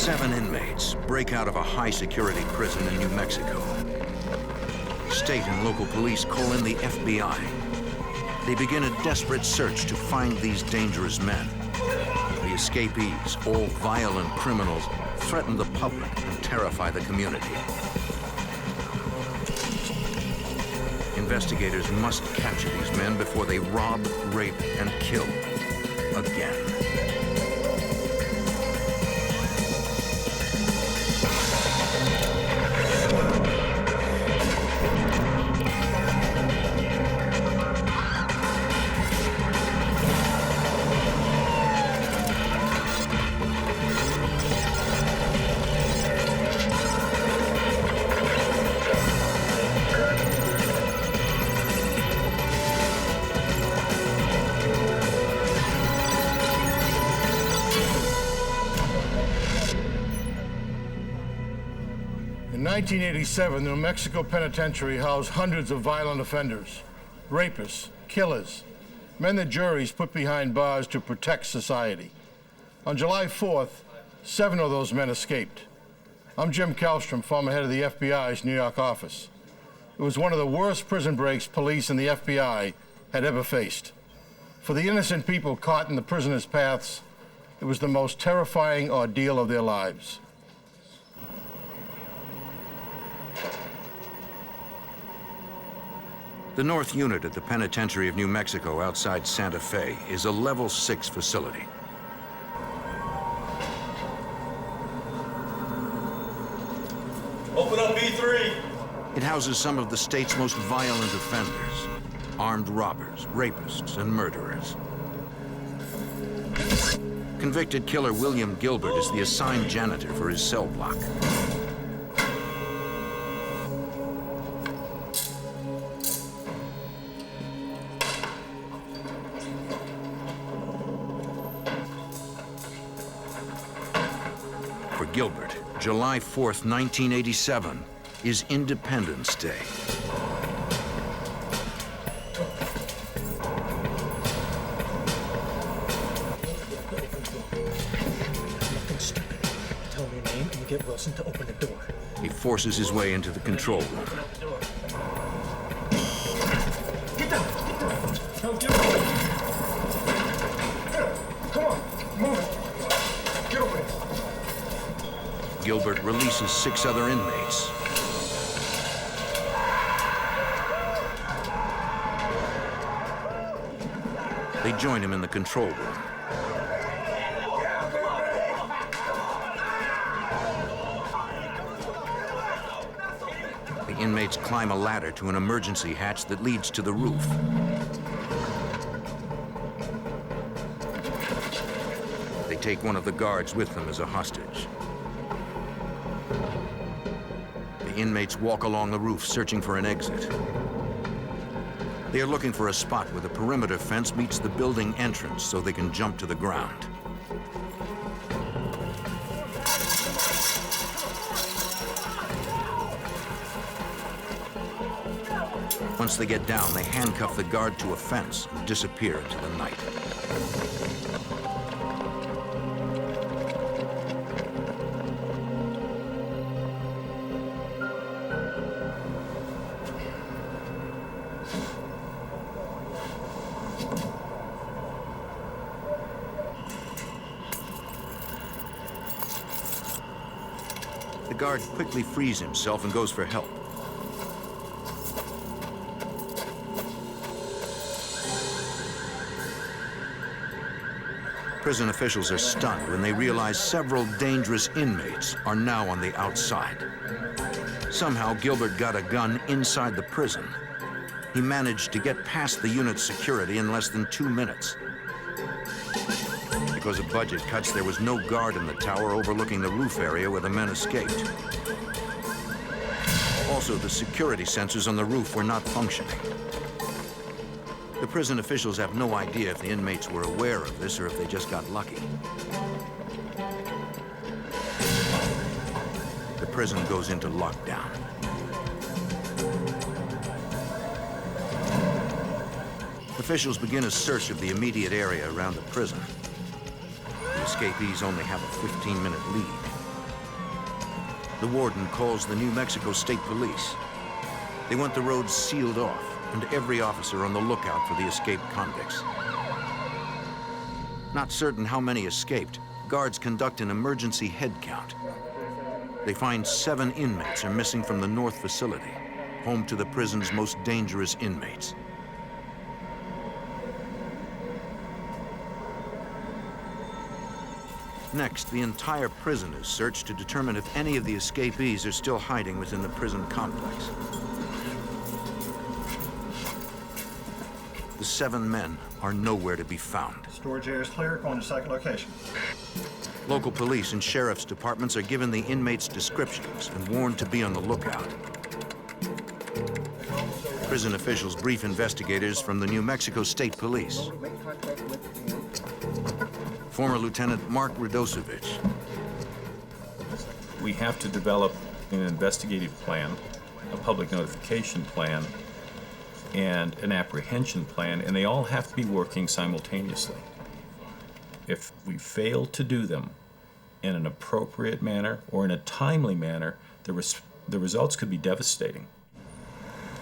7 inmates break out of a high-security prison in New Mexico. State and local police call in the FBI. They begin a desperate search to find these dangerous men. The escapees, all violent criminals, threaten the public and terrify the community. Investigators must capture these men before they rob, rape, and kill again. In 1987, the New Mexico Penitentiary housed hundreds of violent offenders, rapists, killers, men that juries put behind bars to protect society. On July 4th, 7 of those men escaped. I'm Jim Kallstrom, former head of the FBI's New York office. It was one of the worst prison breaks police and the FBI had ever faced. For the innocent people caught in the prisoners' paths, it was the most terrifying ordeal of their lives. The North Unit at the Penitentiary of New Mexico outside Santa Fe is a Level 6 facility. Open up B3. It houses some of the state's most violent offenders, armed robbers, rapists, and murderers. Convicted killer William Gilbert is the assigned janitor for his cell block. For Gilbert, July 4th, 1987 is Independence Day. Tell me your name and get Wilson to open the door. He forces his way into the control room. Get down! Get down! Don't do it! Come on! Move it! Get over here! Gilbert releases 6 other inmates. They join him in the control room. The inmates climb a ladder to an emergency hatch that leads to the roof. They take one of the guards with them as a hostage. The inmates walk along the roof searching for an exit. They are looking for a spot where the perimeter fence meets the building entrance so they can jump to the ground. Once they get down, they handcuff the guard to a fence and disappear into the night. The guard quickly frees himself and goes for help. Prison officials are stunned when they realize several dangerous inmates are now on the outside. Somehow, Gilbert got a gun inside the prison. He managed to get past the unit's security in less than 2 minutes. Because of budget cuts, there was no guard in the tower overlooking the roof area where the men escaped. Also, the security sensors on the roof were not functioning. The prison officials have no idea if the inmates were aware of this or if they just got lucky. The prison goes into lockdown. Officials begin a search of the immediate area around the prison. The escapees only have a 15-minute lead. The warden calls the New Mexico State Police. They want the roads sealed off and every officer on the lookout for the escaped convicts. Not certain how many escaped, guards conduct an emergency head count. They find 7 inmates are missing from the North facility, home to the prison's most dangerous inmates. Next, the entire prison is searched to determine if any of the escapees are still hiding within the prison complex. The 7 men are nowhere to be found. Storage area is clear. Go on to second location. Local police and sheriff's departments are given the inmates' descriptions and warned to be on the lookout. Prison officials brief investigators from the New Mexico State Police. Former Lieutenant Mark Radosevich. We have to develop an investigative plan, a public notification plan, and an apprehension plan, and they all have to be working simultaneously. If we fail to do them in an appropriate manner or in a timely manner, the results could be devastating.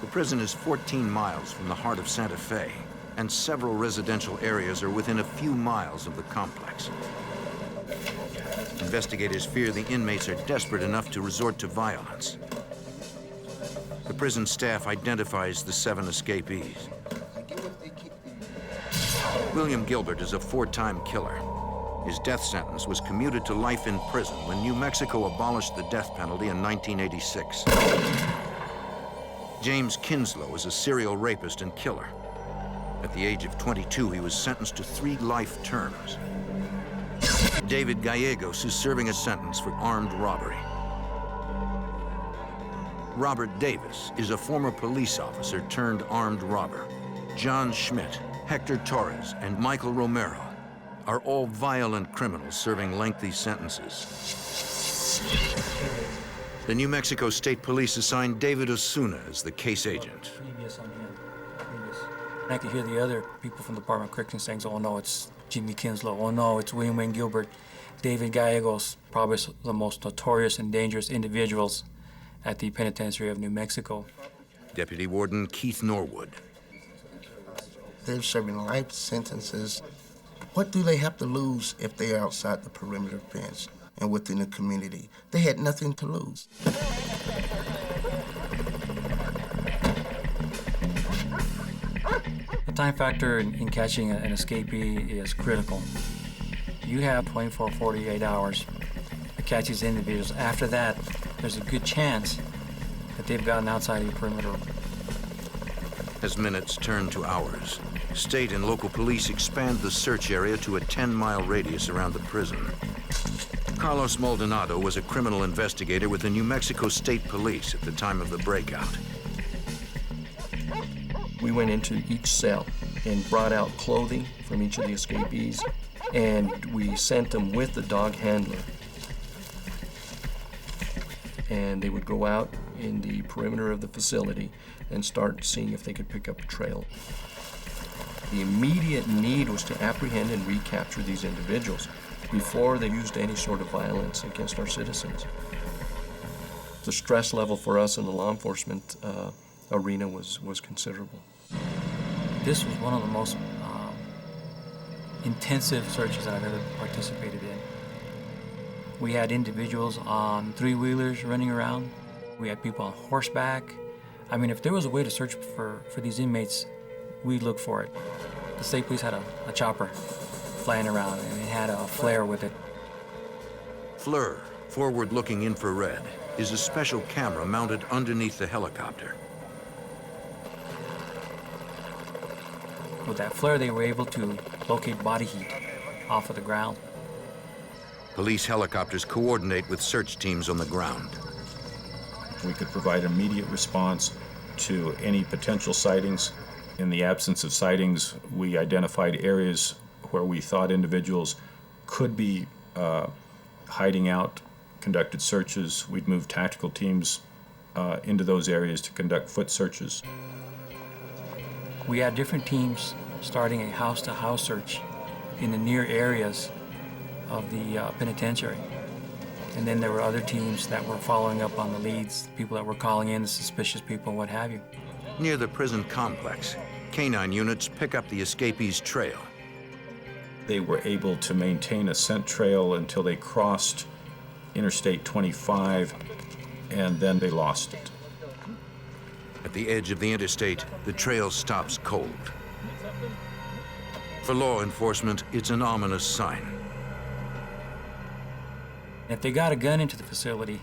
The prison is 14 miles from the heart of Santa Fe, and several residential areas are within a few miles of the complex. Investigators fear the inmates are desperate enough to resort to violence. The prison staff identifies the 7 escapees. William Gilbert is a 4-time killer. His death sentence was commuted to life in prison when New Mexico abolished the death penalty in 1986. James Kinslow is a serial rapist and killer. At the age of 22, he was sentenced to 3 life terms. David Gallegos is serving a sentence for armed robbery. Robert Davis is a former police officer turned armed robber. John Schmidt, Hector Torres, and Michael Romero are all violent criminals serving lengthy sentences. The New Mexico State Police assigned David Osuna as the case agent. I could hear the other people from the Department of Corrections saying, oh no, it's Jimmy Kinslow, oh no, it's William Wayne Gilbert. David Gallegos, probably the most notorious and dangerous individuals at the Penitentiary of New Mexico. Deputy Warden Keith Norwood. They're serving life sentences. What do they have to lose if they are outside the perimeter fence and within the community? They had nothing to lose. The time factor in catching an escapee is critical. You have 24, 48 hours to catch these individuals. After that, there's a good chance that they've gotten outside the perimeter. As minutes turn to hours, state and local police expand the search area to a 10-mile radius around the prison. Carlos Maldonado was a criminal investigator with the New Mexico State Police at the time of the breakout. We went into each cell and brought out clothing from each of the escapees, and we sent them with the dog handler. And they would go out in the perimeter of the facility and start seeing if they could pick up a trail. The immediate need was to apprehend and recapture these individuals before they used any sort of violence against our citizens. The stress level for us in the law enforcement arena was considerable. This was one of the most intensive searches that I've ever participated in. We had individuals on 3-wheelers running around. We had people on horseback. I mean, if there was a way to search for these inmates, we'd look for it. The state police had a chopper flying around, and it had a flare with it. FLIR, forward-looking infrared, is a special camera mounted underneath the helicopter. With that flare, they were able to locate body heat off of the ground. Police helicopters coordinate with search teams on the ground. We could provide immediate response to any potential sightings. In the absence of sightings, we identified areas where we thought individuals could be hiding out, conducted searches. We'd move tactical teams into those areas to conduct foot searches. We had different teams starting a house-to-house search in the near areas of the penitentiary. And then there were other teams that were following up on the leads, people that were calling in, the suspicious people, what have you. Near the prison complex, canine units pick up the escapees' trail. They were able to maintain a scent trail until they crossed Interstate 25, and then they lost it. At the edge of the interstate, the trail stops cold. For law enforcement, it's an ominous sign. If they got a gun into the facility,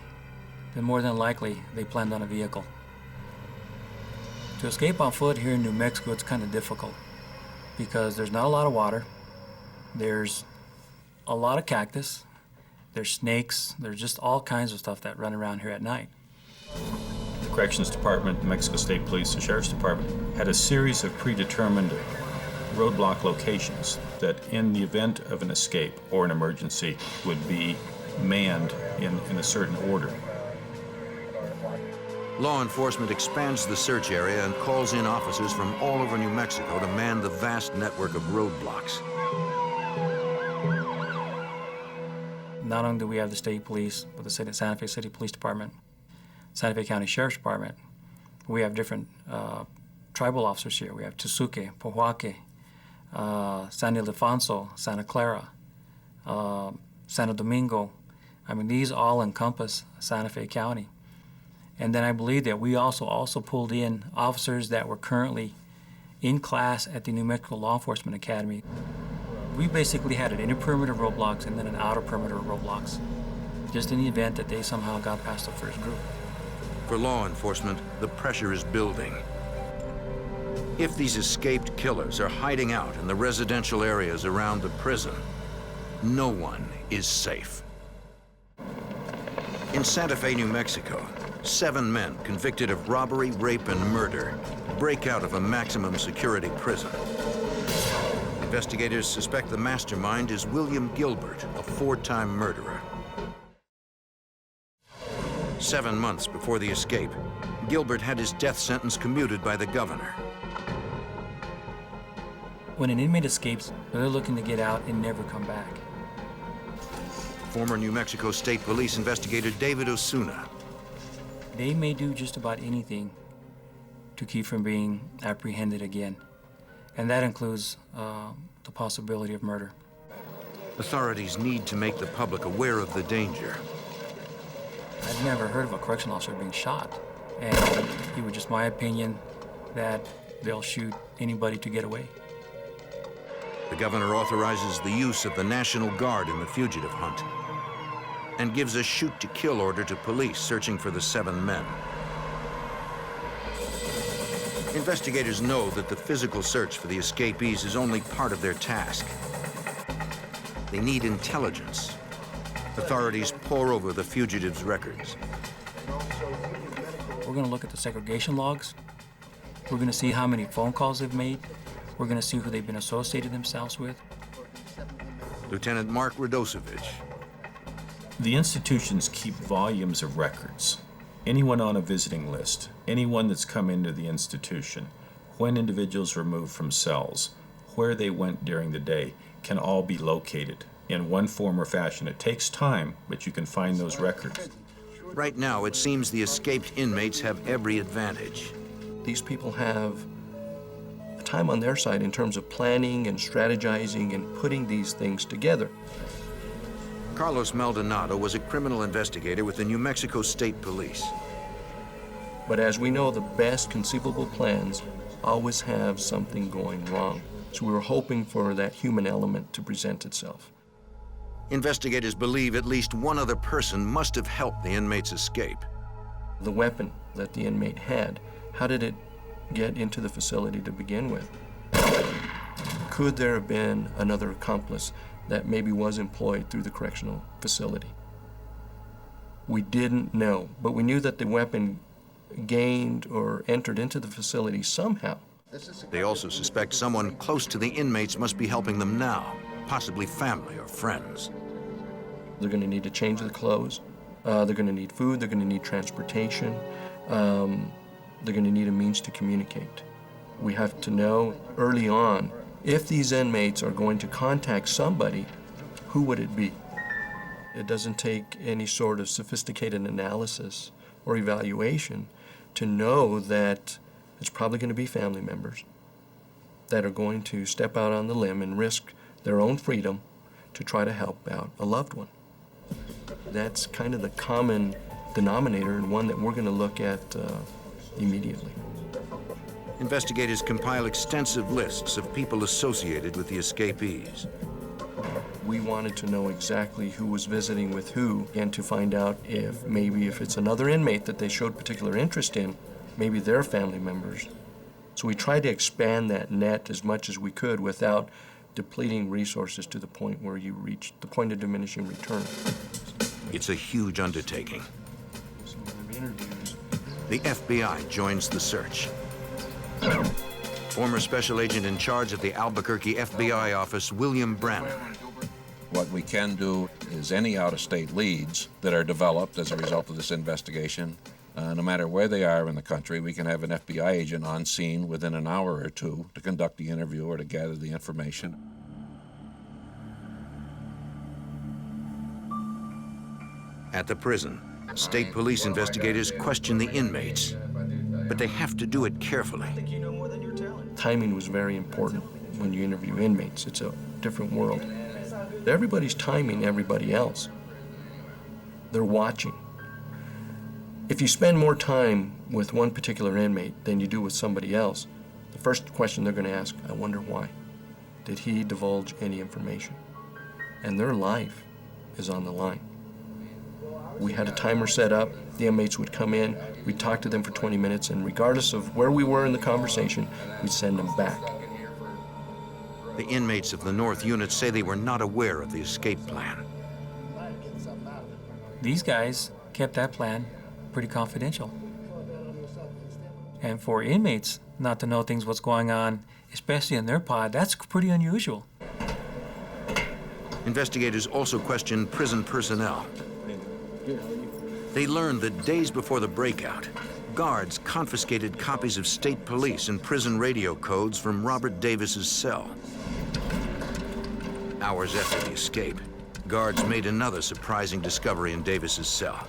then more than likely they planned on a vehicle. To escape on foot here in New Mexico, it's kind of difficult because there's not a lot of water, there's a lot of cactus, there's snakes, there's just all kinds of stuff that run around here at night. The Corrections Department, the Mexico State Police, the Sheriff's Department had a series of predetermined roadblock locations that in the event of an escape or an emergency would be manned in a certain order. Law enforcement expands the search area and calls in officers from all over New Mexico to man the vast network of roadblocks. Not only do we have the state police, but the Santa Fe City Police Department, Santa Fe County Sheriff's Department, we have different tribal officers here. We have Tesuque, Pojoaque, San Ildefonso, Santa Clara, Santo Domingo. I mean, these all encompass Santa Fe County. And then I believe that we also pulled in officers that were currently in class at the New Mexico Law Enforcement Academy. We basically had an inner perimeter roadblocks and then an outer perimeter roadblocks, just in the event that they somehow got past the first group. For law enforcement, the pressure is building. If these escaped killers are hiding out in the residential areas around the prison, no one is safe. In Santa Fe, New Mexico, 7 men convicted of robbery, rape, and murder break out of a maximum security prison. Investigators suspect the mastermind is William Gilbert, a 4-time murderer. 7 months before the escape, Gilbert had his death sentence commuted by the governor. When an inmate escapes, they're looking to get out and never come back. Former New Mexico State Police investigator David Osuna. They may do just about anything to keep from being apprehended again. And that includes the possibility of murder. Authorities need to make the public aware of the danger. I've never heard of a correctional officer being shot. And it was just my opinion that they'll shoot anybody to get away. The governor authorizes the use of the National Guard in the fugitive hunt and gives a shoot-to-kill order to police searching for the 7 men. Investigators know that the physical search for the escapees is only part of their task. They need intelligence. Authorities pore over the fugitives' records. We're going to look at the segregation logs. We're going to see how many phone calls they've made. We're going to see who they've been associated themselves with. Lieutenant Mark Radosevich. The institutions keep volumes of records. Anyone on a visiting list, anyone that's come into the institution, when individuals were moved from cells, where they went during the day, can all be located in one form or fashion. It takes time, but you can find those records. Right now, it seems the escaped inmates have every advantage. These people have time on their side in terms of planning and strategizing and putting these things together. Carlos Maldonado was a criminal investigator with the New Mexico State Police. But as we know, the best conceivable plans always have something going wrong. So we were hoping for that human element to present itself. Investigators believe at least one other person must have helped the inmates escape. The weapon that the inmate had, how did it get into the facility to begin with? Could there have been another accomplice that maybe was employed through the correctional facility? We didn't know, but we knew that the weapon gained or entered into the facility somehow. They also suspect someone close to the inmates must be helping them now, possibly family or friends. They're going to need to change their clothes. They're going to need food. They're going to need transportation. They're going to need a means to communicate. We have to know early on, if these inmates are going to contact somebody, who would it be? It doesn't take any sort of sophisticated analysis or evaluation to know that it's probably going to be family members that are going to step out on the limb and risk their own freedom to try to help out a loved one. That's kind of the common denominator, and one that we're going to look at immediately. Investigators compile extensive lists of people associated with the escapees. We wanted to know exactly who was visiting with who, and to find out if maybe if it's another inmate that they showed particular interest in, maybe they're family members. So we tried to expand that net as much as we could without depleting resources to the point where you reach the point of diminishing return. It's a huge undertaking. The FBI joins the search. Former special agent in charge at the Albuquerque FBI office, William Brannon. What we can do is any out-of-state leads that are developed as a result of this investigation, no matter where they are in the country, we can have an FBI agent on scene within an hour or two to conduct the interview or to gather the information. At the prison, state police investigators question the inmates, but they have to do it carefully. Timing was very important when you interview inmates. It's a different world. Everybody's timing everybody else. They're watching. If you spend more time with one particular inmate than you do with somebody else, the first question they're going to ask, I wonder why. Did he divulge any information? And their life is on the line. We had a timer set up. The inmates would come in. We'd talk to them for 20 minutes, and regardless of where we were in the conversation, we'd send them back. The inmates of the North Unit say they were not aware of the escape plan. These guys kept that plan pretty confidential. And for inmates not to know what's going on, especially in their pod, that's pretty unusual. Investigators also question prison personnel. They learned that days before the breakout, guards confiscated copies of state police and prison radio codes from Robert Davis's cell. Hours after the escape, guards made another surprising discovery in Davis's cell.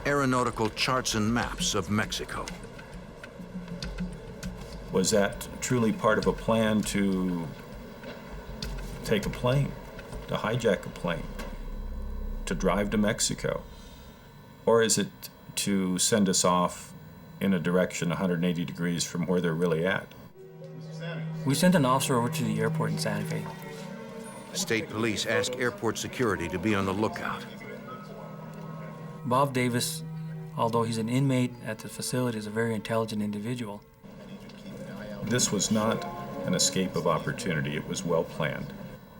Aeronautical charts and maps of Mexico. Was that truly part of a plan to take a plane, to hijack a plane, to drive to Mexico? Or is it to send us off in a direction 180 degrees from where they're really at? We sent an officer over to the airport in Santa Fe. State police ask airport security to be on the lookout. Bob Davis, although he's an inmate at the facility, is a very intelligent individual. This was not an escape of opportunity. It was well planned.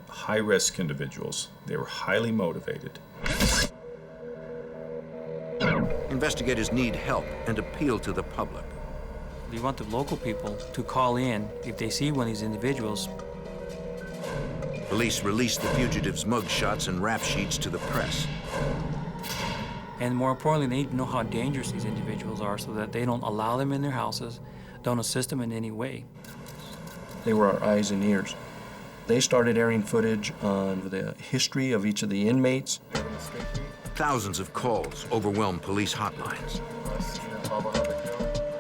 High-risk individuals. They were highly motivated. Investigators need help and appeal to the public. We want the local people to call in if they see one of these individuals. Police release the fugitives' mugshots and rap sheets to the press. And more importantly, they need to know how dangerous these individuals are so that they don't allow them in their houses, don't assist them in any way. They were our eyes and ears. They started airing footage on the history of each of the inmates. Thousands of calls overwhelmed police hotlines.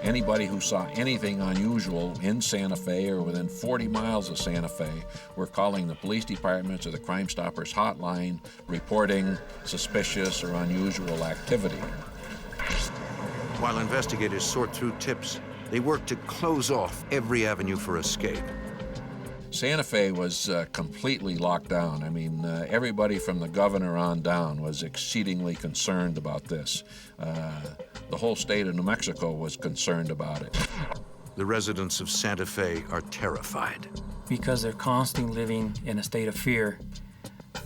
Anybody who saw anything unusual in Santa Fe or within 40 miles of Santa Fe were calling the police departments or the Crime Stoppers hotline, reporting suspicious or unusual activity. While investigators sort through tips, they work to close off every avenue for escape. Santa Fe was completely locked down. I mean, everybody from the governor on down was exceedingly concerned about this. The whole state of New Mexico was concerned about it. The residents of Santa Fe are terrified. Because they're constantly living in a state of fear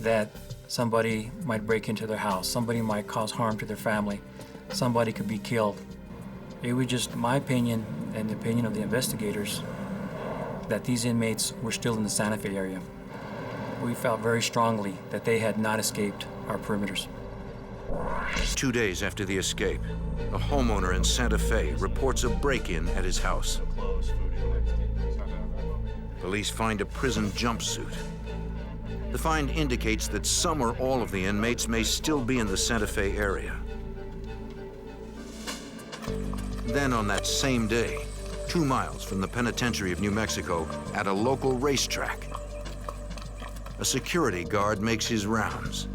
that somebody might break into their house, somebody might cause harm to their family, somebody could be killed. It was just my opinion and the opinion of the investigators that these inmates were still in the Santa Fe area. We felt very strongly that they had not escaped our perimeters. 2 days after the escape, a homeowner in Santa Fe reports a break-in at his house. Police find a prison jumpsuit. The find indicates that some or all of the inmates may still be in the Santa Fe area. Then on that same day, 2 miles from the penitentiary of New Mexico, at a local racetrack, a security guard makes his rounds.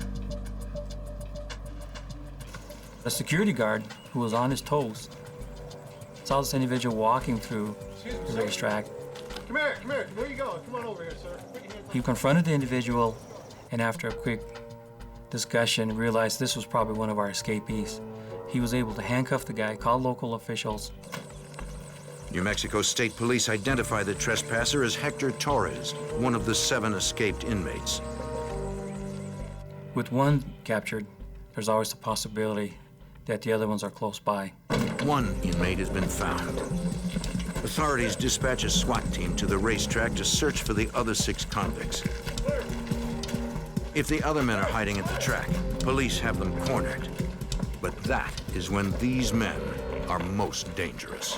A security guard who was on his toes saw this individual walking through the racetrack. Come here, where you going? Come on over here, sir. He confronted the individual, and after a quick discussion, realized this was probably one of our escapees. He was able to handcuff the guy, call local officials. New Mexico State Police identify the trespasser as Hector Torres, one of the 7 escaped inmates. With one captured, there's always the possibility that the other ones are close by. 1 inmate has been found. Authorities dispatch a SWAT team to the racetrack to search for the other 6 convicts. If the other men are hiding at the track, police have them cornered. But that is when these men are most dangerous.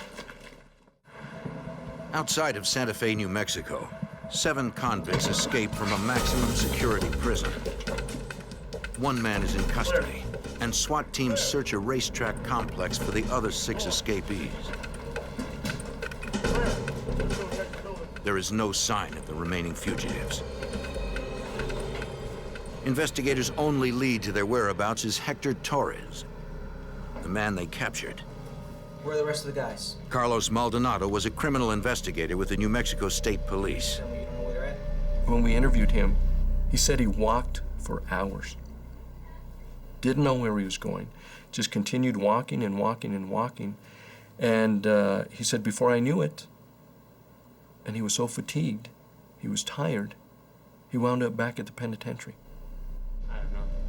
Outside of Santa Fe, New Mexico, 7 convicts escape from a maximum security prison. 1 man is in custody, and SWAT teams search a racetrack complex for the other 6 escapees. There is no sign of the remaining fugitives. Investigators' only lead to their whereabouts is Hector Torres, the man they captured. Where are the rest of the guys? Carlos Maldonado was a criminal investigator with the New Mexico State Police. When we interviewed him, he said he walked for hours. Didn't know where he was going. Just continued walking and walking and walking. And he said, before I knew it, and he was so fatigued, he was tired, he wound up back at the penitentiary.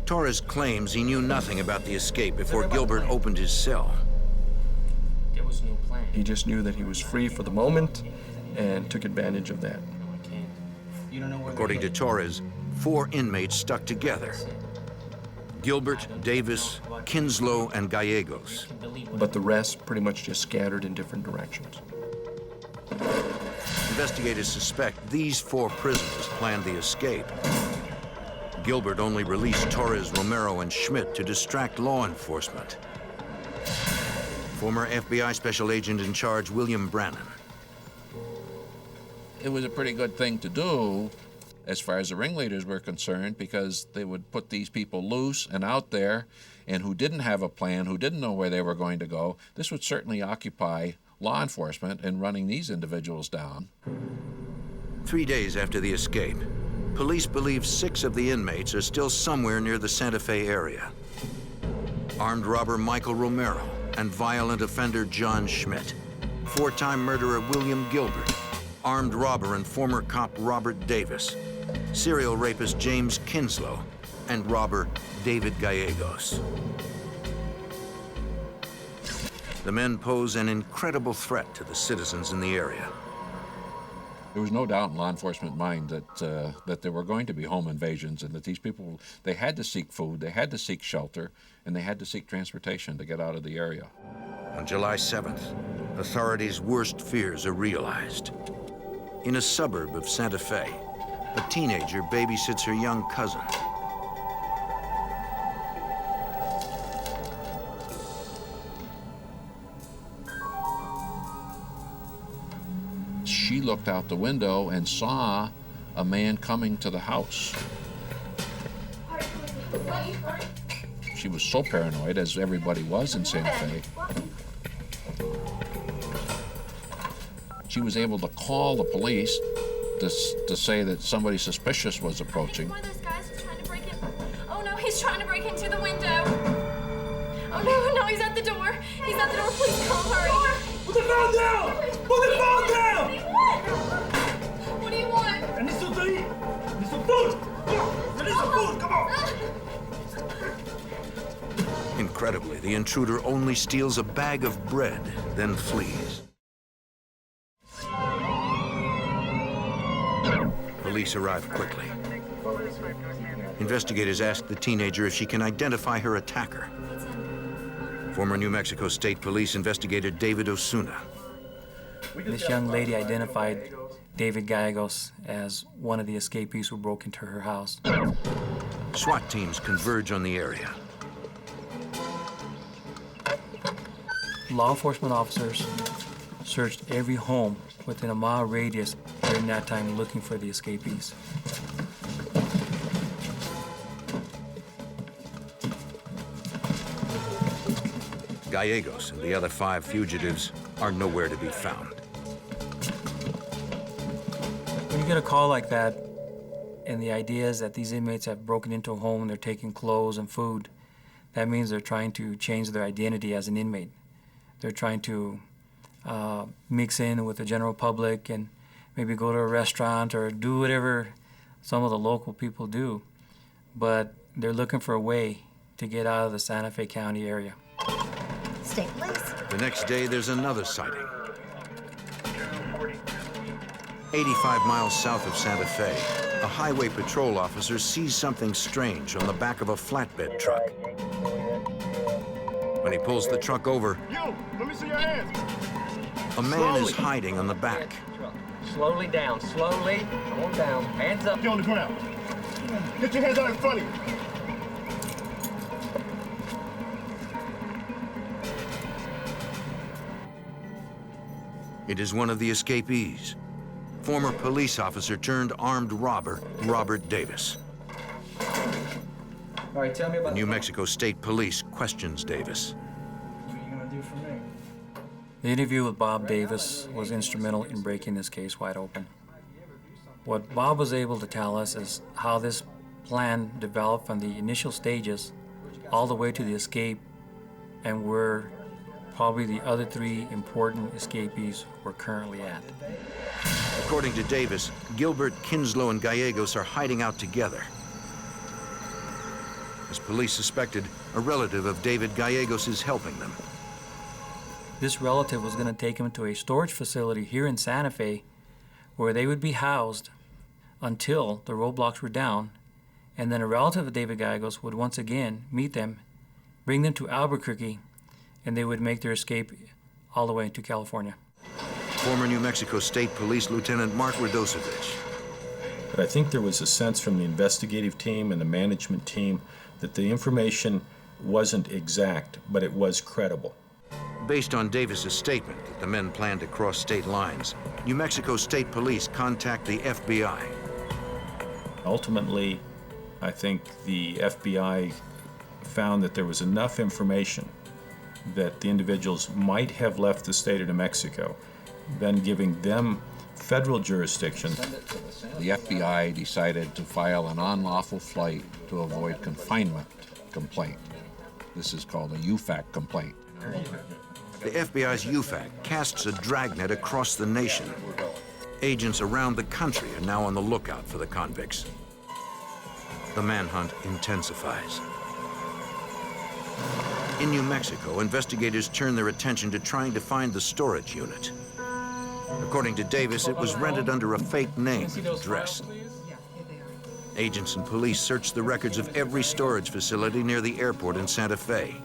Torres claims he knew nothing about the escape before Gilbert opened his cell. There was no plan. He just knew that he was free for the moment and took advantage of that. You don't know where According to Torres, 4 inmates stuck together: Gilbert, Davis, Kinslow, and Gallegos. But the rest pretty much just scattered in different directions. Investigators suspect these 4 prisoners planned the escape. Gilbert only released Torres, Romero, and Schmidt to distract law enforcement. Former FBI Special Agent in Charge William Brannon. It was a pretty good thing to do as far as the ringleaders were concerned, because they would put these people loose and out there, and who didn't have a plan, who didn't know where they were going to go. This would certainly occupy law enforcement in running these individuals down. 3 days after the escape, police believe 6 of the inmates are still somewhere near the Santa Fe area. Armed robber Michael Romero and violent offender John Schmidt, 4-time murderer William Gilbert, armed robber and former cop Robert Davis, serial rapist James Kinslow, and robber David Gallegos. The men pose an incredible threat to the citizens in the area. There was no doubt in law enforcement mind that there were going to be home invasions, and that these people, they had to seek food, they had to seek shelter, and they had to seek transportation to get out of the area. On July 7th, authorities' worst fears are realized. In a suburb of Santa Fe, a teenager babysits her young cousin. She looked out the window and saw a man coming to the house. She was so paranoid, as everybody was in Santa Fe. She was able to call the police to say that somebody suspicious was approaching. One of those guys is trying to break in. Oh no, he's trying to break into the window. Oh no, he's at the door. He's at the door. Please come, hurry. Put the phone down! Put the phone down! What do you want? I need something to eat. I need some food. I need some food. Come on. Incredibly, the intruder only steals a bag of bread, then flees. Police arrive quickly. Investigators ask the teenager if she can identify her attacker. Former New Mexico State Police investigator David Osuna. This young lady identified David Gallegos as one of the escapees who broke into her house. SWAT teams converge on the area. Law enforcement officers searched every home within a mile radius during that time looking for the escapees. Gallegos and the other 5 fugitives are nowhere to be found. When you get a call like that, and the idea is that these inmates have broken into a home and they're taking clothes and food, that means they're trying to change their identity as an inmate. They're trying to mix in with the general public and maybe go to a restaurant or do whatever some of the local people do. But they're looking for a way to get out of the Santa Fe County area. State police. The next day, there's another sighting. 85 miles south of Santa Fe, a highway patrol officer sees something strange on the back of a flatbed truck. When he pulls the truck over, You, let me see your hands. a man is hiding on the back. Slowly down, slowly. Come on down. Hands up. Get on the ground. Get your hands out in front of you. It is one of the escapees, former police officer turned armed robber, Robert Davis. All right, tell me about The New Mexico State Police questions Davis. what are you gonna do for me? The interview with Bob Davis was instrumental in breaking this case wide open. What Bob was able to tell us is how this plan developed from the initial stages all the way to the escape, and where probably the other 3 important escapees were currently at. According to Davis, Gilbert, Kinslow, and Gallegos are hiding out together. As police suspected, a relative of David Gallegos is helping them. This relative was going to take him to a storage facility here in Santa Fe where they would be housed until the roadblocks were down, and then a relative of David Gallegos would once again meet them, bring them to Albuquerque, and they would make their escape all the way to California. Former New Mexico State Police Lieutenant Mark Radosevich. But I think there was a sense from the investigative team and the management team that the information wasn't exact, but it was credible. Based on Davis's statement that the men planned to cross state lines, New Mexico State Police contact the FBI. Ultimately, I think the FBI found that there was enough information that the individuals might have left the state of New Mexico, then giving them federal jurisdiction. The FBI decided to file an unlawful flight to avoid confinement complaint. This is called a UFAC complaint. The FBI's UFAC casts a dragnet across the nation. Agents around the country are now on the lookout for the convicts. The manhunt intensifies. In New Mexico, investigators turn their attention to trying to find the storage unit. According to Davis, it was rented under a fake name and address. Agents and police searched the records of every storage facility near the airport in Santa Fe.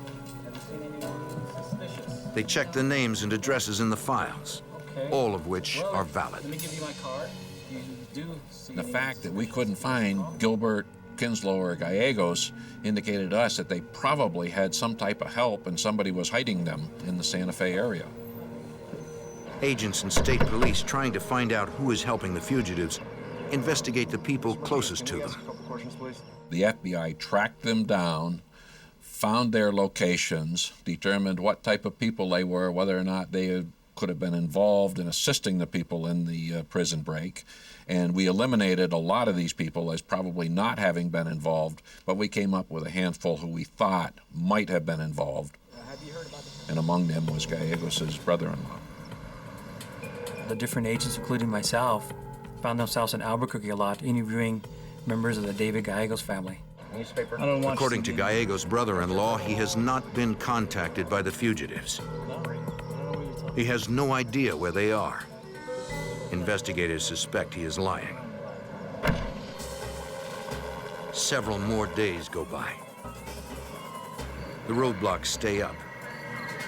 They checked the names and addresses in the files, all of which are valid. Let me give you my card. You do see The fact that we couldn't find Gilbert, Kinslow, or Gallegos indicated to us that they probably had some type of help and somebody was hiding them in the Santa Fe area. Agents and state police trying to find out who is helping the fugitives investigate the people closest to them. The FBI tracked them down, found their locations, determined what type of people they were, whether or not they could have been involved in assisting the people in the prison break, and we eliminated a lot of these people as probably not having been involved, but we came up with a handful who we thought might have been involved, and among them was Gallegos' brother-in-law. The different agents, including myself, found themselves in Albuquerque a lot, interviewing members of the David Gallegos family. According to Gallegos' brother-in-law, he has not been contacted by the fugitives. He has no idea where they are. Investigators suspect he is lying. Several more days go by. The roadblocks stay up.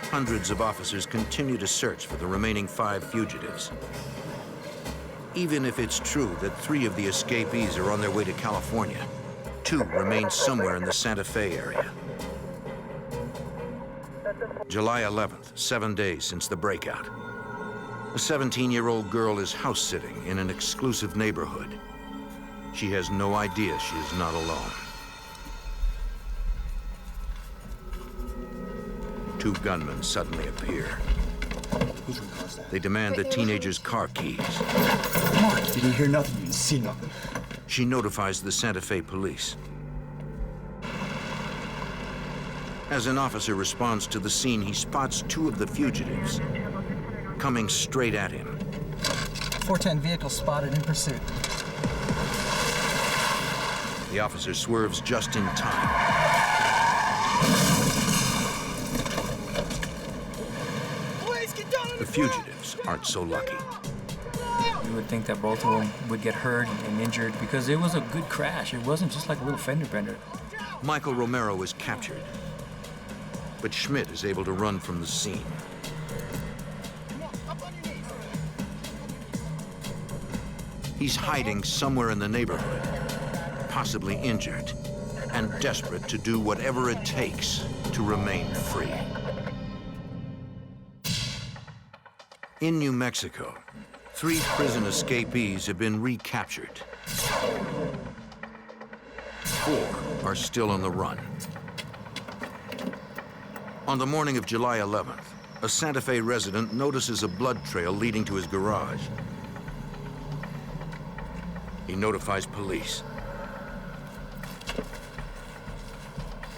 Hundreds of officers continue to search for the remaining 5 fugitives. Even if it's true that 3 of the escapees are on their way to California, 2 remain somewhere in the Santa Fe area. July 11th, 7 days since the breakout. A 17-year-old girl is house-sitting in an exclusive neighborhood. She has no idea she is not alone. 2 gunmen suddenly appear. They demand the teenager's car keys. Mark, you didn't hear nothing, you didn't see nothing. She notifies the Santa Fe police. As an officer responds to the scene, he spots 2 of the fugitives coming straight at him. 410 vehicle spotted in pursuit. The officer swerves just in time. The fugitives aren't so lucky. You would think that both of them would get hurt and injured because it was a good crash. It wasn't just like a little fender bender. Michael Romero is captured, but Schmidt is able to run from the scene. He's hiding somewhere in the neighborhood, possibly injured, and desperate to do whatever it takes to remain free. In New Mexico, 3 prison escapees have been recaptured. 4 are still on the run. On the morning of July 11th, a Santa Fe resident notices a blood trail leading to his garage. He notifies police.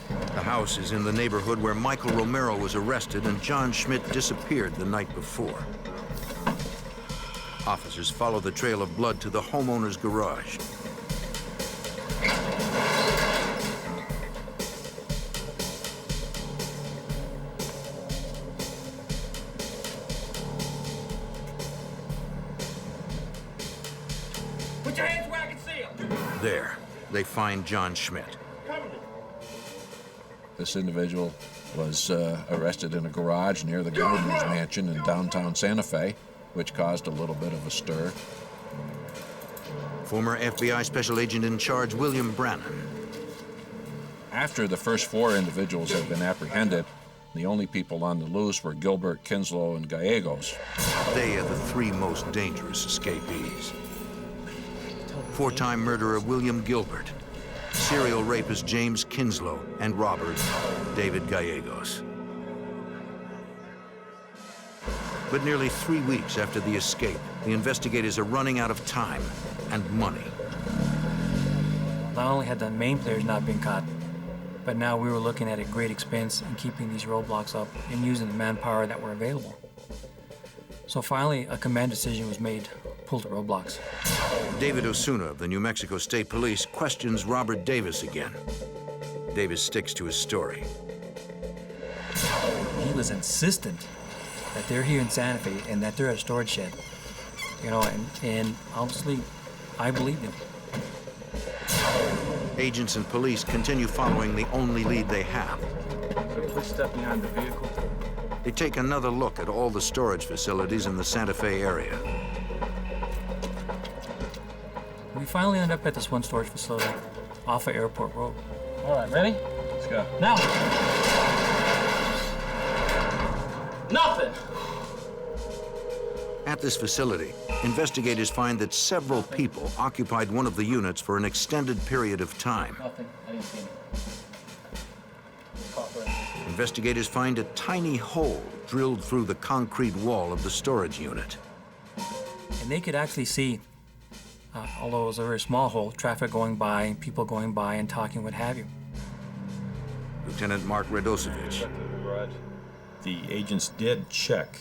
The house is in the neighborhood where Michael Romero was arrested and John Schmidt disappeared the night before. Officers follow the trail of blood to the homeowner's garage. Put your hands where I can see them. There, they find John Schmidt. This individual was arrested in a garage near the governor's mansion in downtown Santa Fe, which caused a little bit of a stir. Former FBI Special Agent in Charge William Brannon. After the first 4 individuals had been apprehended, the only people on the loose were Gilbert, Kinslow, and Gallegos. They are the 3 most dangerous escapees. 4-time murderer William Gilbert, serial rapist James Kinslow, and robber David Gallegos. But nearly 3 weeks after the escape, the investigators are running out of time and money. Not only had the main players not been caught, but now we were looking at a great expense in keeping these roadblocks up and using the manpower that were available. So finally, a command decision was made, pull the roadblocks. David Osuna of the New Mexico State Police questions Robert Davis again. Davis sticks to his story. He was insistent that they're here in Santa Fe and that they're at a storage shed. You know, and honestly, I believed him. Agents and police continue following the only lead they have. So please step behind the vehicle. They take another look at all the storage facilities in the Santa Fe area. We finally end up at this one storage facility off of Airport Road. All right, ready? Let's go. Now. Nothing. At this facility, investigators find that several people occupied one of the units for an extended period of time. Nothing. I didn't see anything. Investigators find a tiny hole drilled through the concrete wall of the storage unit. And they could actually see, although it was a very small hole, traffic going by, people going by and talking, what have you. Lieutenant Mark Radosevich. The agents did check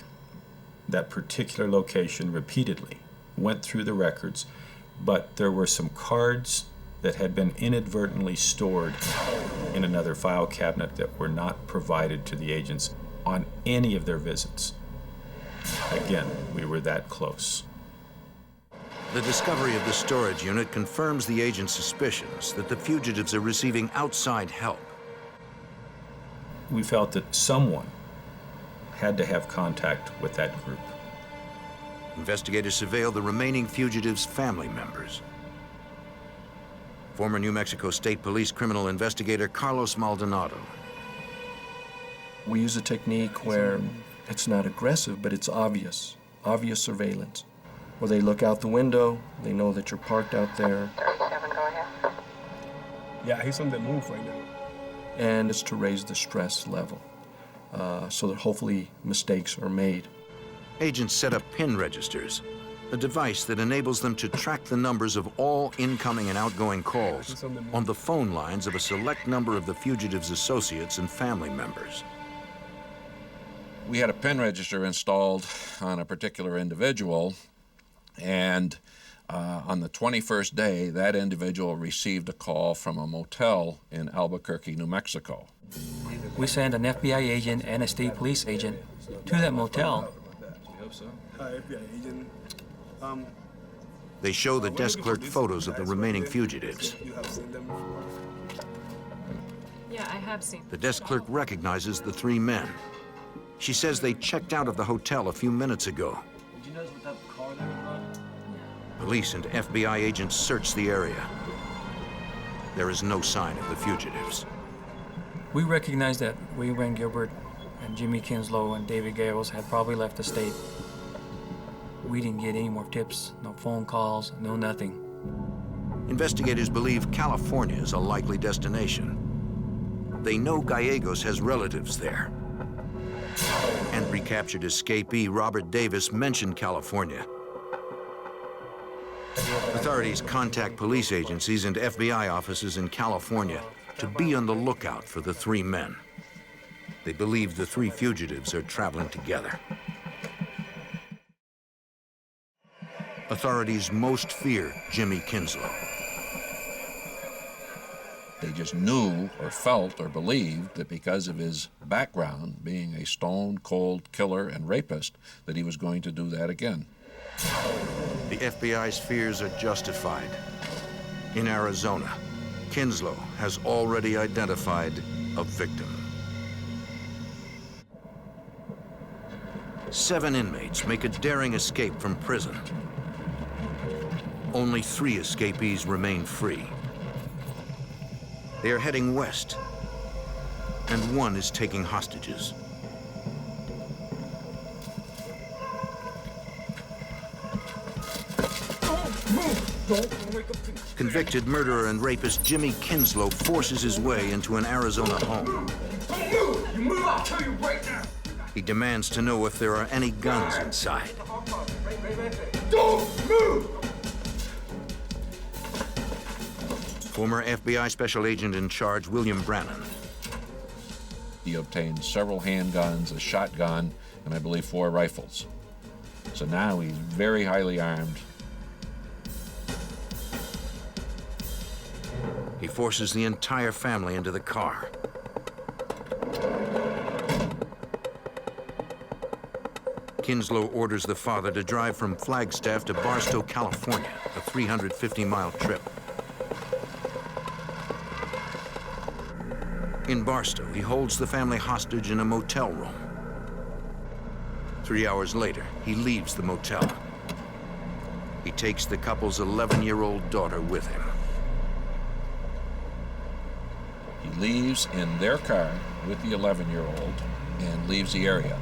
that particular location repeatedly, went through the records, but there were some cards that had been inadvertently stored in another file cabinet that were not provided to the agents on any of their visits. Again, we were that close. The discovery of the storage unit confirms the agent's suspicions that the fugitives are receiving outside help. We felt that someone had to have contact with that group. investigators surveil the remaining fugitives' family members. Former New Mexico State Police criminal investigator Carlos Maldonado. We use a technique where it's not aggressive, but it's obvious surveillance. Where they look out the window, they know that you're parked out there. 37, go ahead. Yeah, he's on the move right now. And it's to raise the stress level so that hopefully mistakes are made. Agents set up PIN registers, a device that enables them to track the numbers of all incoming and outgoing calls on the phone lines of a select number of the fugitives' associates and family members. We had a PIN register installed on a particular individual, and on the 21st day, that individual received a call from a motel in Albuquerque, New Mexico. We sent an FBI agent and a state police agent to that motel. FBI agent. They show the desk clerk photos of the remaining fugitives. You have seen them before? Yeah, I have seen. The desk clerk recognizes the three men. She says they checked out of the hotel a few minutes ago. Did you notice what type of car they were driving? Police and FBI agents search the area. There is no sign of the fugitives. We recognized that Wayne Gilbert and Jimmy Kinslow and David Gales had probably left the state. We didn't get any more tips, no phone calls, no nothing. Investigators believe California is a likely destination. They know Gallegos has relatives there. And recaptured escapee Robert Davis mentioned California. Authorities contact police agencies and FBI offices in California to be on the lookout for the three men. They believe the three fugitives are traveling together. Authorities most fear Jimmy Kinslow. They just knew or felt or believed that because of his background, being a stone-cold killer and rapist, that he was going to do that again. The FBI's fears are justified. In Arizona, Kinslow has already identified a victim. 7 inmates make a daring escape from prison. Only 3 escapees remain free. They are heading west, and 1 is taking hostages. Convicted murderer and rapist Jimmy Kinslow forces his way into an Arizona home. Don't move! You move, I'll kill you right now! He demands to know if there are any guns inside. Don't move! Former FBI Special Agent in charge, William Brannon. He obtained several handguns, a shotgun, and I believe 4 rifles. So now he's very highly armed. He forces the entire family into the car. Kinslow orders the father to drive from Flagstaff to Barstow, California, a 350-mile trip. In Barstow, he holds the family hostage in a motel room. 3 hours later, he leaves the motel. He takes the couple's 11-year-old daughter with him. He leaves in their car with the 11-year-old and leaves the area.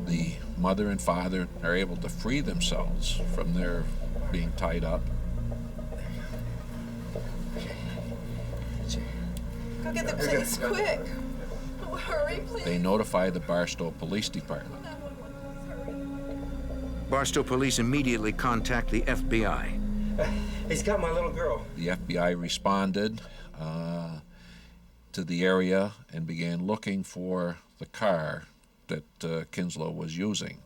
The mother and father are able to free themselves from their being tied up. Go get the police, quick. Oh, hurry, please. They notify the Barstow Police Department. Barstow police immediately contact the FBI. He's got my little girl. The FBI responded to the area and began looking for the car that Kinslow was using.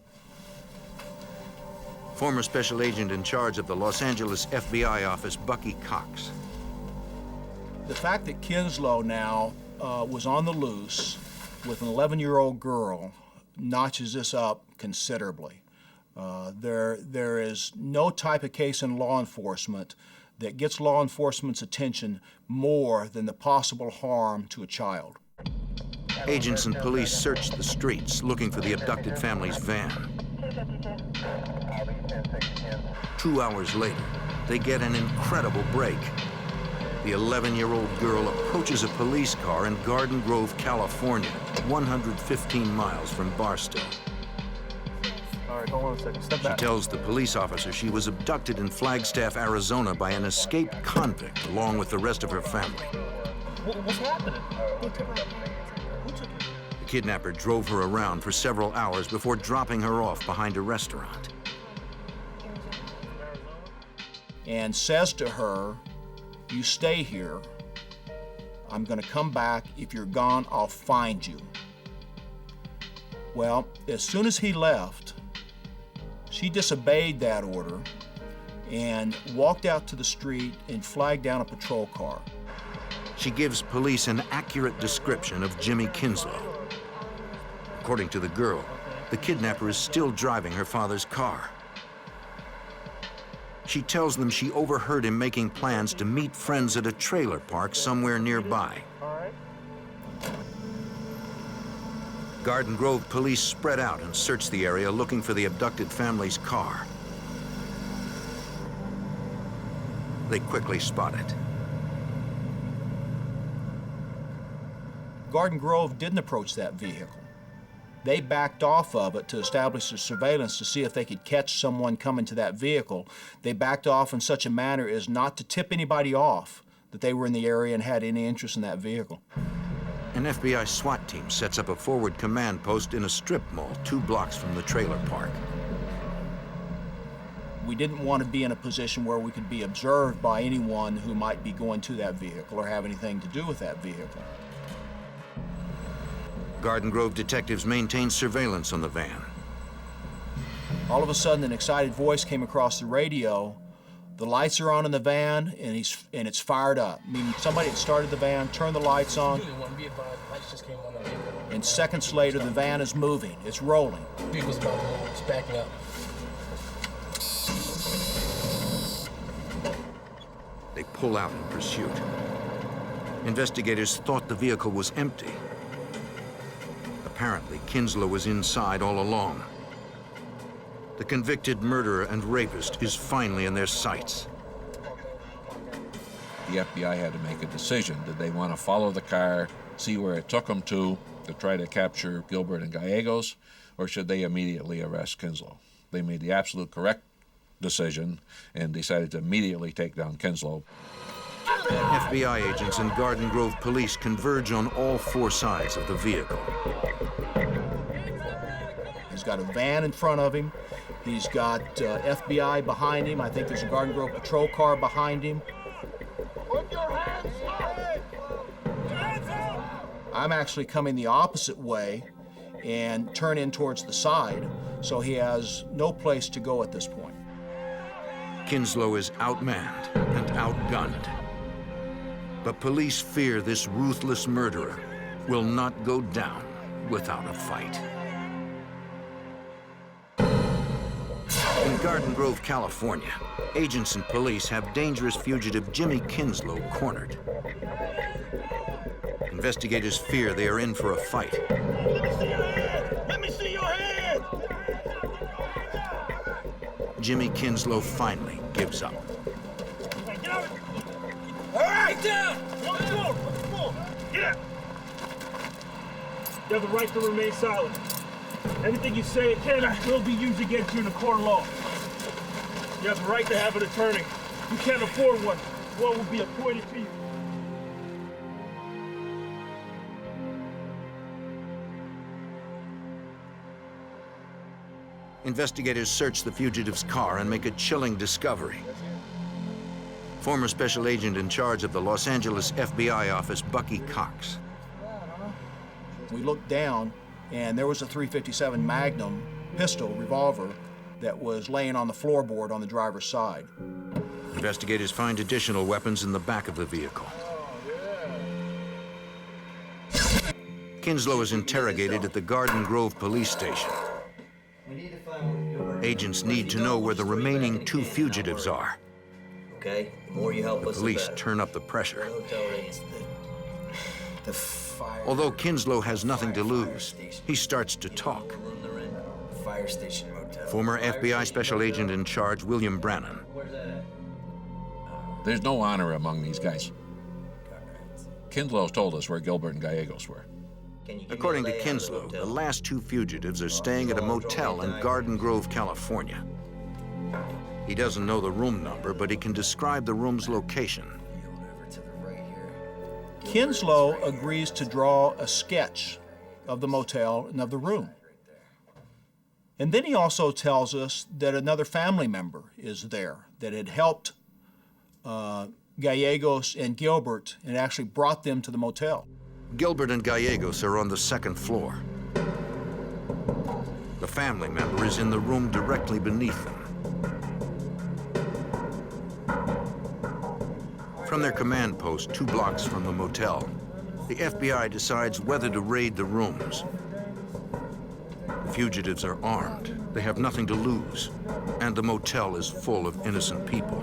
Former Special Agent in charge of the Los Angeles FBI office, Bucky Cox. The fact that Kinslow now was on the loose with an 11-year-old girl notches this up considerably. There is no type of case in law enforcement that gets law enforcement's attention more than the possible harm to a child. Agents and police search the streets looking for the abducted family's van. 2 hours later, they get an incredible break. The 11-year-old girl approaches a police car in Garden Grove, California, 115 miles from Barstow. All right, hold on a second. Step She back. tells the police officer she was abducted in Flagstaff, Arizona by an escaped convict along with the rest of her family. What's happening? The kidnapper drove her around for several hours before dropping her off behind a restaurant. And says to her, "You stay here. I'm going to come back. If you're gone, I'll find you." Well, as soon as he left, she disobeyed that order and walked out to the street and flagged down a patrol car. She gives police an accurate description of Jimmy Kinslow. According to the girl, the kidnapper is still driving her father's car. She tells them she overheard him making plans to meet friends at a trailer park somewhere nearby. Garden Grove police spread out and search the area looking for the abducted family's car. They quickly spot it. Garden Grove didn't approach that vehicle. They backed off of it to establish a surveillance to see if they could catch someone coming to that vehicle. They backed off in such a manner as not to tip anybody off that they were in the area and had any interest in that vehicle. An FBI SWAT team sets up a forward command post in a strip mall 2 blocks from the trailer park. We didn't want to be in a position where we could be observed by anyone who might be going to that vehicle or have anything to do with that vehicle. Garden Grove detectives maintain surveillance on the van. All of a sudden, an excited voice came across the radio. The lights are on in the van, and it's fired up. Meaning somebody had started the van, turned the lights on, and seconds later, the van is moving. It's rolling. Vehicle's about to move. It's backing up. They pull out in pursuit. Investigators thought the vehicle was empty. Apparently, Kinslow was inside all along. The convicted murderer and rapist is finally in their sights. The FBI had to make a decision. Did they want to follow the car, see where it took them to try to capture Gilbert and Gallegos, or should they immediately arrest Kinslow? They made the absolute correct decision and decided to immediately take down Kinslow. FBI agents and Garden Grove police converge on all 4 sides of the vehicle. He's got a van in front of him. He's got FBI behind him. I think there's a Garden Grove patrol car behind him. I'm actually coming the opposite way and turn in towards the side, so he has no place to go at this point. Kinslow is outmanned and outgunned. But police fear this ruthless murderer will not go down without a fight. In Garden Grove, California, agents and police have dangerous fugitive Jimmy Kinslow cornered. Investigators fear they are in for a fight. Let me see your hand! Jimmy Kinslow finally gives up. All right, down! Let's go! Get up! You have the right to remain silent. Anything you say can and will be used against you in a court of law. You have the right to have an attorney. You can't afford one. One will be appointed to you. Investigators search the fugitive's car and make a chilling discovery. Former special agent in charge of the Los Angeles FBI office, Bucky Cox. We looked down, and there was a .357 Magnum pistol, revolver, that was laying on the floorboard on the driver's side. Investigators find additional weapons in the back of the vehicle. Kinslow is interrogated at the Garden Grove police station. Agents need to know where the remaining 2 fugitives are. Okay, the more you help us, Police turn up the pressure. Although Kinslow has nothing to lose, he starts to talk. Fire station motel. Former FBI special agent in charge, William Brannan. There's no honor among these guys. Kinslow's told us where Gilbert and Gallegos were. According to Kinslow, the last two fugitives are staying at a motel in Garden Grove, California. He doesn't know the room number, but he can describe the room's location. Kinslow agrees to draw a sketch of the motel and of the room. And then he also tells us that another family member is there that had helped Gallegos and Gilbert and actually brought them to the motel. Gilbert and Gallegos are on the second floor. The family member is in the room directly beneath them. From their command post 2 blocks from the motel, the FBI decides whether to raid the rooms. The fugitives are armed. They have nothing to lose. And the motel is full of innocent people.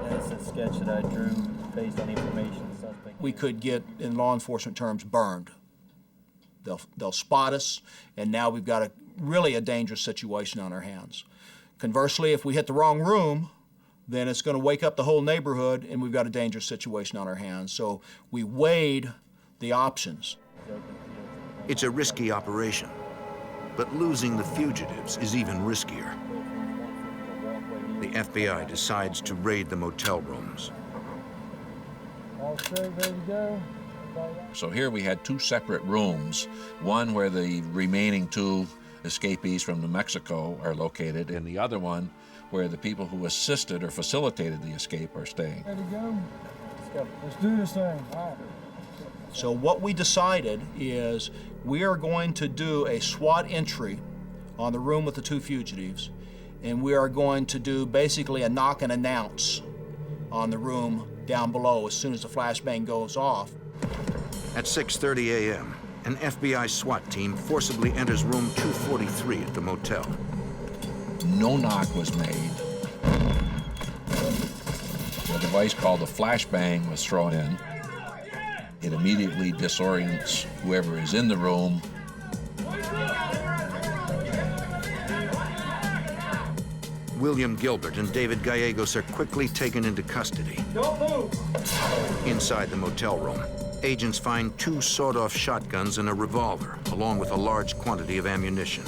That's a sketch that I drew based on information the suspect. We could get, in law enforcement terms, burned. They'll spot us, and now we've got really a dangerous situation on our hands. Conversely, if we hit the wrong room, then it's going to wake up the whole neighborhood, and we've got a dangerous situation on our hands. So we weighed the options. It's a risky operation, but losing the fugitives is even riskier. The FBI decides to raid the motel rooms. All straight, ready to go. So here we had 2 separate rooms, one where the remaining 2 escapees from New Mexico are located, and the other one where the people who assisted or facilitated the escape are staying. Ready to go. Let's go. Let's do this thing. All right. So what we decided is we are going to do a SWAT entry on the room with the 2 fugitives, and we are going to do basically a knock and announce on the room down below as soon as the flashbang goes off. At 6:30 a.m., an FBI SWAT team forcibly enters room 243 at the motel. No knock was made. A device called a flashbang was thrown in. It immediately disorients whoever is in the room. William Gilbert and David Gallegos are quickly taken into custody. Don't move! Inside the motel room, agents find 2 sawed-off shotguns and a revolver, along with a large quantity of ammunition.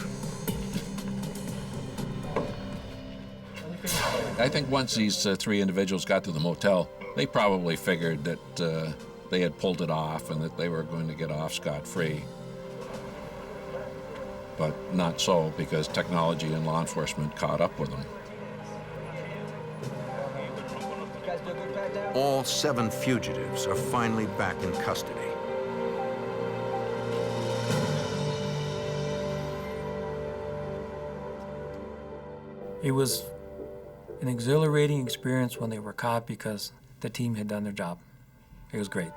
I think once these 3 individuals got to the motel, they probably figured that they had pulled it off and that they were going to get off scot-free. But not so, because technology and law enforcement caught up with them. All 7 fugitives are finally back in custody. It was an exhilarating experience when they were caught because the team had done their job. It was great.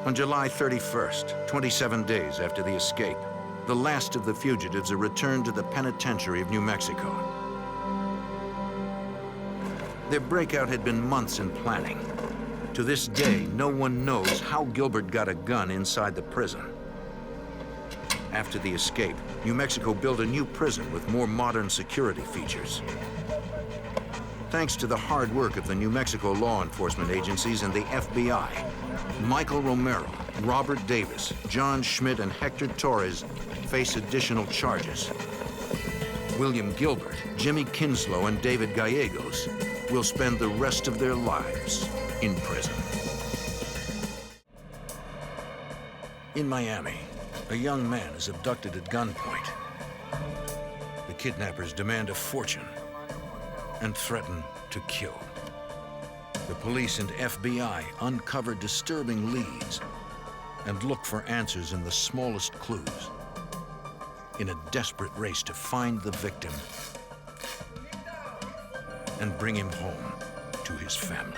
On July 31st, 27 days after the escape, the last of the fugitives are returned to the penitentiary of New Mexico. Their breakout had been months in planning. To this day, no one knows how Gilbert got a gun inside the prison. After the escape, New Mexico built a new prison with more modern security features. Thanks to the hard work of the New Mexico law enforcement agencies and the FBI, Michael Romero, Robert Davis, John Schmidt, and Hector Torres face additional charges. William Gilbert, Jimmy Kinslow, and David Gallegos will spend the rest of their lives in prison. In Miami, a young man is abducted at gunpoint. The kidnappers demand a fortune and threaten to kill. The police and FBI uncover disturbing leads and look for answers in the smallest clues in a desperate race to find the victim and bring him home to his family.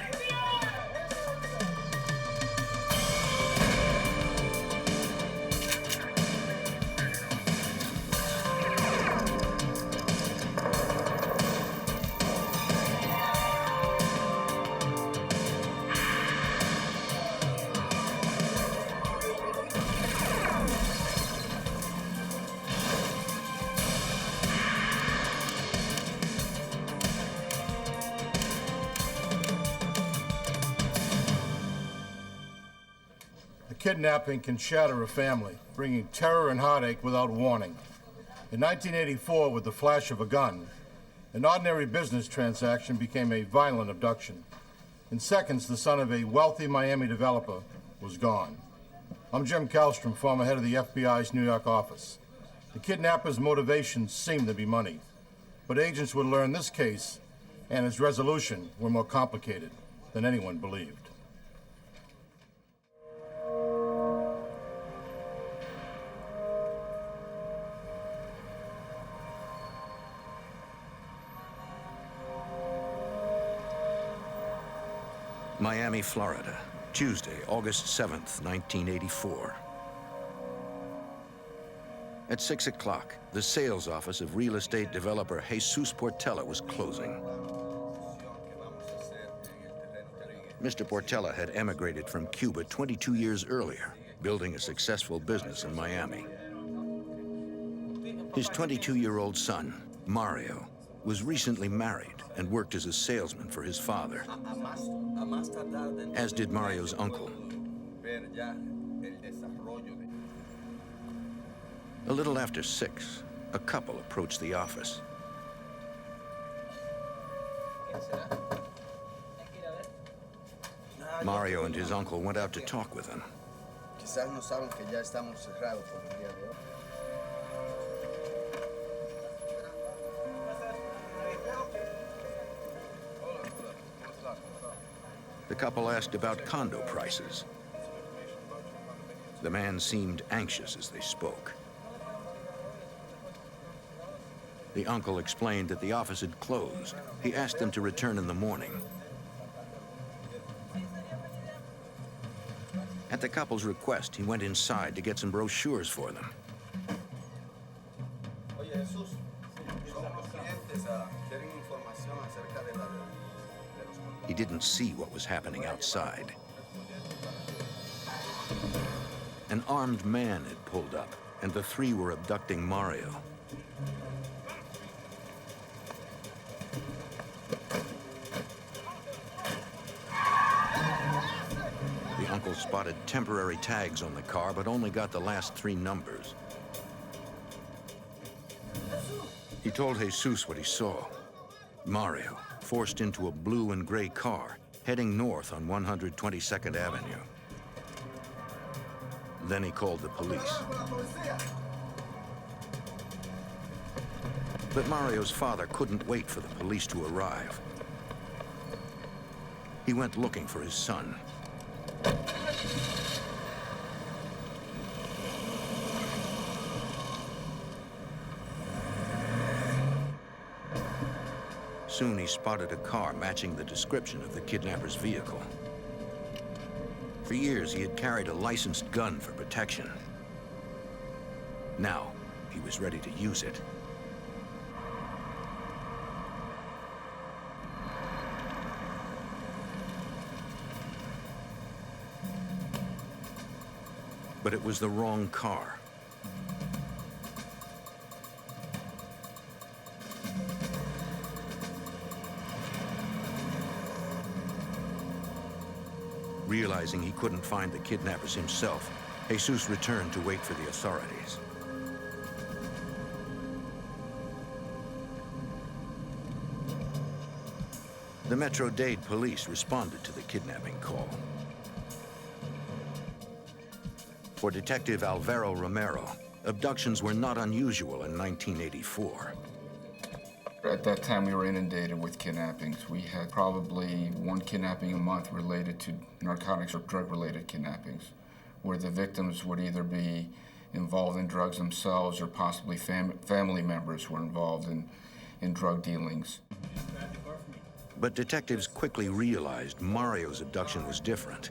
kidnapping can shatter a family, bringing terror and heartache without warning. In 1984, with the flash of a gun, an ordinary business transaction became a violent abduction. In seconds, the son of a wealthy Miami developer was gone. I'm Jim Kallstrom, former head of the FBI's New York office. The kidnapper's motivations seemed to be money, but agents would learn this case and its resolution were more complicated than anyone believed. Miami, Florida, Tuesday, August 7th, 1984. At 6 o'clock, the sales office of real estate developer Jesus Portela was closing. Mr. Portela had emigrated from Cuba 22 years earlier, building a successful business in Miami. His 22-year-old son, Mario, was recently married and worked as a salesman for his father, as did Mario's uncle. A little after 6, a couple approached the office. Mario and his uncle went out to talk with them. The couple asked about condo prices. The man seemed anxious as they spoke. The uncle explained that the office had closed. He asked them to return in the morning. At the couple's request, he went inside to get some brochures for them. He didn't see what was happening outside. An armed man had pulled up, and the three were abducting Mario. The uncle spotted temporary tags on the car, but only got the last 3 numbers. He told Jesus what he saw. Mario forced into a blue and gray car, heading north on 122nd Avenue. Then he called the police. But Mario's father couldn't wait for the police to arrive. He went looking for his son. Soon he spotted a car matching the description of the kidnapper's vehicle. For years, he had carried a licensed gun for protection. Now, he was ready to use it. But it was the wrong car. Realizing he couldn't find the kidnappers himself, Jesus returned to wait for the authorities. The Metro-Dade police responded to the kidnapping call. For Detective Alvaro Romero, abductions were not unusual in 1984. At that time, we were inundated with kidnappings. We had probably 1 kidnapping a month related to narcotics or drug-related kidnappings, where the victims would either be involved in drugs themselves or possibly family members were involved in drug dealings. But detectives quickly realized Mario's abduction was different.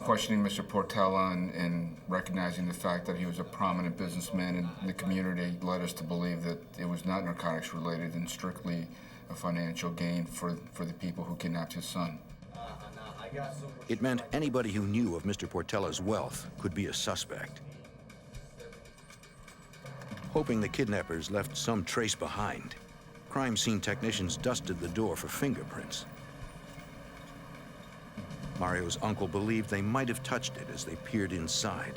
Questioning Mr. Portela and recognizing the fact that he was a prominent businessman in the community led us to believe that it was not narcotics related and strictly a financial gain for the people who kidnapped his son. It meant anybody who knew of Mr. Portela's wealth could be a suspect. Hoping the kidnappers left some trace behind, crime scene technicians dusted the door for fingerprints. Mario's uncle believed they might have touched it as they peered inside.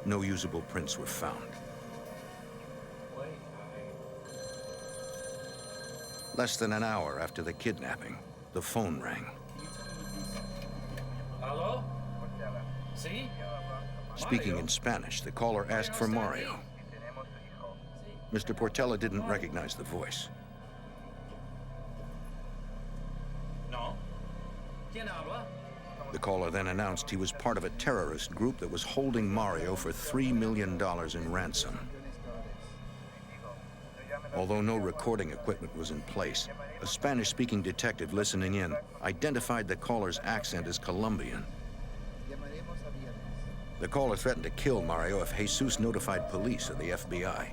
No usable prints were found. Less than an hour after the kidnapping, the phone rang. Hello? See? Speaking in Spanish, the caller asked for Mario. Mr. Portela didn't recognize the voice. No. ¿Quién habla? The caller then announced he was part of a terrorist group that was holding Mario for $3 million in ransom. Although no recording equipment was in place, a Spanish-speaking detective listening in identified the caller's accent as Colombian. The caller threatened to kill Mario if Jesus notified police or the FBI,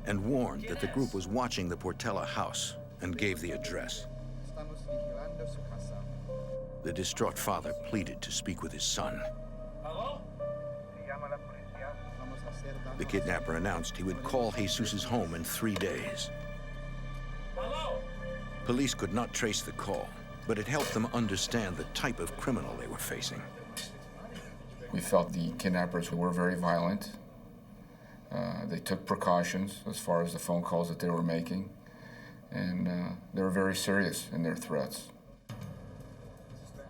and warned that the group was watching the Portela house and gave the address. The distraught father pleaded to speak with his son. The kidnapper announced he would call Jesus' home in 3 days. Police could not trace the call, but it helped them understand the type of criminal they were facing. We felt the kidnappers were very violent. They took precautions as far as the phone calls that they were making, and they were very serious in their threats.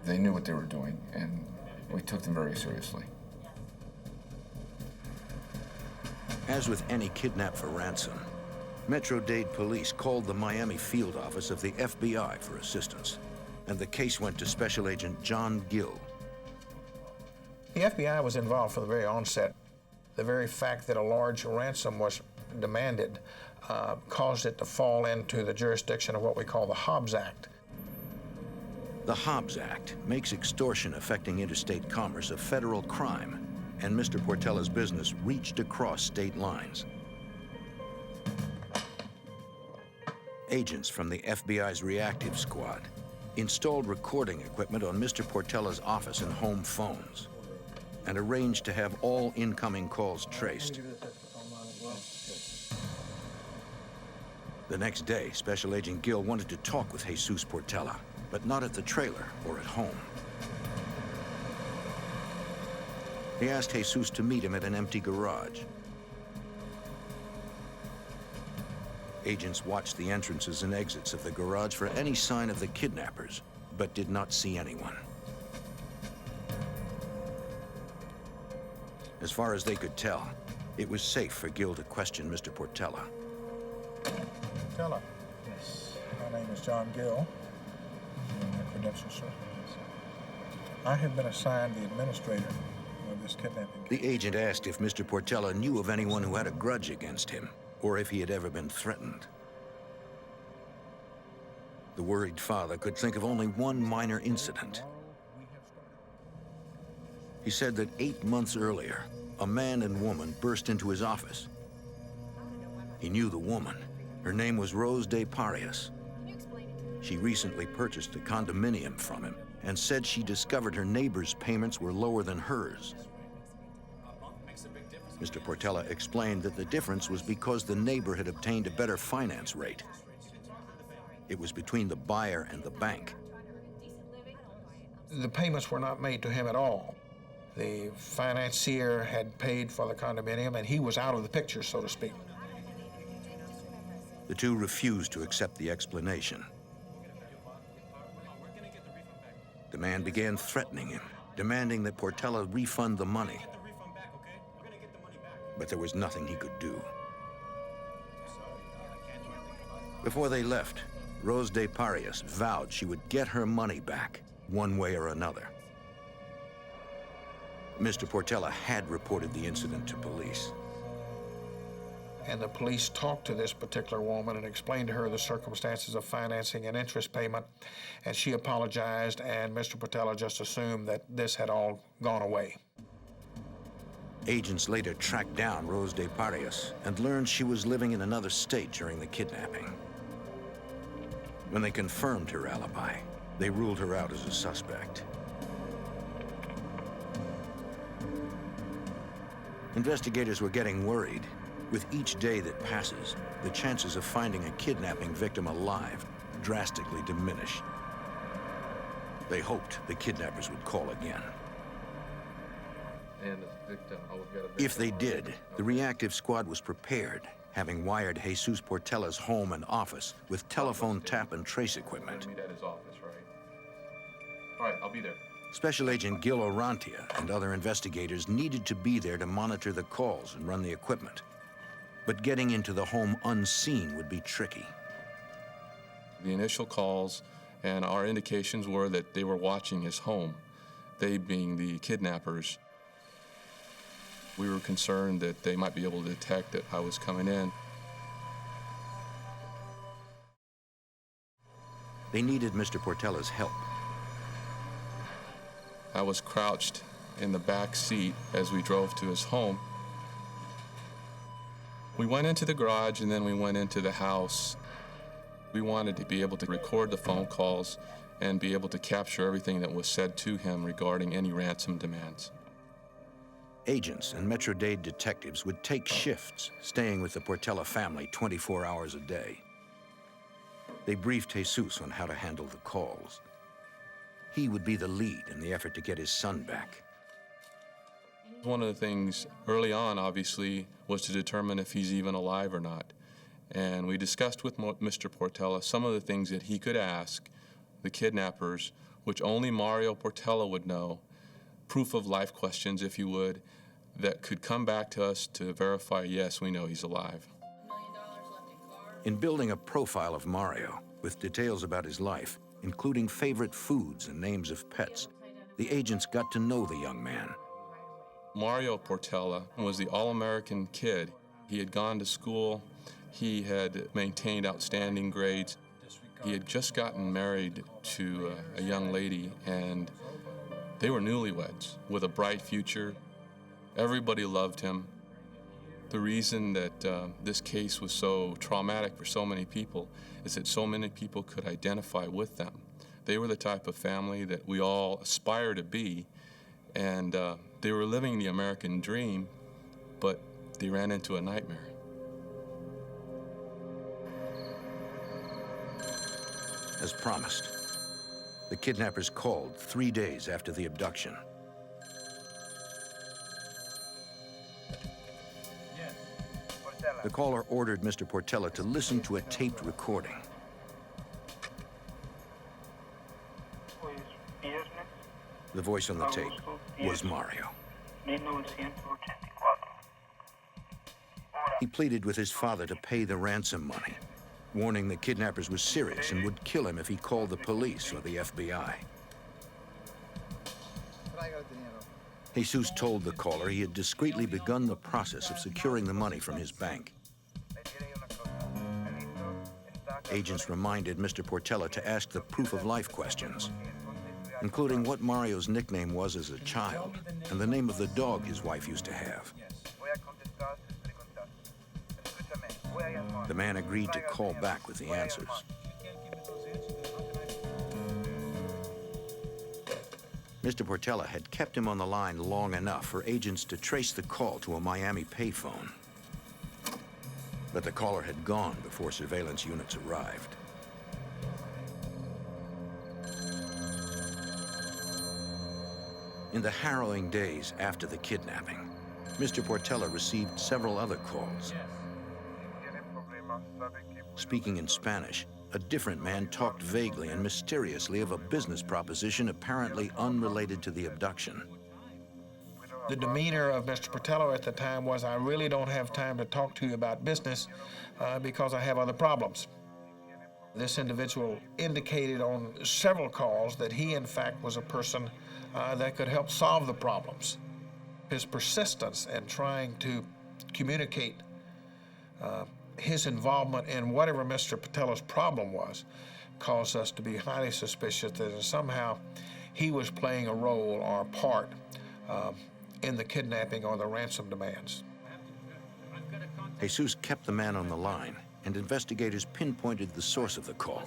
They knew what they were doing, and we took them very seriously. As with any kidnap for ransom, Metro-Dade police called the Miami field office of the FBI for assistance, and the case went to Special Agent John Gill. The FBI was involved from the very onset. The very fact that a large ransom was demanded caused it to fall into the jurisdiction of what we call the Hobbs Act. The Hobbs Act makes extortion affecting interstate commerce a federal crime, and Mr. Portela's business reached across state lines. Agents from the FBI's reactive squad installed recording equipment on Mr. Portela's office and home phones and arranged to have all incoming calls traced. The next day, Special Agent Gill wanted to talk with Jesus Portela, but not at the trailer or at home. He asked Jesus to meet him at an empty garage. Agents watched the entrances and exits of the garage for any sign of the kidnappers, but did not see anyone. As far as they could tell, it was safe for Gill to question Mr. Portela. Portela. Yes. My name is John Gill. My credentials, sir. I have been assigned the administrator of this kidnapping case. The agent asked if Mr. Portela knew of anyone who had a grudge against him, or if he had ever been threatened. The worried father could think of only one minor incident. He said that 8 months earlier, a man and woman burst into his office. He knew the woman. Her name was Rose de Parias. She recently purchased a condominium from him and said she discovered her neighbor's payments were lower than hers. Mr. Portela explained that the difference was because the neighbor had obtained a better finance rate. It was between the buyer and the bank. The payments were not made to him at all. The financier had paid for the condominium, and he was out of the picture, so to speak. The two refused to accept the explanation. The man began threatening him, demanding that Portela refund the money. But there was nothing he could do. Before they left, Rose de Parias vowed she would get her money back, one way or another. Mr. Portela had reported the incident to police. And the police talked to this particular woman and explained to her the circumstances of financing and interest payment, and she apologized, and Mr. Portela just assumed that this had all gone away. Agents later tracked down Rose de Parias and learned she was living in another state during the kidnapping. When they confirmed her alibi, they ruled her out as a suspect. Investigators were getting worried. With each day that passes, the chances of finding a kidnapping victim alive drastically diminish. They hoped the kidnappers would call again. And the victim, If they did, the reactive squad was prepared, having wired Jesus Portella's home and office with telephone tap and trace equipment. Meet at his office, right? All right, I'll be there. Special Agent Gil Orantia and other investigators needed to be there to monitor the calls and run the equipment. But getting into the home unseen would be tricky. The initial calls and our indications were that they were watching his home, they being the kidnappers. We were concerned that they might be able to detect that I was coming in. They needed Mr. Portella's help. I was crouched in the back seat as we drove to his home. We went into the garage and then we went into the house. We wanted to be able to record the phone calls and be able to capture everything that was said to him regarding any ransom demands. Agents and Metro-Dade detectives would take shifts, staying with the Portella family 24 hours a day. They briefed Jesus on how to handle the calls. He would be the lead in the effort to get his son back. One of the things early on, obviously, was to determine if he's even alive or not. And we discussed with Mr. Portella some of the things that he could ask the kidnappers, which only Mario Portella would know, proof of life questions, if you would, that could come back to us to verify, yes, we know he's alive. In building a profile of Mario, with details about his life, including favorite foods and names of pets, the agents got to know the young man. Mario Portella was the all-American kid. He had gone to school. He had maintained outstanding grades. He had just gotten married to a young lady, and they were newlyweds with a bright future. Everybody loved him. The reason that this case was so traumatic for so many people is that so many people could identify with them. They were the type of family that we all aspire to be, and they were living the American dream, but they ran into a nightmare. As promised, the kidnappers called 3 days after the abduction. The caller ordered Mr. Portella to listen to a taped recording. The voice on the tape was Mario. He pleaded with his father to pay the ransom money, warning the kidnappers was serious and would kill him if he called the police or the FBI. Jesus told the caller he had discreetly begun the process of securing the money from his bank. Agents reminded Mr. Portella to ask the proof of life questions, including what Mario's nickname was as a child and the name of the dog his wife used to have. The man agreed to call back with the answers. Mr. Portella had kept him on the line long enough for agents to trace the call to a Miami payphone. But the caller had gone before surveillance units arrived. In the harrowing days after the kidnapping, Mr. Portella received several other calls. Speaking in Spanish, a different man talked vaguely and mysteriously of a business proposition apparently unrelated to the abduction. The demeanor of Mr. Portella at the time was, I really don't have time to talk to you about business because I have other problems. This individual indicated on several calls that he, in fact, was a person that could help solve the problems. His persistence in trying to communicate his involvement in whatever Mr. Portella's problem was caused us to be highly suspicious that somehow he was playing a role or a part in the kidnapping or the ransom demands. Jesus kept the man on the line, and investigators pinpointed the source of the call.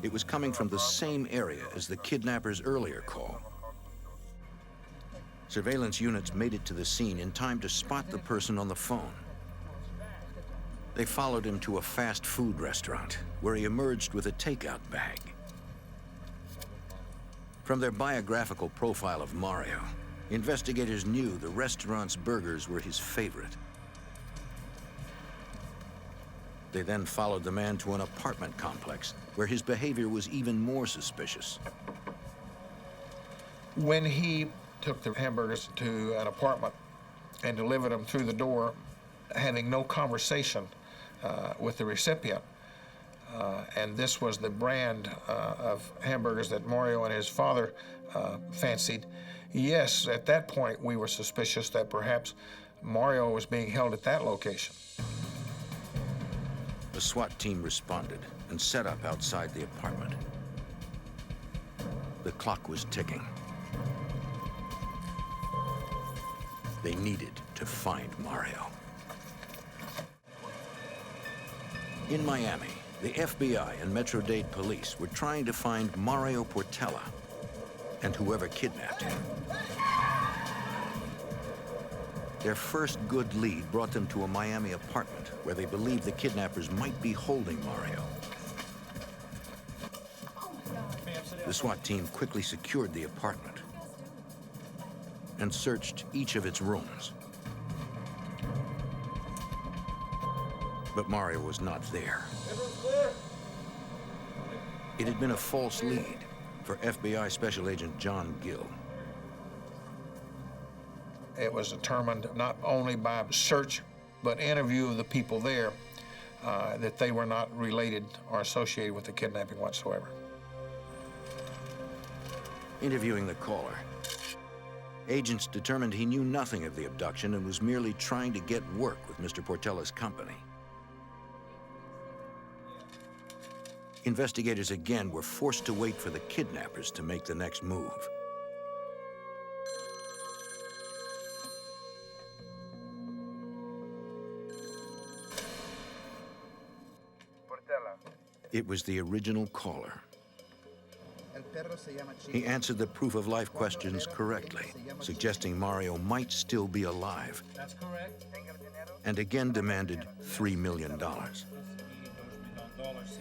It was coming from the same area as the kidnapper's earlier call. Surveillance units made it to the scene in time to spot the person on the phone. They followed him to a fast food restaurant, where he emerged with a takeout bag. From their biographical profile of Mario, investigators knew the restaurant's burgers were his favorite. They then followed the man to an apartment complex, where his behavior was even more suspicious. When he took the hamburgers to an apartment and delivered them through the door, having no conversation with the recipient, and this was the brand of hamburgers that Mario and his father fancied, yes, at that point we were suspicious that perhaps Mario was being held at that location. The SWAT team responded and set up outside the apartment. The clock was ticking. They needed to find Mario. In Miami, the FBI and Metro-Dade police were trying to find Mario Portela and whoever kidnapped him. Their first good lead brought them to a Miami apartment where they believed the kidnappers might be holding Mario. The SWAT team quickly secured the apartment and searched each of its rooms. But Mario was not there. It had been a false lead for FBI Special Agent John Gill. It was determined not only by search, but interview of the people there, that they were not related or associated with the kidnapping whatsoever. Interviewing the caller, agents determined he knew nothing of the abduction and was merely trying to get work with Mr. Portela's company. Investigators again were forced to wait for the kidnappers to make the next move. It was the original caller. He answered the proof of life questions correctly, suggesting Mario might still be alive. That's correct. And again demanded $3 million.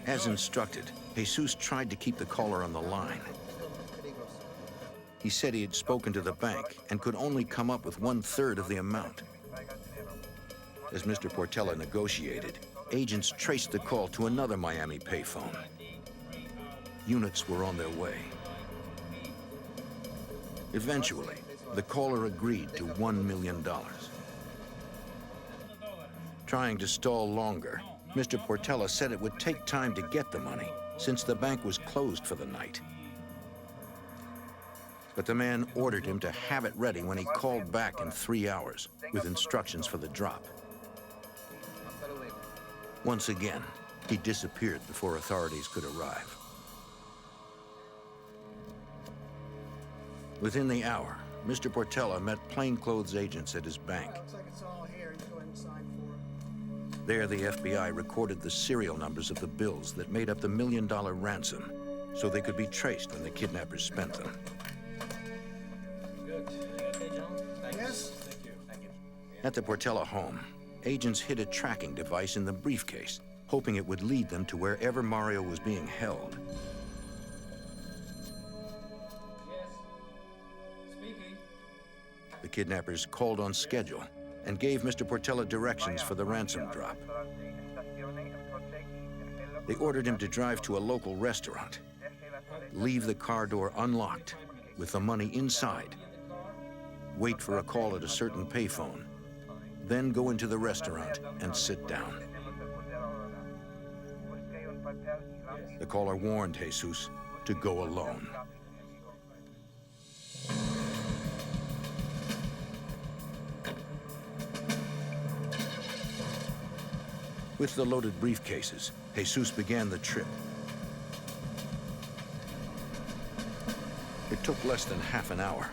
As instructed, Jesus tried to keep the caller on the line. He said he had spoken to the bank and could only come up with 1/3 of the amount. As Mr. Portela negotiated, agents traced the call to another Miami payphone. Units were on their way. Eventually, the caller agreed to $1 million. Trying to stall longer, Mr. Portela said it would take time to get the money, since the bank was closed for the night. But the man ordered him to have it ready when he called back in 3 hours, with instructions for the drop. Once again, he disappeared before authorities could arrive. Within the hour, Mr. Portela met plainclothes agents at his bank. Looks like it's all here. You go ahead and sign for it. There, the FBI recorded the serial numbers of the bills that made up the $1 million ransom, so they could be traced when the kidnappers spent them. Good. Okay, John? Yes? Thank you. Thank you. At the Portela home, agents hid a tracking device in the briefcase, hoping it would lead them to wherever Mario was being held. The kidnappers called on schedule and gave Mr. Portela directions for the ransom drop. They ordered him to drive to a local restaurant, leave the car door unlocked with the money inside, wait for a call at a certain payphone, then go into the restaurant and sit down. The caller warned Jesus to go alone. With the loaded briefcases, Jesus began the trip. It took less than half an hour,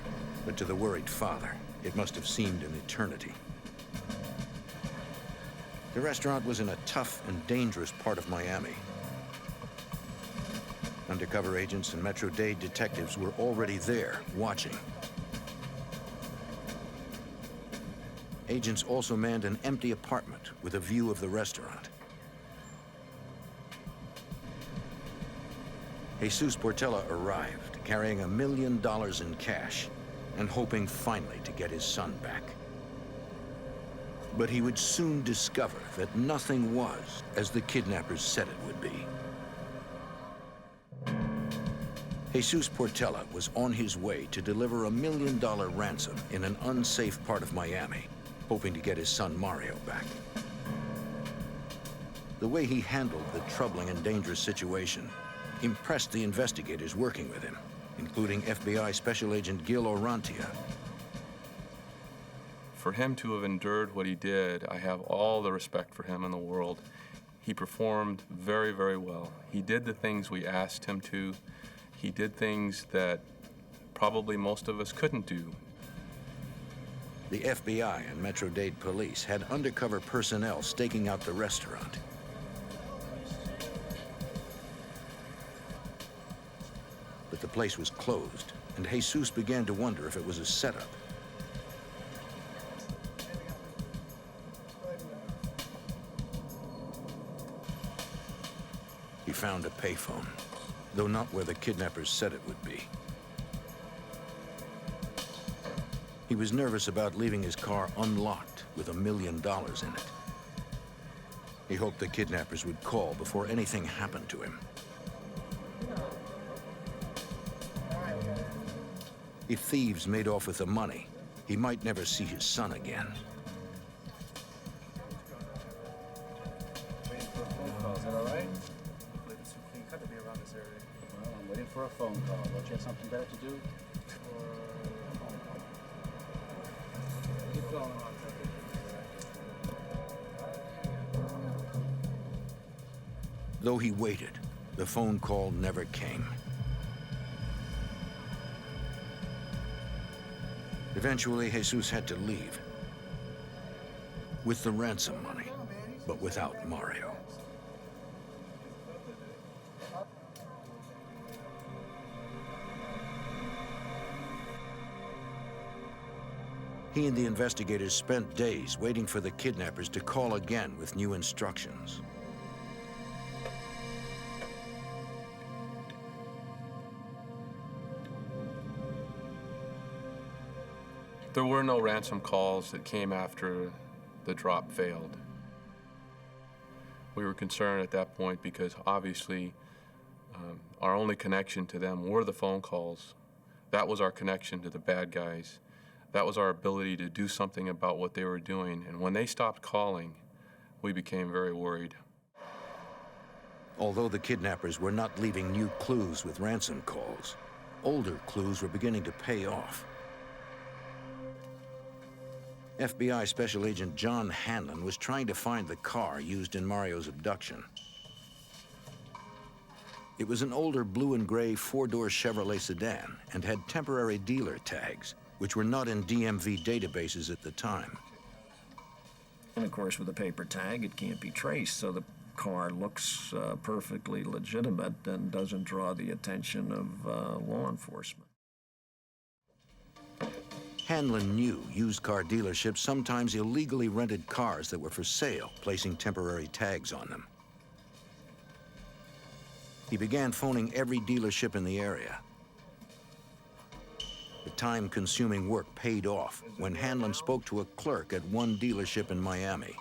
but to the worried father, it must have seemed an eternity. The restaurant was in a tough and dangerous part of Miami. Undercover agents and Metro-Dade detectives were already there, watching. Agents also manned an empty apartment with a view of the restaurant. Jesus Portela arrived, carrying $1 million in cash and hoping finally to get his son back. But he would soon discover that nothing was as the kidnappers said it would be. Jesus Portela was on his way to deliver $1 million ransom in an unsafe part of Miami, hoping to get his son Mario back. The way he handled the troubling and dangerous situation impressed the investigators working with him, including FBI Special Agent Gil Orantia. For him to have endured what he did, I have all the respect for him in the world. He performed very, very well. He did the things we asked him to. He did things that probably most of us couldn't do. The FBI and Metro-Dade police had undercover personnel staking out the restaurant. But the place was closed, and Jesus began to wonder if it was a setup. He found a payphone, though not where the kidnappers said it would be. He was nervous about leaving his car unlocked with $1 million in it. He hoped the kidnappers would call before anything happened to him. If thieves made off with the money, he might never see his son again. Waiting for a phone call, is that all right? Hopefully the soup clean cut to be around this area. Well, I'm waiting for a phone call. Don't you have something better to do? Keep going on. Though he waited, the phone call never came. Eventually, Jesus had to leave with the ransom money, but without Mario. He and the investigators spent days waiting for the kidnappers to call again with new instructions. There were no ransom calls that came after the drop failed. We were concerned at that point because obviously our only connection to them were the phone calls. That was our connection to the bad guys. That was our ability to do something about what they were doing. And when they stopped calling, we became very worried. Although the kidnappers were not leaving new clues with ransom calls, older clues were beginning to pay off. FBI Special Agent John Hanlon was trying to find the car used in Mario's abduction. It was an older blue and gray four-door Chevrolet sedan and had temporary dealer tags, which were not in DMV databases at the time. And of course, with a paper tag, it can't be traced, so the car looks perfectly legitimate and doesn't draw the attention of law enforcement. Hanlon knew used car dealerships sometimes illegally rented cars that were for sale, placing temporary tags on them. He began phoning every dealership in the area. The time-consuming work paid off when Hanlon spoke to a clerk at one dealership in Miami.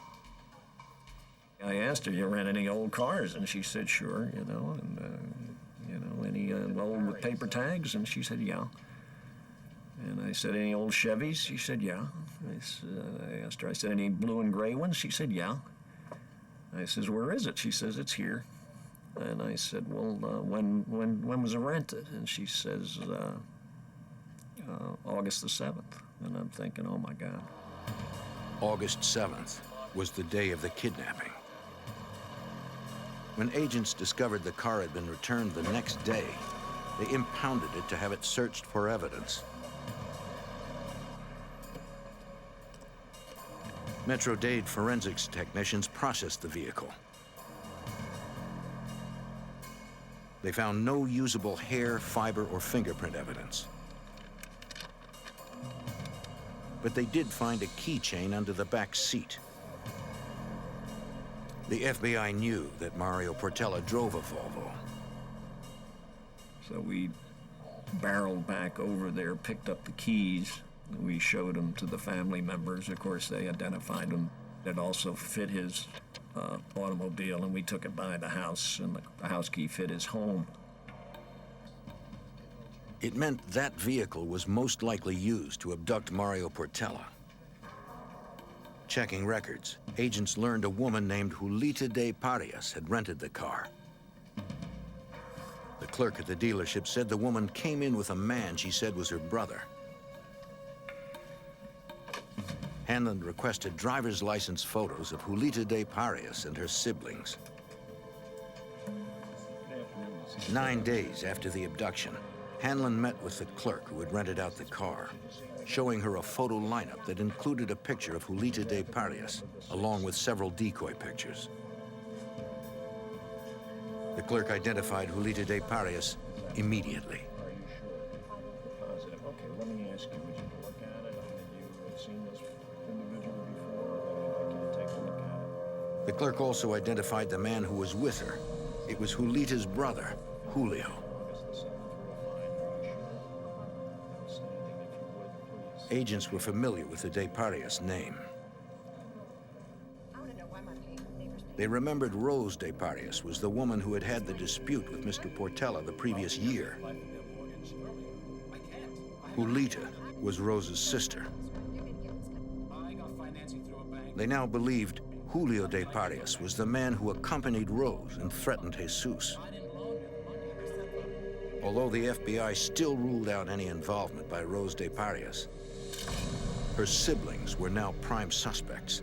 I asked her, "You rent any old cars?" And she said, "Sure, you know, and any old with paper tags?" And she said, "Yeah." And I said, "Any old Chevys?" She said, "Yeah." I asked her, I said, "Any blue and gray ones?" She said, "Yeah." I says, "Where is it?" She says, "It's here." And I said, "Well, when was it rented?" And she says, August the 7th. And I'm thinking, oh my God. August 7th was the day of the kidnapping. When agents discovered the car had been returned the next day, they impounded it to have it searched for evidence. Metro-Dade forensics technicians processed the vehicle. They found no usable hair, fiber, or fingerprint evidence. But they did find a keychain under the back seat. The FBI knew that Mario Portela drove a Volvo. So we barreled back over there, picked up the keys. We showed them to the family members. Of course, they identified them. It also fit his automobile, and we took it by the house, and the house key fit his home. It meant that vehicle was most likely used to abduct Mario Portela. Checking records, agents learned a woman named Julita de Parias had rented the car. The clerk at the dealership said the woman came in with a man she said was her brother. Hanlon requested driver's license photos of Julita de Parias and her siblings. 9 days after the abduction, Hanlon met with the clerk who had rented out the car, showing her a photo lineup that included a picture of Julita de Parias, along with several decoy pictures. The clerk identified Julita de Parias immediately. Are you sure? Positive. Okay, let me ask you, would you look at it? I mean, you have seen this individual before, I'd like you to take a look at it. The clerk also identified the man who was with her. It was Julita's brother, Julio. Agents were familiar with the De Parias name. They remembered Rose De Parias was the woman who had had the dispute with Mr. Portela the previous year. Julita was Rose's sister. They now believed Julio De Parias was the man who accompanied Rose and threatened Jesus. Although the FBI still ruled out any involvement by Rose De Parias, her siblings were now prime suspects.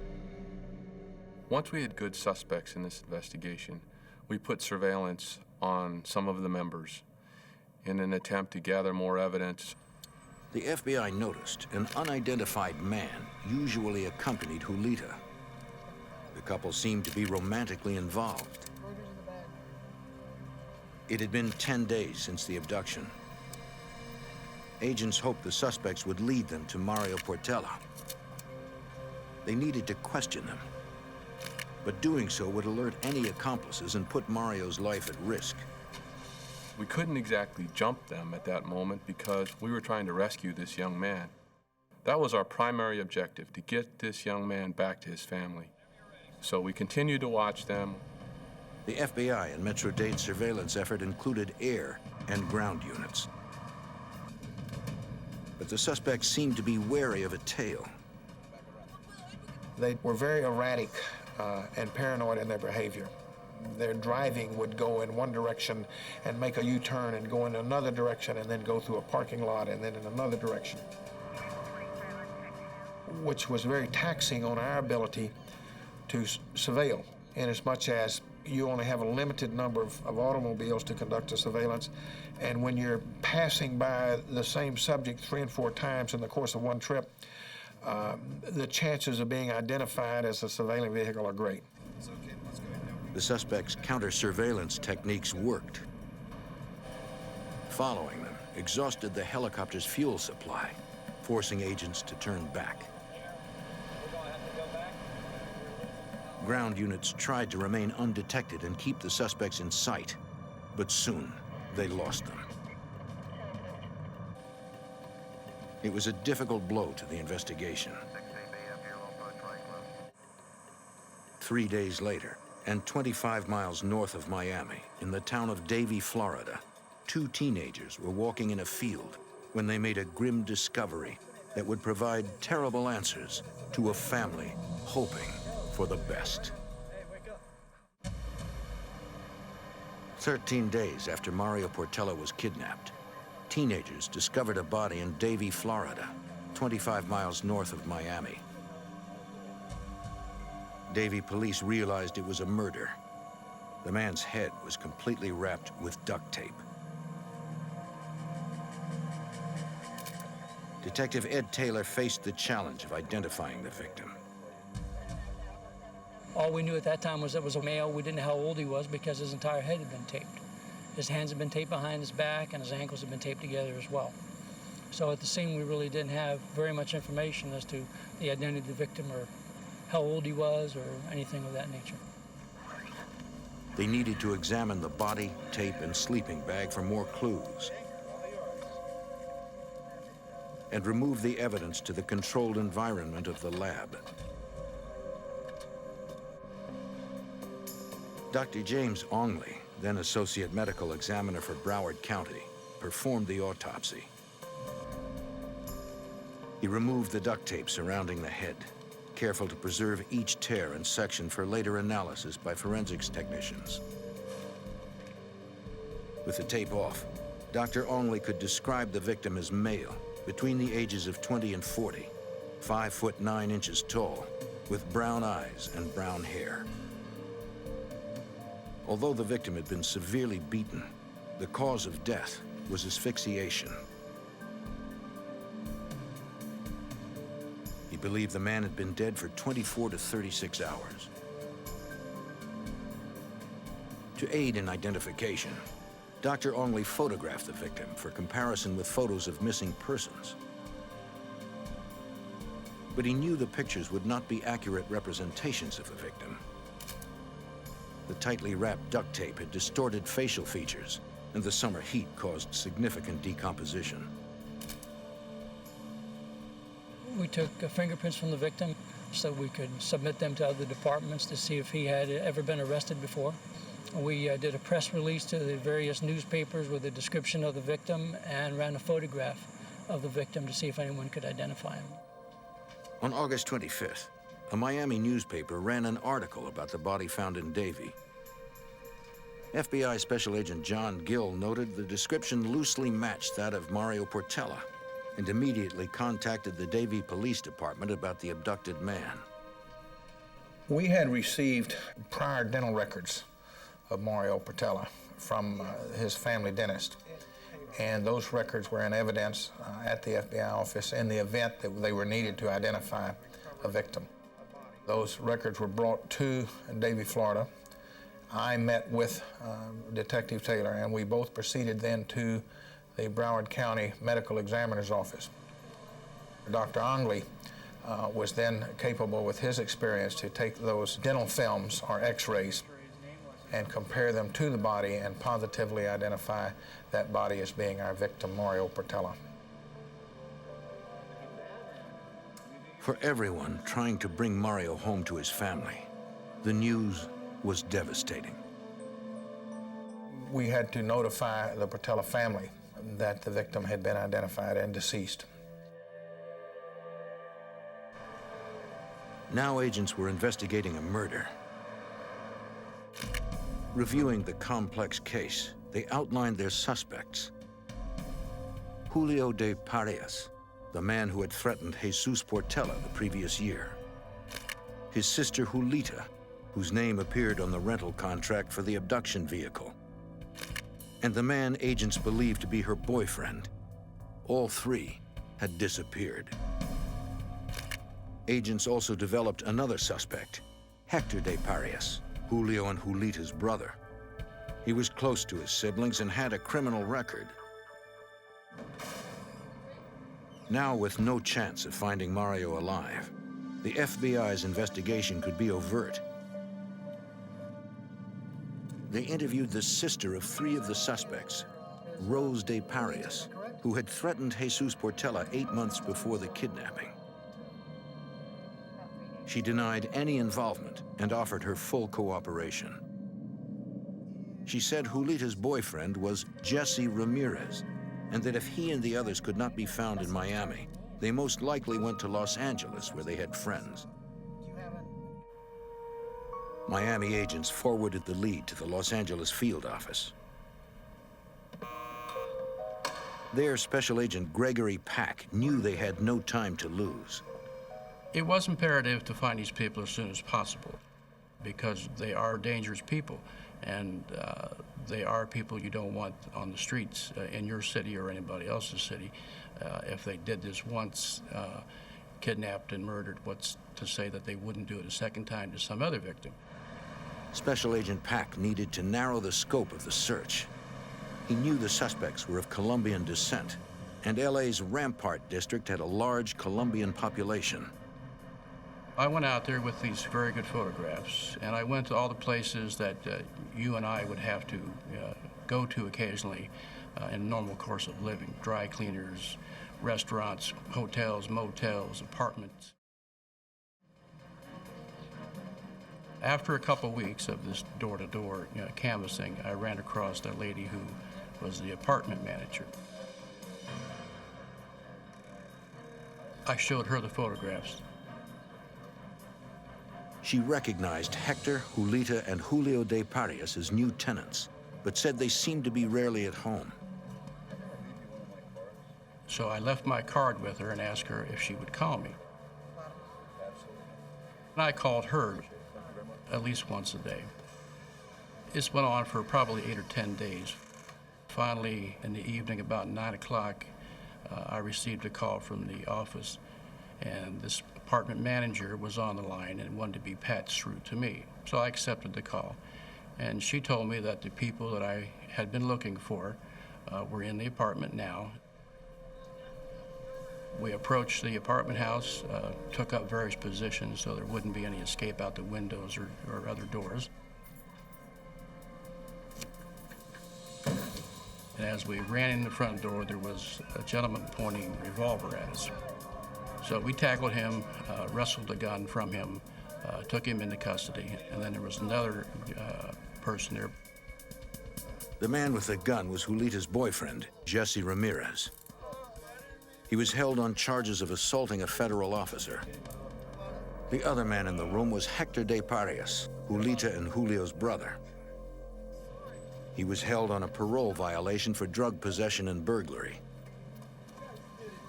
Once we had good suspects in this investigation, we put surveillance on some of the members in an attempt to gather more evidence. The FBI noticed an unidentified man usually accompanied Julita. The couple seemed to be romantically involved. It had been 10 days since the abduction. Agents hoped the suspects would lead them to Mario Portela. They needed to question them, but doing so would alert any accomplices and put Mario's life at risk. We couldn't exactly jump them at that moment because we were trying to rescue this young man. That was our primary objective, to get this young man back to his family. So we continued to watch them. The FBI and Metro-Dade's surveillance effort included air and ground units. But the suspects seemed to be wary of a tail. They were very erratic and paranoid in their behavior. Their driving would go in one direction and make a U-turn and go in another direction and then go through a parking lot and then in another direction, which was very taxing on our ability to surveil, in as much as you only have a limited number of automobiles to conduct a surveillance, and when you're passing by the same subject 3 and 4 times in the course of one trip, the chances of being identified as a surveilling vehicle are great. The suspects' counter-surveillance techniques worked. Following them exhausted the helicopter's fuel supply, forcing agents to turn back. Ground units tried to remain undetected and keep the suspects in sight, but soon they lost them. It was a difficult blow to the investigation. 3 days later, and 25 miles north of Miami, in the town of Davie, Florida, 2 teenagers were walking in a field when they made a grim discovery that would provide terrible answers to a family hoping for the best. 13 days after Mario Portela was kidnapped, teenagers discovered a body in Davie, Florida, 25 miles north of Miami. Davie police realized it was a murder. The man's head was completely wrapped with duct tape. Detective Ed Taylor faced the challenge of identifying the victim. All we knew at that time was it was a male. We didn't know how old he was because his entire head had been taped. His hands had been taped behind his back and his ankles had been taped together as well. So at the scene, we really didn't have very much information as to the identity of the victim or how old he was or anything of that nature. They needed to examine the body, tape, and sleeping bag for more clues and remove the evidence to the controlled environment of the lab. Dr. James Ongley, then Associate Medical Examiner for Broward County, performed the autopsy. He removed the duct tape surrounding the head, careful to preserve each tear and section for later analysis by forensics technicians. With the tape off, Dr. Ongley could describe the victim as male, between the ages of 20 and 40, 5 foot 9 inches tall, with brown eyes and brown hair. Although the victim had been severely beaten, the cause of death was asphyxiation. He believed the man had been dead for 24 to 36 hours. To aid in identification, Dr. Ongley photographed the victim for comparison with photos of missing persons. But he knew the pictures would not be accurate representations of the victim. The tightly wrapped duct tape had distorted facial features, and the summer heat caused significant decomposition. We took fingerprints from the victim so we could submit them to other departments to see if he had ever been arrested before. We did a press release to the various newspapers with a description of the victim and ran a photograph of the victim to see if anyone could identify him. On August 25th, a Miami newspaper ran an article about the body found in Davie. FBI Special Agent John Gill noted the description loosely matched that of Mario Portela and immediately contacted the Davie Police Department about the abducted man. We had received prior dental records of Mario Portela from his family dentist. And those records were in evidence at the FBI office in the event that they were needed to identify a victim. Those records were brought to Davie, Florida. I met with Detective Taylor, and we both proceeded then to the Broward County Medical Examiner's office. Dr. Ongley was then capable, with his experience, to take those dental films or x-rays and compare them to the body and positively identify that body as being our victim, Mario Portela. For everyone trying to bring Mario home to his family, the news was devastating. We had to notify the Portela family that the victim had been identified and deceased. Now agents were investigating a murder. Reviewing the complex case, they outlined their suspects. Julio de Parias, the man who had threatened Jesus Portela the previous year. His sister Julita, whose name appeared on the rental contract for the abduction vehicle. And the man agents believed to be her boyfriend. All three had disappeared. Agents also developed another suspect, Hector de Parias, Julio and Julita's brother. He was close to his siblings and had a criminal record. Now, with no chance of finding Mario alive, the FBI's investigation could be overt. They interviewed the sister of three of the suspects, Rose de Parias, who had threatened Jesus Portela 8 months before the kidnapping. She denied any involvement and offered her full cooperation. She said Julita's boyfriend was Jesse Ramirez, and that if he and the others could not be found in Miami, they most likely went to Los Angeles, where they had friends. Miami agents forwarded the lead to the Los Angeles field office. There, Special Agent Gregory Pack knew they had no time to lose. It was imperative to find these people as soon as possible because they are dangerous people, and they are people you don't want on the streets in your city or anybody else's city. If they did this once, kidnapped and murdered, what's to say that they wouldn't do it a second time to some other victim? Special Agent Pack needed to narrow the scope of the search. He knew the suspects were of Colombian descent, and LA's Rampart district had a large Colombian population. I went out there with these very good photographs, and I went to all the places that you and I would have to go to occasionally in normal course of living: dry cleaners, restaurants, hotels, motels, apartments. After a couple weeks of this door-to-door canvassing, I ran across a lady who was the apartment manager. I showed her the photographs. She recognized Hector, Julita, and Julio de Parias as new tenants, but said they seemed to be rarely at home. So I left my card with her and asked her if she would call me. And I called her at least once a day. This went on for probably 8 or 10 days. Finally, in the evening, about 9 o'clock, I received a call from the office, and this apartment manager was on the line and wanted to be patched through to me. So I accepted the call, and she told me that the people that I had been looking for were in the apartment now. We approached the apartment house, took up various positions so there wouldn't be any escape out the windows or other doors. And as we ran in the front door, there was a gentleman pointing a revolver at us. So we tackled him, wrestled the gun from him, took him into custody, and then there was another person there. The man with the gun was Julita's boyfriend, Jesse Ramirez. He was held on charges of assaulting a federal officer. The other man in the room was Hector de Parias, Julita and Julio's brother. He was held on a parole violation for drug possession and burglary.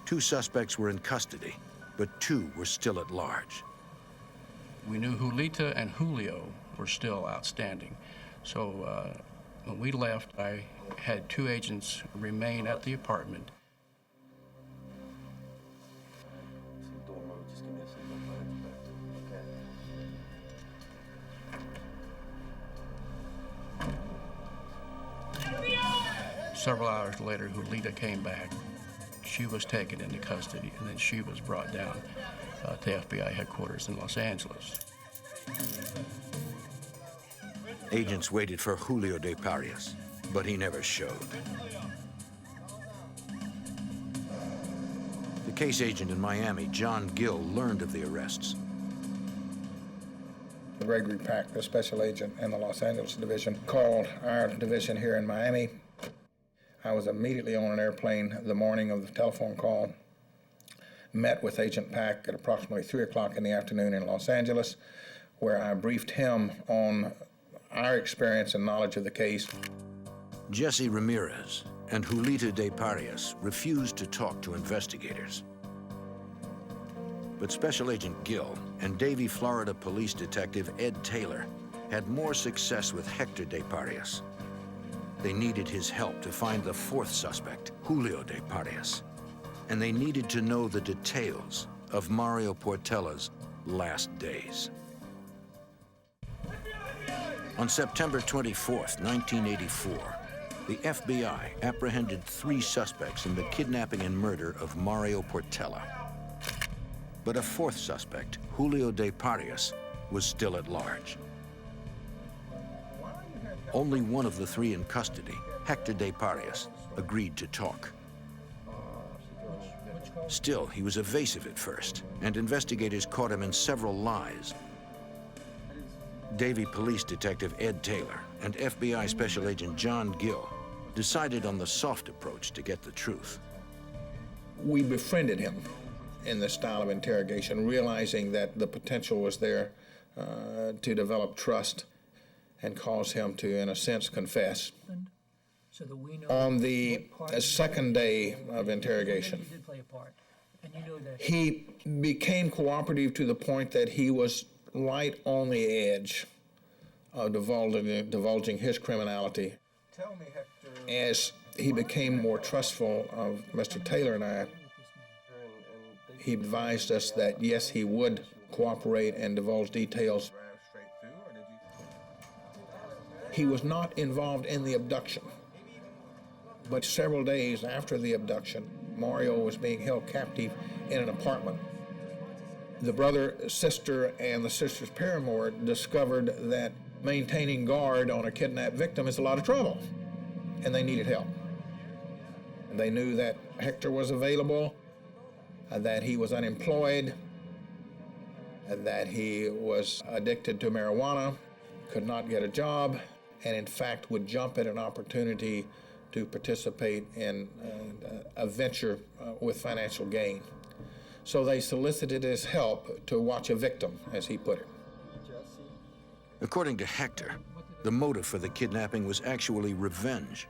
2 suspects were in custody, but 2 were still at large. We knew Julita and Julio were still outstanding. So when we left, I had 2 agents remain at the apartment. Several hours later, Julita came back. She was taken into custody, and then she was brought down to FBI headquarters in Los Angeles. Agents waited for Julio de Parias, but he never showed. The case agent in Miami, John Gill, learned of the arrests. Gregory Pack, the special agent in the Los Angeles division, called our division here in Miami. I was immediately on an airplane the morning of the telephone call, met with Agent Pack at approximately 3 o'clock in the afternoon in Los Angeles, where I briefed him on our experience and knowledge of the case. Jesse Ramirez and Julita de Parias refused to talk to investigators. But Special Agent Gill and Davie, Florida Police Detective Ed Taylor had more success with Hector de Parias. They needed his help to find the 4th suspect, Julio de Parias. And they needed to know the details of Mario Portella's last days. On September 24th, 1984, the FBI apprehended 3 suspects in the kidnapping and murder of Mario Portella. But a 4th suspect, Julio de Parias, was still at large. Only one of the 3 in custody, Hector de Parias, agreed to talk. Still, he was evasive at first, and investigators caught him in several lies. Davie Police Detective Ed Taylor and FBI Special Agent John Gill decided on the soft approach to get the truth. We befriended him in this style of interrogation, realizing that the potential was there to develop trust and cause him to, in a sense, confess. So that we know on the second day of interrogation, he became cooperative to the point that he was right on the edge of divulging his criminality. Tell me, Hector. As he became more trustful of Mr. Taylor and I, he advised us that, yes, he would cooperate and divulge details. He was not involved in the abduction, but several days after the abduction, Mario was being held captive in an apartment. The brother, sister, and the sister's paramour discovered that maintaining guard on a kidnapped victim is a lot of trouble, and they needed help. And they knew that Hector was available, that he was unemployed, and that he was addicted to marijuana, could not get a job, and in fact would jump at an opportunity to participate in a venture with financial gain. So they solicited his help to watch a victim, as he put it. According to Hector, the motive for the kidnapping was actually revenge.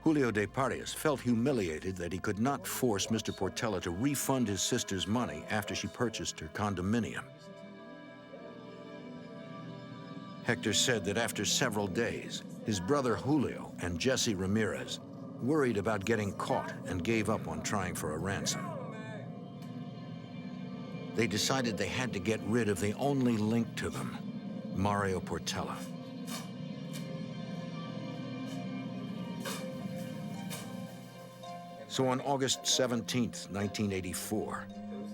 Julio de Parias felt humiliated that he could not force Mr. Portela to refund his sister's money after she purchased her condominium. Hector said that after several days, his brother Julio and Jesse Ramirez worried about getting caught and gave up on trying for a ransom. They decided they had to get rid of the only link to them, Mario Portela. So on August 17th, 1984,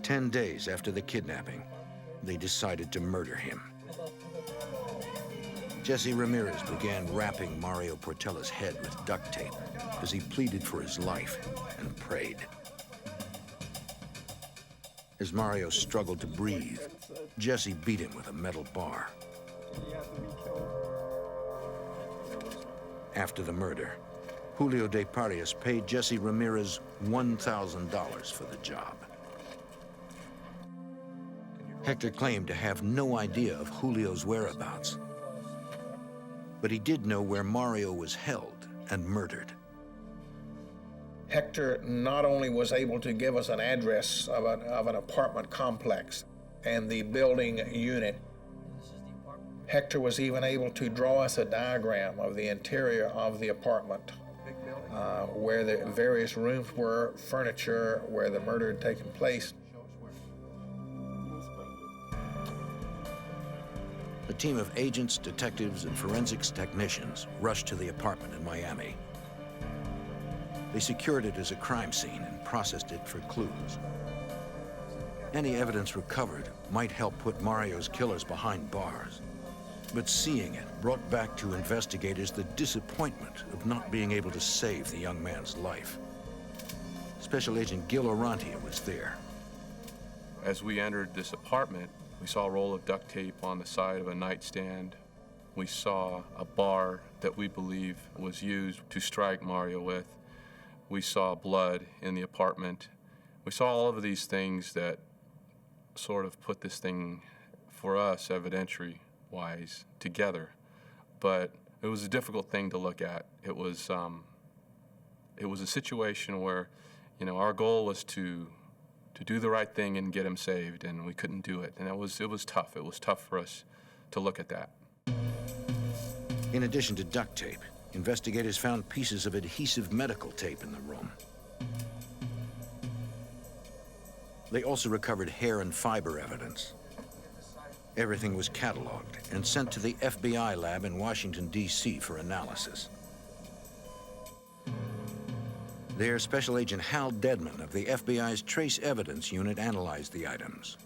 10 days after the kidnapping, they decided to murder him. Jesse Ramirez began wrapping Mario Portela's head with duct tape as he pleaded for his life and prayed. As Mario struggled to breathe, Jesse beat him with a metal bar. After the murder, Julio de Parias paid Jesse Ramirez $1,000 for the job. Hector claimed to have no idea of Julio's whereabouts, but he did know where Mario was held and murdered. Hector not only was able to give us an address of an apartment complex and the building unit, Hector was even able to draw us a diagram of the interior of the apartment, where the various rooms were, furniture, where the murder had taken place. A team of agents, detectives, and forensics technicians rushed to the apartment in Miami. They secured it as a crime scene and processed it for clues. Any evidence recovered might help put Mario's killers behind bars. But seeing it brought back to investigators the disappointment of not being able to save the young man's life. Special Agent Gil Orantia was there. As we entered this apartment, we saw a roll of duct tape on the side of a nightstand. We saw a bar that we believe was used to strike Mario with. We saw blood in the apartment. We saw all of these things that sort of put this thing, for us, evidentiary-wise, together. But it was a difficult thing to look at. It was a situation where, you know, our goal was to do the right thing and get him saved, and we couldn't do it. And it was tough. It was tough for us to look at that. In addition to duct tape, investigators found pieces of adhesive medical tape in the room. They also recovered hair and fiber evidence. Everything was cataloged and sent to the FBI lab in Washington, D.C. for analysis. There, Special Agent Hal Dedman of the FBI's Trace Evidence Unit analyzed the items.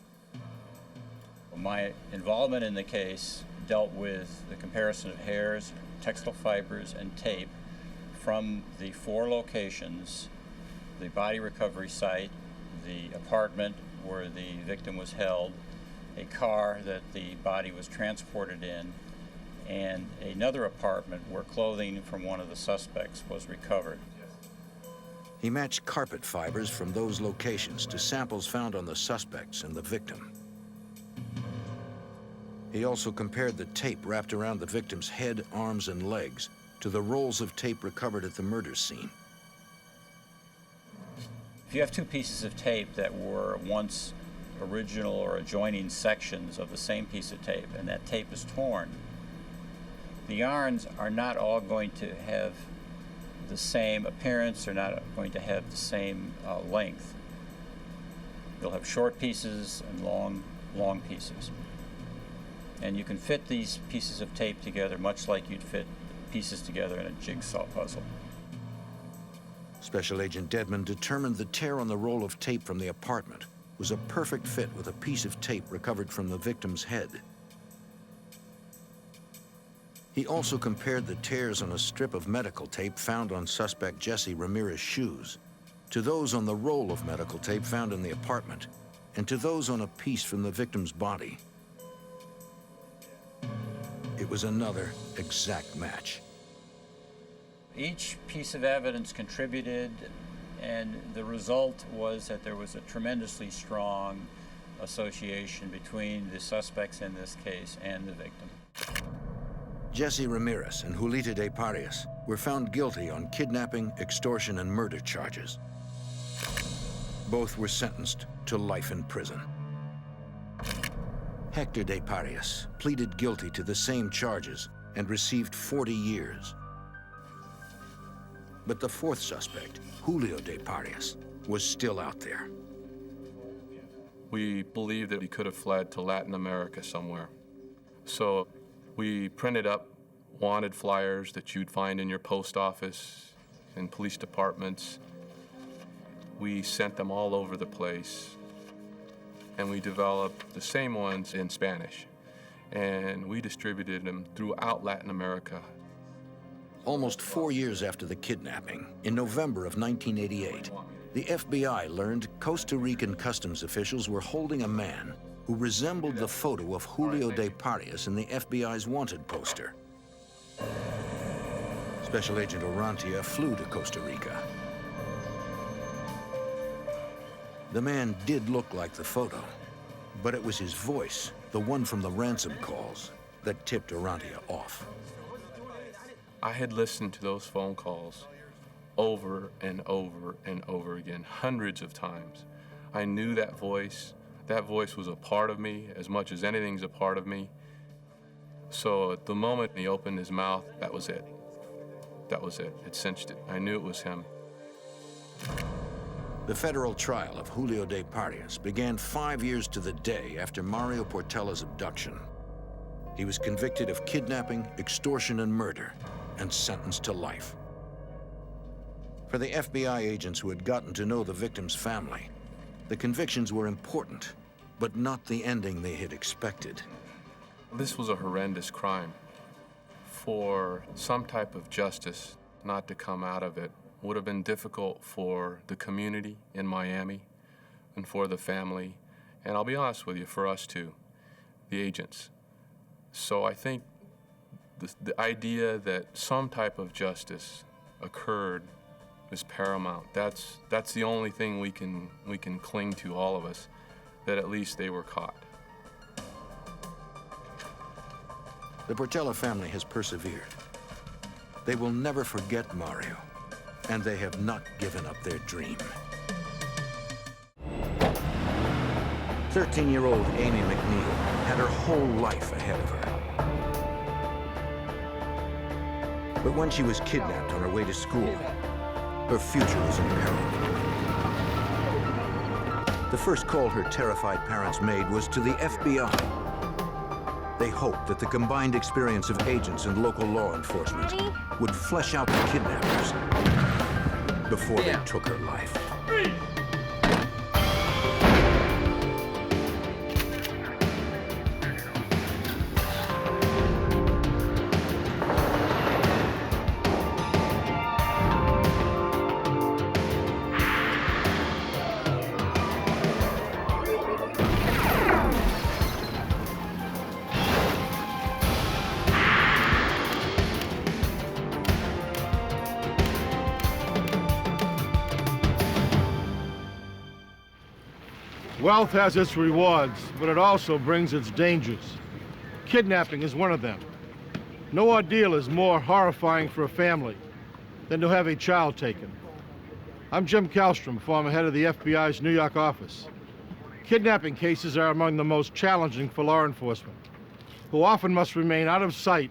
My involvement in the case dealt with the comparison of hairs, textile fibers, and tape from the 4 locations: the body recovery site, the apartment where the victim was held, a car that the body was transported in, and another apartment where clothing from one of the suspects was recovered. He matched carpet fibers from those locations to samples found on the suspects and the victim. He also compared the tape wrapped around the victim's head, arms, and legs to the rolls of tape recovered at the murder scene. If you have 2 pieces of tape that were once original or adjoining sections of the same piece of tape, and that tape is torn, the yarns are not all going to have the same appearance, they're not going to have the same length. You'll have short pieces and long pieces. And you can fit these pieces of tape together much like you'd fit pieces together in a jigsaw puzzle. Special Agent Dedman determined the tear on the roll of tape from the apartment was a perfect fit with a piece of tape recovered from the victim's head. He also compared the tears on a strip of medical tape found on suspect Jesse Ramirez's shoes to those on the roll of medical tape found in the apartment and to those on a piece from the victim's body. It was another exact match. Each piece of evidence contributed, and the result was that there was a tremendously strong association between the suspects in this case and the victim. Jesse Ramirez and Julita de Parias were found guilty on kidnapping, extortion, and murder charges. Both were sentenced to life in prison. Hector de Parias pleaded guilty to the same charges and received 40 years. But the fourth suspect, Julio de Parias, was still out there. We believed that he could have fled to Latin America somewhere. So we printed up wanted flyers that you'd find in your post office, in police departments. We sent them all over the place, and we developed the same ones in Spanish, and we distributed them throughout Latin America. Almost 4 years after the kidnapping, in November of 1988, the FBI learned Costa Rican customs officials were holding a man who resembled the photo of Julio de Parias in the FBI's wanted poster. Special Agent Orantia flew to Costa Rica. The man did look like the photo, but it was his voice, the one from the ransom calls, that tipped Orantia off. I had listened to those phone calls over and over and over again, hundreds of times. I knew that voice. That voice was a part of me as much as anything's a part of me. So at the moment he opened his mouth, that was it. That was it. It cinched it. I knew it was him. The federal trial of Julio de Parias began 5 years to the day after Mario Portella's abduction. He was convicted of kidnapping, extortion, and murder, and sentenced to life. For the FBI agents who had gotten to know the victim's family, the convictions were important, but not the ending they had expected. This was a horrendous crime. For some type of justice not to come out of it would have been difficult for the community in Miami and for the family, and I'll be honest with you, for us too, the agents. So I think the idea that some type of justice occurred is paramount. That's the only thing we can cling to, all of us, that at least they were caught. The Portella family has persevered. They will never forget Mario, and they have not given up their dream. 13-year-old Amy McNeil had her whole life ahead of her. But when she was kidnapped on her way to school, her future was in peril. The first call her terrified parents made was to the FBI. They hoped that the combined experience of agents and local law enforcement would flesh out the kidnappers before they took her life. Wealth has its rewards, but it also brings its dangers. Kidnapping is one of them. No ordeal is more horrifying for a family than to have a child taken. I'm Jim Kallstrom, former head of the FBI's New York office. Kidnapping cases are among the most challenging for law enforcement, who often must remain out of sight,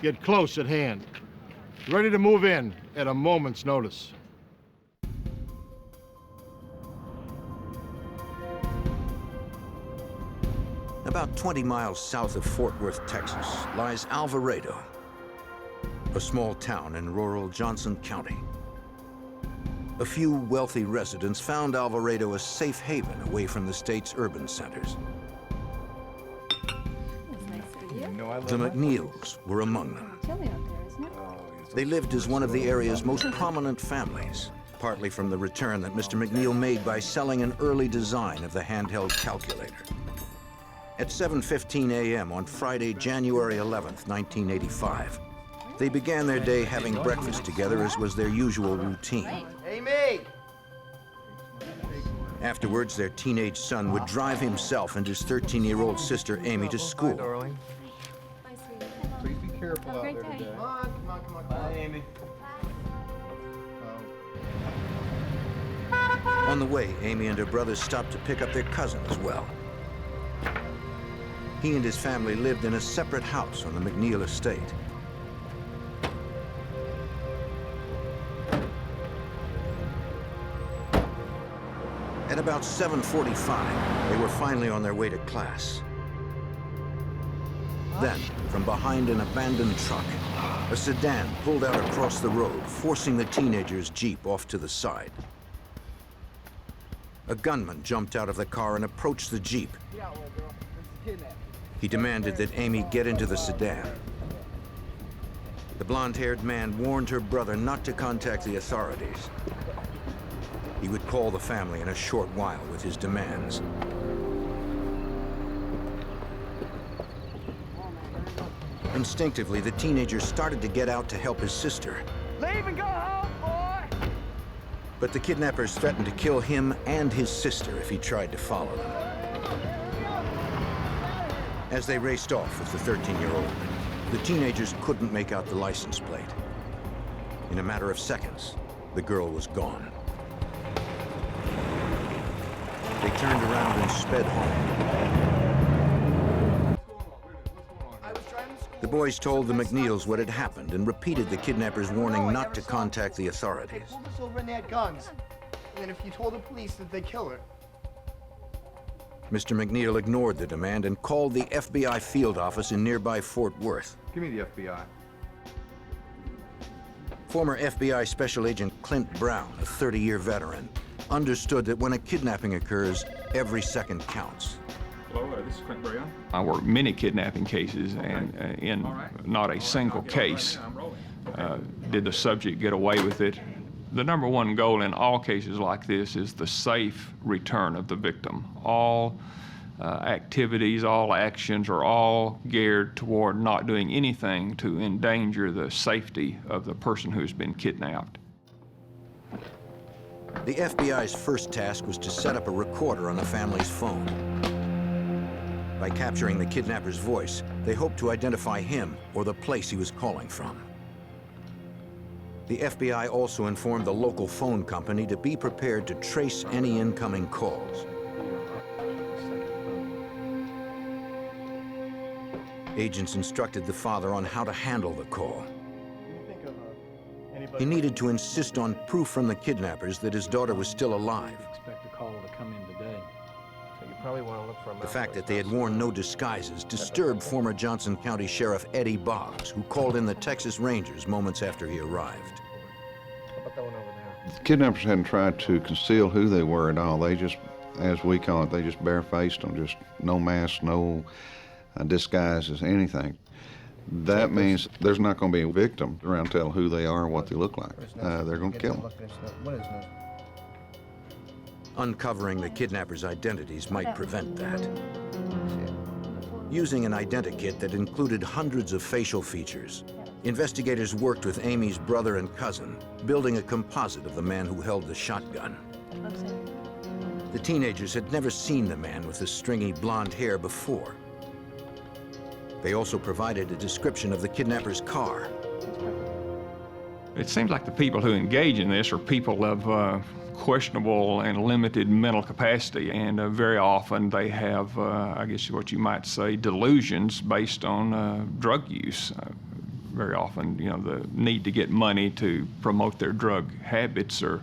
yet close at hand, ready to move in at a moment's notice. About 20 miles south of Fort Worth, Texas, lies Alvarado, a small town in rural Johnson County. A few wealthy residents found Alvarado a safe haven away from the state's urban centers. The McNeils were among them. They lived as one of the area's most prominent families, partly from the return that Mr. McNeil made by selling an early design of the handheld calculator. At 7:15 a.m. on Friday, January 11th, 1985, they began their day having breakfast together, as was their usual routine. Amy! Afterwards, their teenage son would drive himself and his 13-year-old sister, Amy, to school. Please be careful out there today. Come on. Bye, Amy. On the way, Amy and her brothers stopped to pick up their cousin as well. He and his family lived in a separate house on the McNeil estate. At about 7:45, they were finally on their way to class. Then, from behind an abandoned truck, a sedan pulled out across the road, forcing the teenagers' Jeep off to the side. A gunman jumped out of the car and approached the Jeep. He demanded that Amy get into the sedan. The blonde-haired man warned her brother not to contact the authorities. He would call the family in a short while with his demands. Instinctively, the teenager started to get out to help his sister. Leave and go home, boy! But the kidnappers threatened to kill him and his sister if he tried to follow them. As they raced off with the 13-year-old, the teenagers couldn't make out the license plate. In a matter of seconds, the girl was gone. They turned around and sped home. The boys told the McNeils what had happened and repeated the kidnappers' warning not to contact the authorities. They pulled us over and they had guns. And if you told the police that they'd kill her. Mr. McNeil ignored the demand and called the FBI field office in nearby Fort Worth. Give me the FBI. Former FBI Special Agent Clint Brown, a 30-year veteran, understood that when a kidnapping occurs, every second counts. Hello, this is Clint Brown. I worked many kidnapping cases, and in not a single case did the subject get away with it. The number one goal in all cases like this is the safe return of the victim. All activities, all actions are all geared toward not doing anything to endanger the safety of the person who's been kidnapped. The FBI's first task was to set up a recorder on the family's phone. By capturing the kidnapper's voice, they hoped to identify him or the place he was calling from. The FBI also informed the local phone company to be prepared to trace any incoming calls. Agents instructed the father on how to handle the call. He needed to insist on proof from the kidnappers that his daughter was still alive. Expect a call to come in today. So you probably want to look for a The fact that they had worn no disguises disturbed former Johnson County Sheriff Eddie Boggs, who called in the Texas Rangers moments after he arrived. How about that one over there? The kidnappers hadn't tried to conceal who they were at all. They just, as we call it, they just barefaced them, just no mask, no disguises, anything. That means there's not going to be a victim around telling who they are and what they look like. They're going to kill them. What is this? Uncovering the kidnappers' identities might prevent that. Using an identikit that included hundreds of facial features, investigators worked with Amy's brother and cousin, building a composite of the man who held the shotgun. The teenagers had never seen the man with the stringy blonde hair before. They also provided a description of the kidnapper's car. It seems like the people who engage in this are people of questionable and limited mental capacity, and very often they have, I guess what you might say, delusions based on drug use. Very often, you know, the need to get money to promote their drug habits or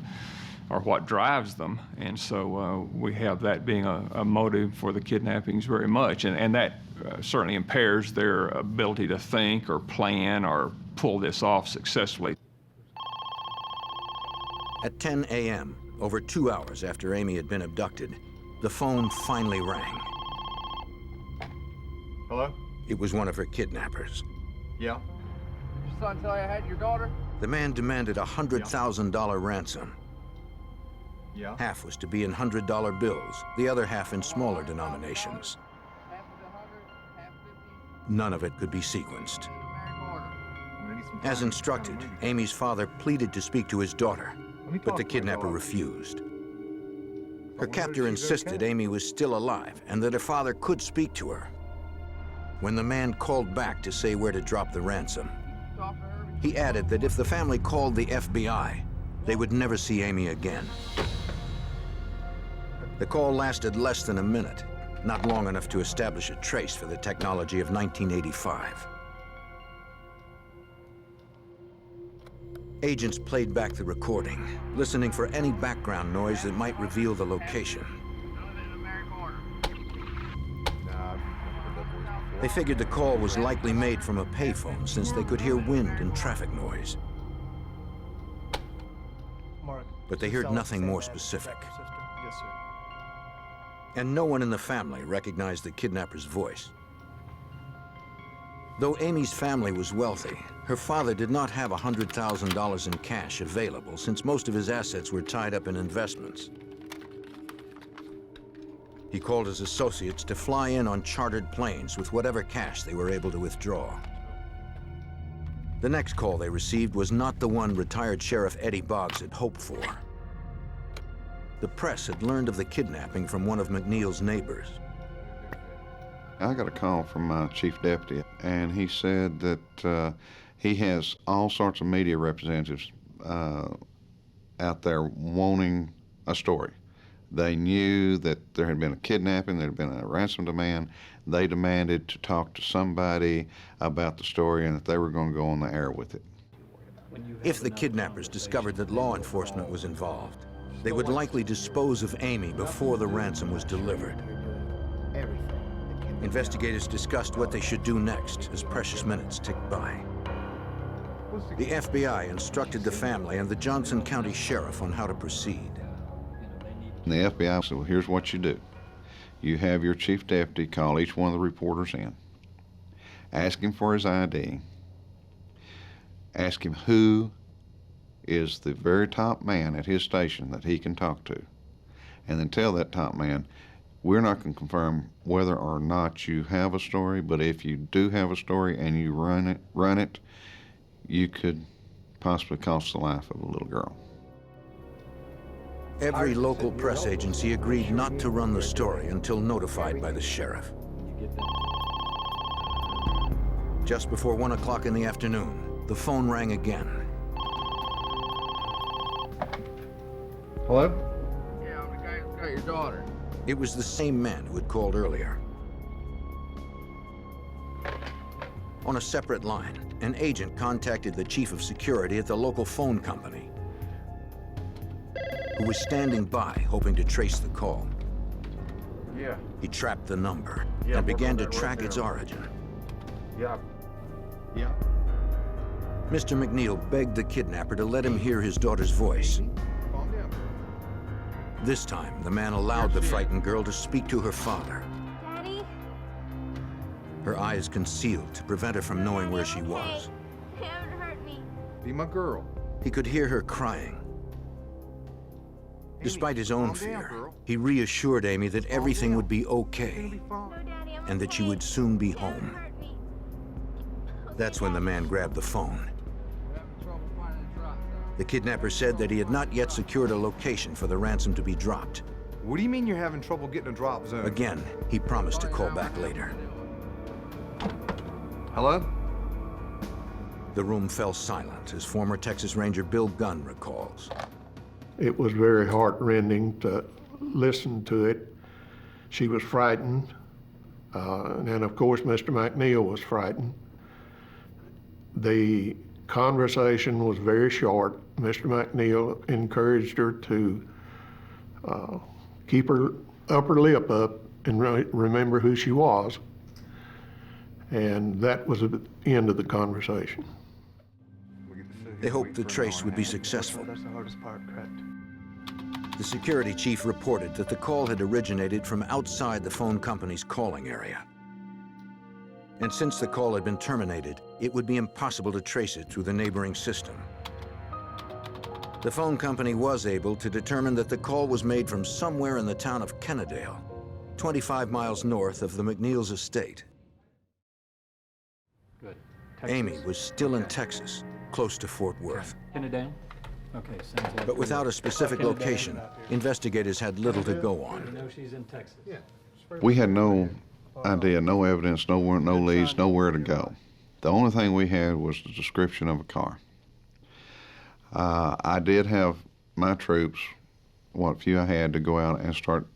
what drives them, and so we have that being a motive for the kidnappings very much, and that certainly impairs their ability to think or plan or pull this off successfully. At 10 a.m., over 2 hours after Amy had been abducted, the phone finally rang. Hello? It was one of her kidnappers. Yeah. Did your son tell you I had your daughter? The man demanded a $100,000 ransom. Yeah. Half was to be in $100 bills, the other half in smaller denominations. None of it could be sequenced. As instructed, Amy's father pleaded to speak to his daughter, but the kidnapper refused. Her captor insisted Amy was still alive and that her father could speak to her. When the man called back to say where to drop the ransom, he added that if the family called the FBI, they would never see Amy again. The call lasted less than a minute, not long enough to establish a trace for the technology of 1985. Agents played back the recording, listening for any background noise that might reveal the location. They figured the call was likely made from a payphone since they could hear wind and traffic noise. But they heard nothing more specific. Yes, sir. And no one in the family recognized the kidnapper's voice. Though Amy's family was wealthy, her father did not have $100,000 in cash available since most of his assets were tied up in investments. He called his associates to fly in on chartered planes with whatever cash they were able to withdraw. The next call they received was not the one retired Sheriff Eddie Boggs had hoped for. The press had learned of the kidnapping from one of McNeil's neighbors. I got a call from my chief deputy, and he said that he has all sorts of media representatives out there wanting a story. They knew that there had been a kidnapping, there had been a ransom demand. They demanded to talk to somebody about the story and that they were going to go on the air with it. If the kidnappers discovered that law enforcement was involved, they would likely dispose of Amy before the ransom was delivered. Investigators discussed what they should do next as precious minutes ticked by. The FBI instructed the family and the Johnson County Sheriff on how to proceed. And the FBI said, well, here's what you do. You have your chief deputy call each one of the reporters in, ask him for his ID, ask him who is the very top man at his station that he can talk to, and then tell that top man, we're not going to confirm whether or not you have a story, but if you do have a story and you run it, you could possibly cost the life of a little girl. Every local press agency agreed not to run the story until notified by the sheriff. Just before 1 o'clock in the afternoon, the phone rang again. Hello? Yeah, I'm the guy who got your daughter. It was the same man who had called earlier. On a separate line, an agent contacted the chief of security at the local phone company, who was standing by, hoping to trace the call. Yeah. He trapped the number Yeah, and began to right track there. its origin. Yeah. Yeah. Mr. McNeil begged the kidnapper to let him hear his daughter's voice. Calm down. This time, the man allowed the frightened girl to speak to her father. Daddy? Her eyes concealed to prevent her from knowing where she was. You haven't hurt me. Be my girl. He could hear her crying. Despite his own fear, he reassured Amy that everything would be okay and that she would soon be home. That's when the man grabbed the phone. The kidnapper said that he had not yet secured a location for the ransom to be dropped. What do you mean you're having trouble getting a drop zone? Again, he promised to call back later. Hello? The room fell silent as former Texas Ranger Bill Gunn recalls. It was very heartrending to listen to it. She was frightened, and of course Mr. McNeil was frightened. The conversation was very short. Mr. McNeil encouraged her to keep her upper lip up and remember who she was. And that was the end of the conversation. They hoped the trace would be successful. That's the hardest part, correct. The security chief reported that the call had originated from outside the phone company's calling area. And since the call had been terminated, it would be impossible to trace it through the neighboring system. The phone company was able to determine that the call was made from somewhere in the town of Kennedale, 25 miles north of the McNeil's estate. Good. Amy was still in Texas, close to Fort Worth. Kennedale? Okay, sounds like. But without a specific location, investigators had little to go on. You know she's in Texas. Yeah. We had no idea, no evidence, no leads, nowhere to go. The only thing we had was the description of a car. I did have my troops, what few I had, to go out and start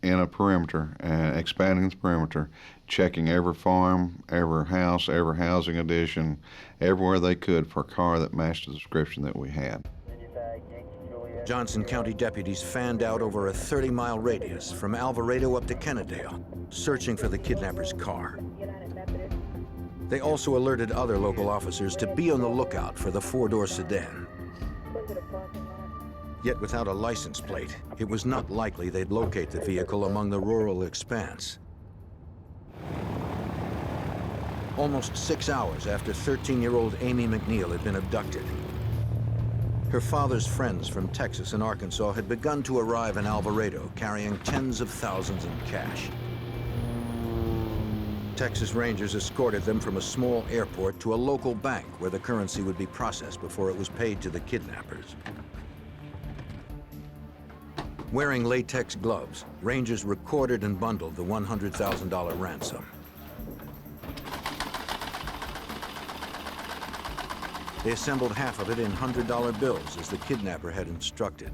in a perimeter and expanding the perimeter, checking every farm, every house, every housing addition, everywhere they could for a car that matched the description that we had. Johnson County deputies fanned out over a 30-mile radius from Alvarado up to Kennedale, searching for the kidnapper's car. They also alerted other local officers to be on the lookout for the four-door sedan. Yet without a license plate, it was not likely they'd locate the vehicle among the rural expanse. Almost 6 hours after 13-year-old Amy McNeil had been abducted, her father's friends from Texas and Arkansas had begun to arrive in Alvarado, carrying tens of thousands in cash. Texas Rangers escorted them from a small airport to a local bank where the currency would be processed before it was paid to the kidnappers. Wearing latex gloves, Rangers recorded and bundled the $100,000 ransom. They assembled half of it in $100 bills as the kidnapper had instructed.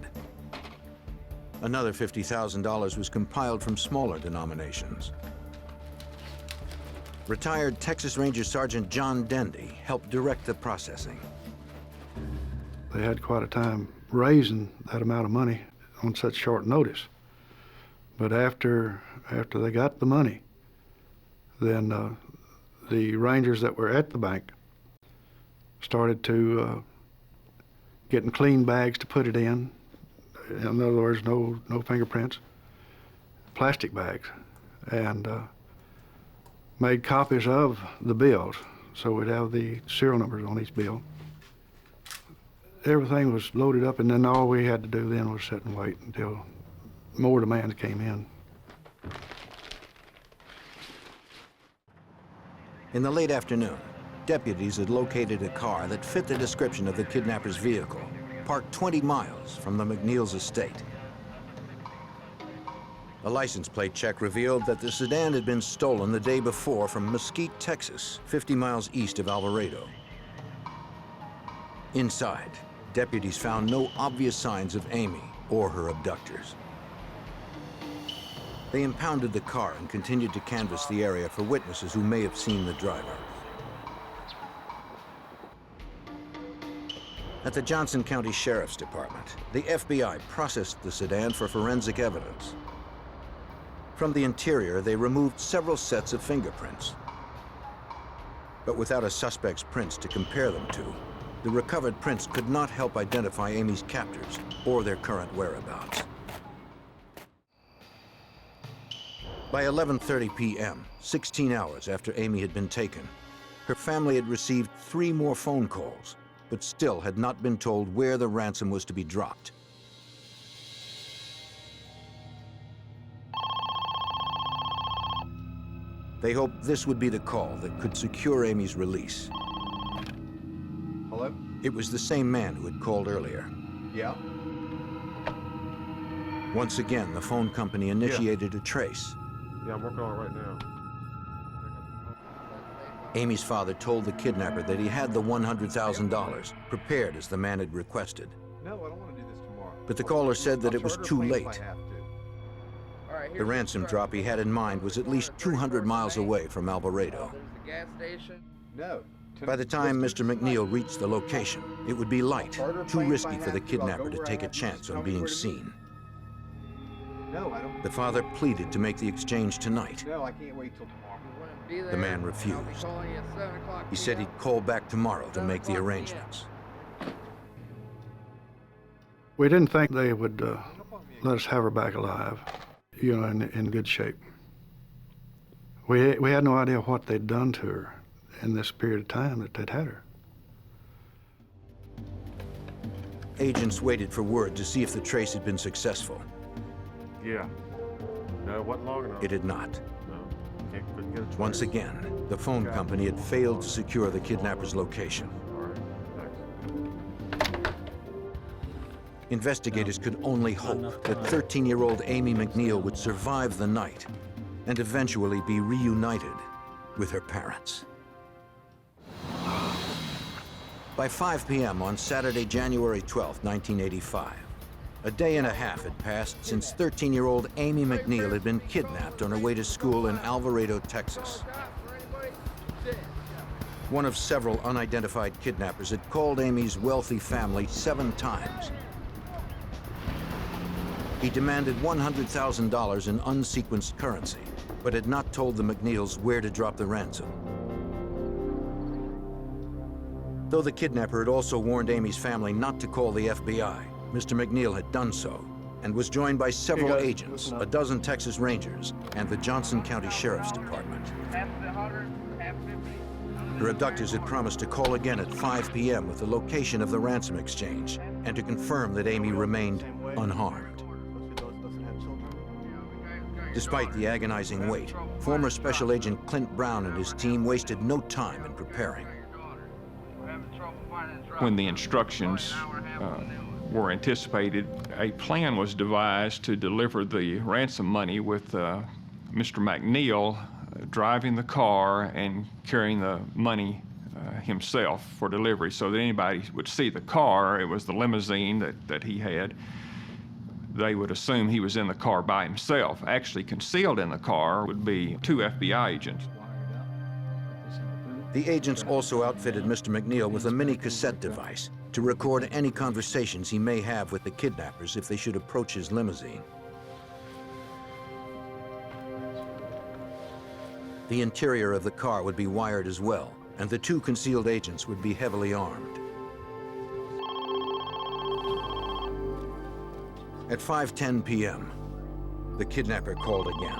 Another $50,000 was compiled from smaller denominations. Retired Texas Ranger Sergeant John Dendy helped direct the processing. They had quite a time raising that amount of money on such short notice. But after they got the money, then the Rangers that were at the bank started to getting clean bags to put it in. In other words, no fingerprints, plastic bags, and made copies of the bills, so we'd have the serial numbers on each bill. Everything was loaded up, and then all we had to do then was sit and wait until more demands came in. In the late afternoon, deputies had located a car that fit the description of the kidnapper's vehicle, parked 20 miles from the McNeil's estate. A license plate check revealed that the sedan had been stolen the day before from Mesquite, Texas, 50 miles east of Alvarado. Inside, deputies found no obvious signs of Amy or her abductors. They impounded the car and continued to canvass the area for witnesses who may have seen the driver. At the Johnson County Sheriff's Department, the FBI processed the sedan for forensic evidence. From the interior, they removed several sets of fingerprints. But without a suspect's prints to compare them to, the recovered prints could not help identify Amy's captors or their current whereabouts. By 11:30 p.m., 16 hours after Amy had been taken, her family had received 3 more phone calls, but still had not been told where the ransom was to be dropped. They hoped this would be the call that could secure Amy's release. Hello? It was the same man who had called earlier. Yeah? Once again, the phone company initiated a trace. Yeah, I'm working on it right now. Amy's father told the kidnapper that he had the $100,000 prepared as the man had requested. No, I don't want to do this tomorrow. But the caller said that it was too late. All right, The ransom drop he had in mind was at least 200 miles away from Alvarado. There's the gas station. No. By the time Mr. McNeil reached the location, it would be light, too risky for the kidnapper to take a chance on being seen. No, I don't. The father pleaded to make the exchange tonight. No, I can't wait till tomorrow. The man refused. He said he'd call back tomorrow to make the arrangements. We didn't think they would let us have her back alive, you know, in good shape. We had no idea what they'd done to her in this period of time that they'd had her. Agents waited for word to see if the trace had been successful. Yeah. No, it wasn't long enough. It had not. No. Couldn't get a trace. Once again, the phone company had failed to secure the kidnapper's location. All right. Thanks. Investigators could only hope that 13-year-old Amy McNeil would survive the night and eventually be reunited with her parents. By 5 p.m. on Saturday, January 12, 1985, a day and a half had passed since 13-year-old Amy McNeil had been kidnapped on her way to school in Alvarado, Texas. One of several unidentified kidnappers had called Amy's wealthy family 7 times. He demanded $100,000 in unsequenced currency, but had not told the McNeils where to drop the ransom. Though the kidnapper had also warned Amy's family not to call the FBI, Mr. McNeil had done so and was joined by several agents, a dozen Texas Rangers, and the Johnson County Sheriff's Department. Her abductors had promised to call again at 5 p.m. with the location of the ransom exchange and to confirm that Amy remained unharmed. Despite the agonizing wait, former Special Agent Clint Brown and his team wasted no time in preparing. When the instructions were anticipated, a plan was devised to deliver the ransom money with Mr. McNeil driving the car and carrying the money himself for delivery, so that anybody would see the car. It was the limousine that he had. They would assume he was in the car by himself. Actually concealed in the car would be 2 FBI agents. The agents also outfitted Mr. McNeil with a mini cassette device to record any conversations he may have with the kidnappers if they should approach his limousine. The interior of the car would be wired as well, and the 2 concealed agents would be heavily armed. At 5:10 p.m., the kidnapper called again.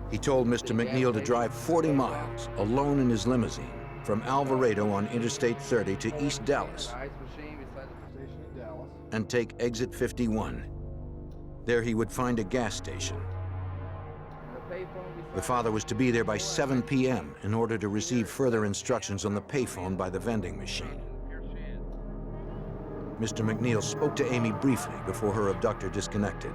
He told Mr. McNeil to drive 40 miles alone in his limousine from Alvarado on Interstate 30 to East Dallas and take exit 51. There he would find a gas station. The father was to be there by 7 p.m. in order to receive further instructions on the payphone by the vending machine. Mr. McNeil spoke to Amy briefly before her abductor disconnected.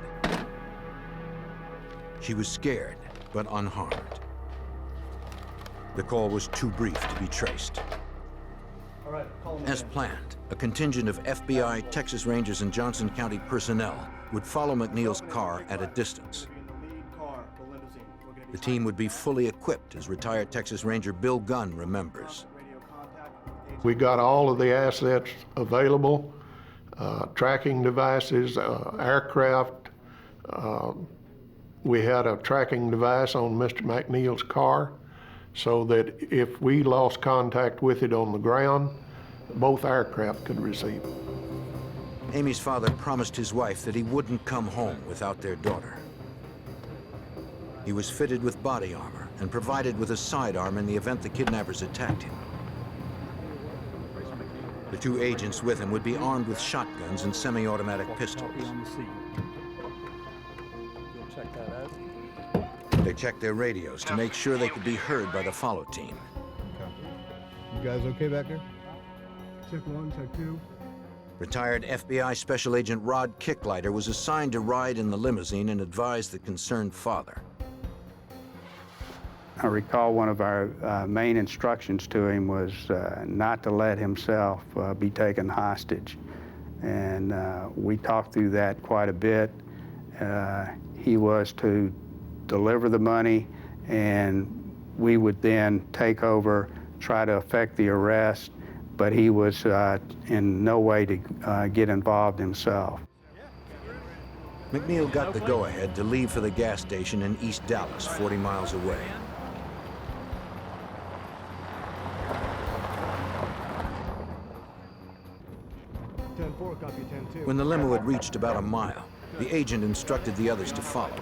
She was scared, but unharmed. The call was too brief to be traced. As planned, a contingent of FBI, Texas Rangers, and Johnson County personnel would follow McNeil's car at a distance. The team would be fully equipped, as retired Texas Ranger Bill Gunn remembers. We got all of the assets available, tracking devices, aircraft. We had a tracking device on Mr. McNeil's car so that if we lost contact with it on the ground, both aircraft could receive it. Amy's father promised his wife that he wouldn't come home without their daughter. He was fitted with body armor and provided with a sidearm in the event the kidnappers attacked him. The 2 agents with him would be armed with shotguns and semi-automatic pistols. They checked their radios to make sure they could be heard by the follow team. You guys okay back there? Check 1, check 2. Retired FBI Special Agent Rod Kicklighter was assigned to ride in the limousine and advise the concerned father. I recall one of our main instructions to him was not to let himself be taken hostage. And we talked through that quite a bit. He was to deliver the money, and we would then take over, try to effect the arrest, but he was in no way to get involved himself. McNeil got the go-ahead to leave for the gas station in East Dallas, 40 miles away. When the limo had reached about a mile, the agent instructed the others to follow.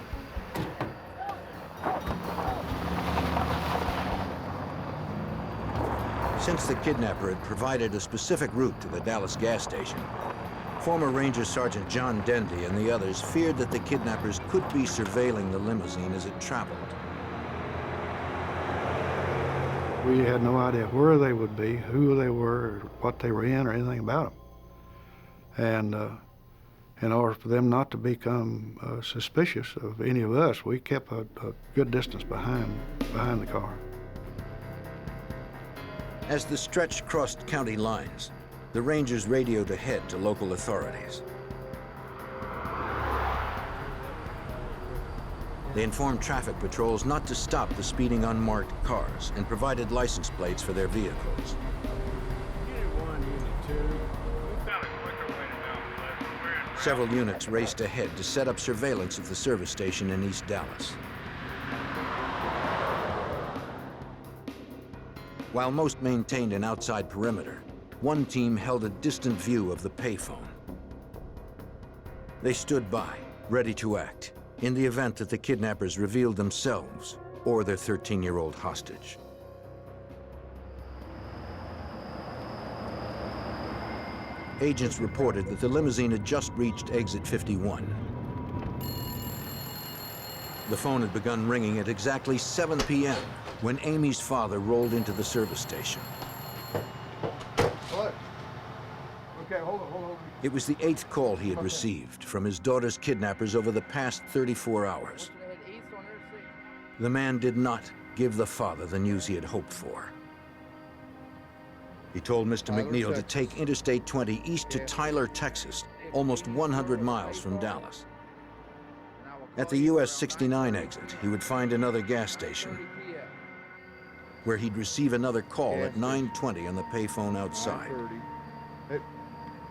Since the kidnapper had provided a specific route to the Dallas gas station, former Ranger Sergeant John Dendy and the others feared that the kidnappers could be surveilling the limousine as it traveled. We had no idea where they would be, who they were, what they were in, or anything about them. And in order for them not to become suspicious of any of us, we kept a good distance behind the car. As the stretch crossed county lines, the Rangers radioed ahead to local authorities. They informed traffic patrols not to stop the speeding unmarked cars and provided license plates for their vehicles. Several units raced ahead to set up surveillance of the service station in East Dallas. While most maintained an outside perimeter, one team held a distant view of the payphone. They stood by, ready to act, in the event that the kidnappers revealed themselves or their 13-year-old hostage. Agents reported that the limousine had just reached exit 51. The phone had begun ringing at exactly 7 p.m. when Amy's father rolled into the service station. What? Okay, hold on. It was the 8th call he had received from his daughter's kidnappers over the past 34 hours. The man did not give the father the news he had hoped for. He told Mr. McNeil to take Interstate 20 east to Tyler, Texas, almost 100 miles from Dallas. At the US 69 exit, he would find another gas station, where he'd receive another call at 9:20 on the payphone outside.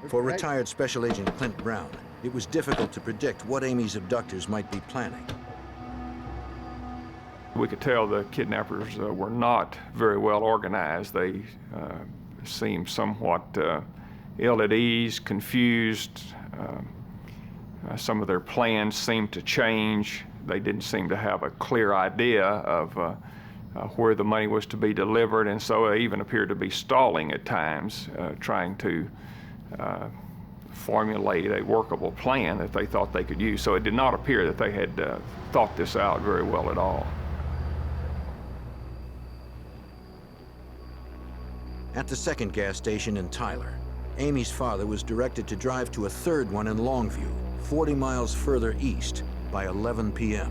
For retired Special Agent Clint Brown, it was difficult to predict what Amy's abductors might be planning. We could tell the kidnappers were not very well organized. They seemed somewhat ill at ease, confused. Some of their plans seemed to change. They didn't seem to have a clear idea of where the money was to be delivered, and so they even appeared to be stalling at times, trying to formulate a workable plan that they thought they could use. So it did not appear that they had thought this out very well at all. At the second gas station in Tyler, Amy's father was directed to drive to a third one in Longview, 40 miles further east, by 11 p.m.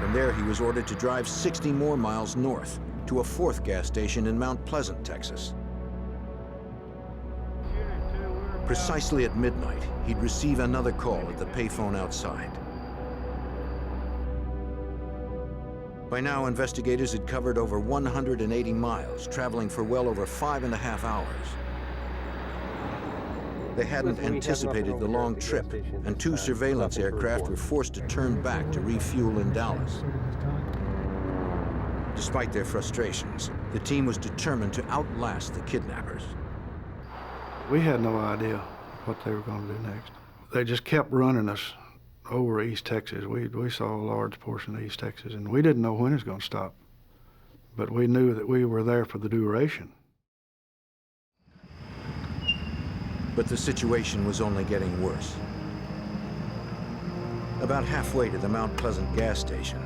From there, he was ordered to drive 60 more miles north to a fourth gas station in Mount Pleasant, Texas. Precisely at midnight, he'd receive another call at the payphone outside. By now, investigators had covered over 180 miles, traveling for well over 5.5 hours. They hadn't anticipated the long trip, and 2 surveillance aircraft were forced to turn back to refuel in Dallas. Despite their frustrations, the team was determined to outlast the kidnappers. We had no idea what they were going to do next. They just kept running us over East Texas. We saw a large portion of East Texas, and we didn't know when it was going to stop. But we knew that we were there for the duration. But the situation was only getting worse. About halfway to the Mount Pleasant gas station,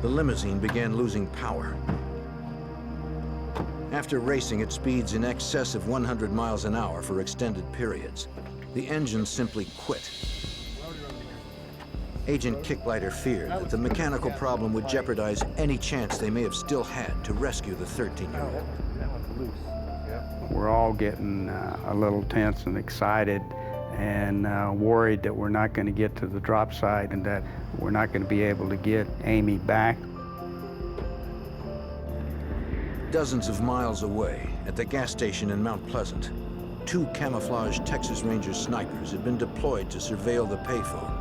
the limousine began losing power. After racing at speeds in excess of 100 miles an hour for extended periods, the engine simply quit. Agent Kicklighter feared that the mechanical problem would jeopardize any chance they may have still had to rescue the 13-year-old. We're all getting a little tense and excited and worried that we're not going to get to the drop site and that we're not going to be able to get Amy back. Dozens of miles away, at the gas station in Mount Pleasant, 2 camouflaged Texas Ranger snipers had been deployed to surveil the payphone.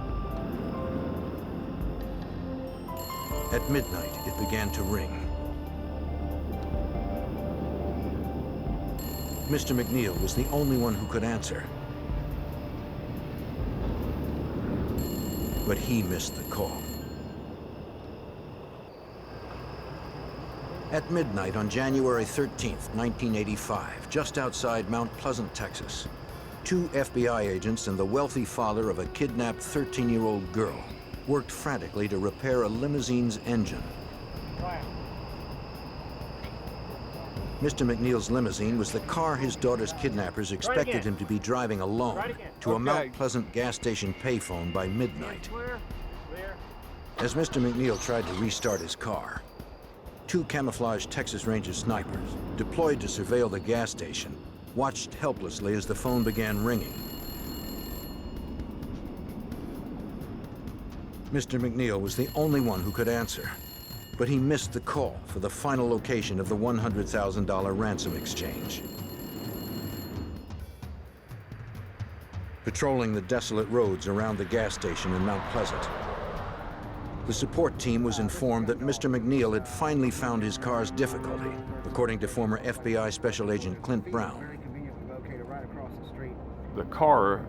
At midnight, it began to ring. Mr. McNeil was the only one who could answer. But he missed the call. At midnight on January 13th, 1985, just outside Mount Pleasant, Texas, 2 FBI agents and the wealthy father of a kidnapped 13-year-old girl worked frantically to repair a limousine's engine. Mr. McNeil's limousine was the car his daughter's kidnappers expected him to be driving alone to a Mount Pleasant gas station payphone by midnight. As Mr. McNeil tried to restart his car, 2 camouflaged Texas Ranger snipers, deployed to surveil the gas station, watched helplessly as the phone began ringing. Mr. McNeil was the only one who could answer, but he missed the call for the final location of the $100,000 ransom exchange. Patrolling the desolate roads around the gas station in Mount Pleasant, the support team was informed that Mr. McNeil had finally found his car's difficulty, according to former FBI Special Agent Clint Brown. The car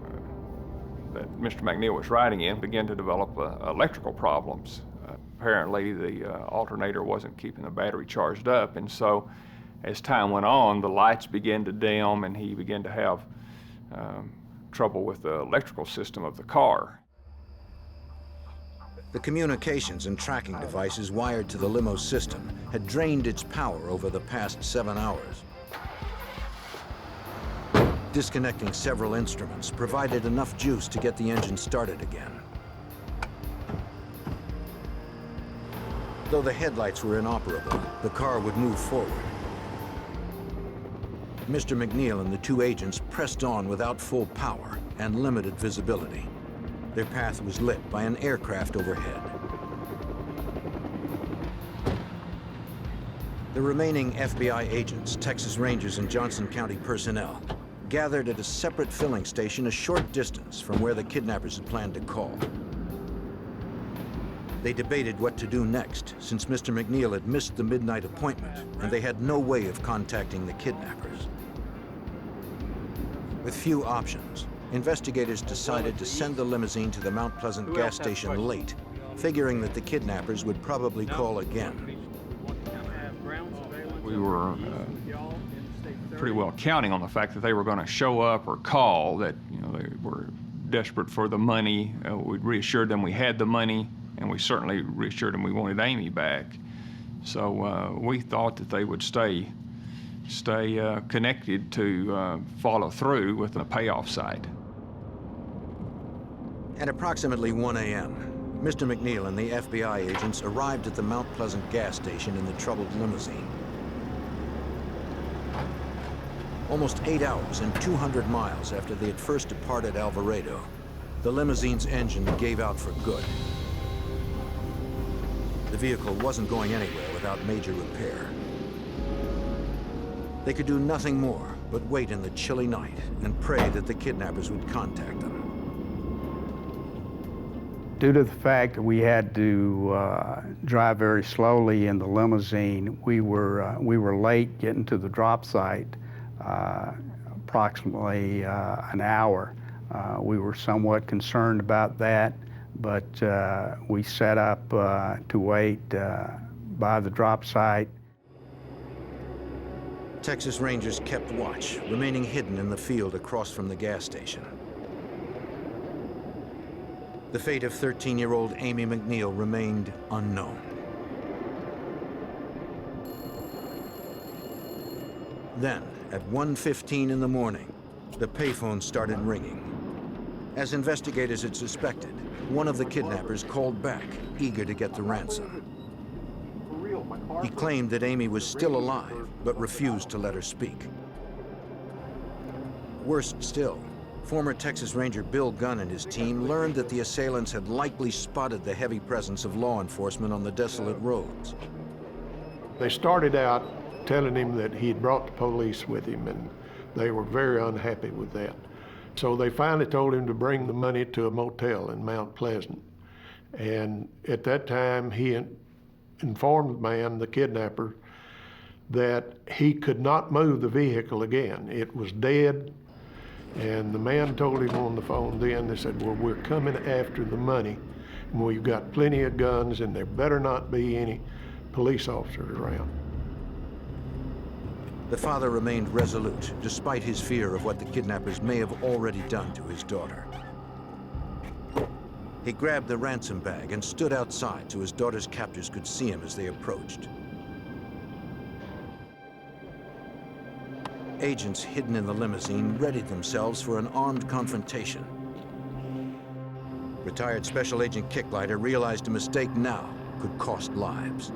that Mr. McNeil was riding in began to develop electrical problems. Apparently the alternator wasn't keeping the battery charged up, and so as time went on, the lights began to dim and he began to have trouble with the electrical system of the car. The communications and tracking devices wired to the limo system had drained its power over the past 7 hours. Disconnecting several instruments provided enough juice to get the engine started again. Though the headlights were inoperable, the car would move forward. Mr. McNeil and the 2 agents pressed on without full power and limited visibility. Their path was lit by an aircraft overhead. The remaining FBI agents, Texas Rangers, and Johnson County personnel gathered at a separate filling station a short distance from where the kidnappers had planned to call. They debated what to do next, since Mr. McNeil had missed the midnight appointment, and they had no way of contacting the kidnappers. With few options, investigators decided to send the limousine to the Mount Pleasant gas station late, figuring that the kidnappers would probably call again. We were pretty well counting on the fact that they were going to show up or call, that they were desperate for the money. We reassured them we had the money, and we certainly reassured them we wanted Amy back. So we thought that they would stay connected to follow through with a payoff site. At approximately 1 a.m., Mr. McNeil and the FBI agents arrived at the Mount Pleasant gas station in the troubled limousine. Almost 8 hours and 200 miles after they had first departed Alvarado, the limousine's engine gave out for good. The vehicle wasn't going anywhere without major repair. They could do nothing more but wait in the chilly night and pray that the kidnappers would contact them. Due to the fact that we had to drive very slowly in the limousine, we were late getting to the drop site, approximately an hour. We were somewhat concerned about that, but we set up to wait by the drop site. Texas Rangers kept watch, remaining hidden in the field across from the gas station. The fate of 13-year-old Amy McNeil remained unknown. Then, at 1:15 in the morning, the payphone started ringing. As investigators had suspected, one of the kidnappers called back, eager to get the ransom. He claimed that Amy was still alive, but refused to let her speak. Worst still, former Texas Ranger Bill Gunn and his team learned that the assailants had likely spotted the heavy presence of law enforcement on the desolate roads. They started out telling him that he had brought the police with him, and They were very unhappy with that. So they finally told him to bring the money to a motel in Mount Pleasant. And at that time, he informed the man, the kidnapper, that he could not move the vehicle again. It was dead. And the man told him on the phone then, they said, well, we're coming after the money. And we've got plenty of guns, and there better not be any police officers around. The father remained resolute, despite his fear of what the kidnappers may have already done to his daughter. He grabbed the ransom bag and stood outside so his daughter's captors could see him as they approached. Agents hidden in the limousine readied themselves for an armed confrontation. Retired Special Agent Kicklighter realized a mistake now could cost lives.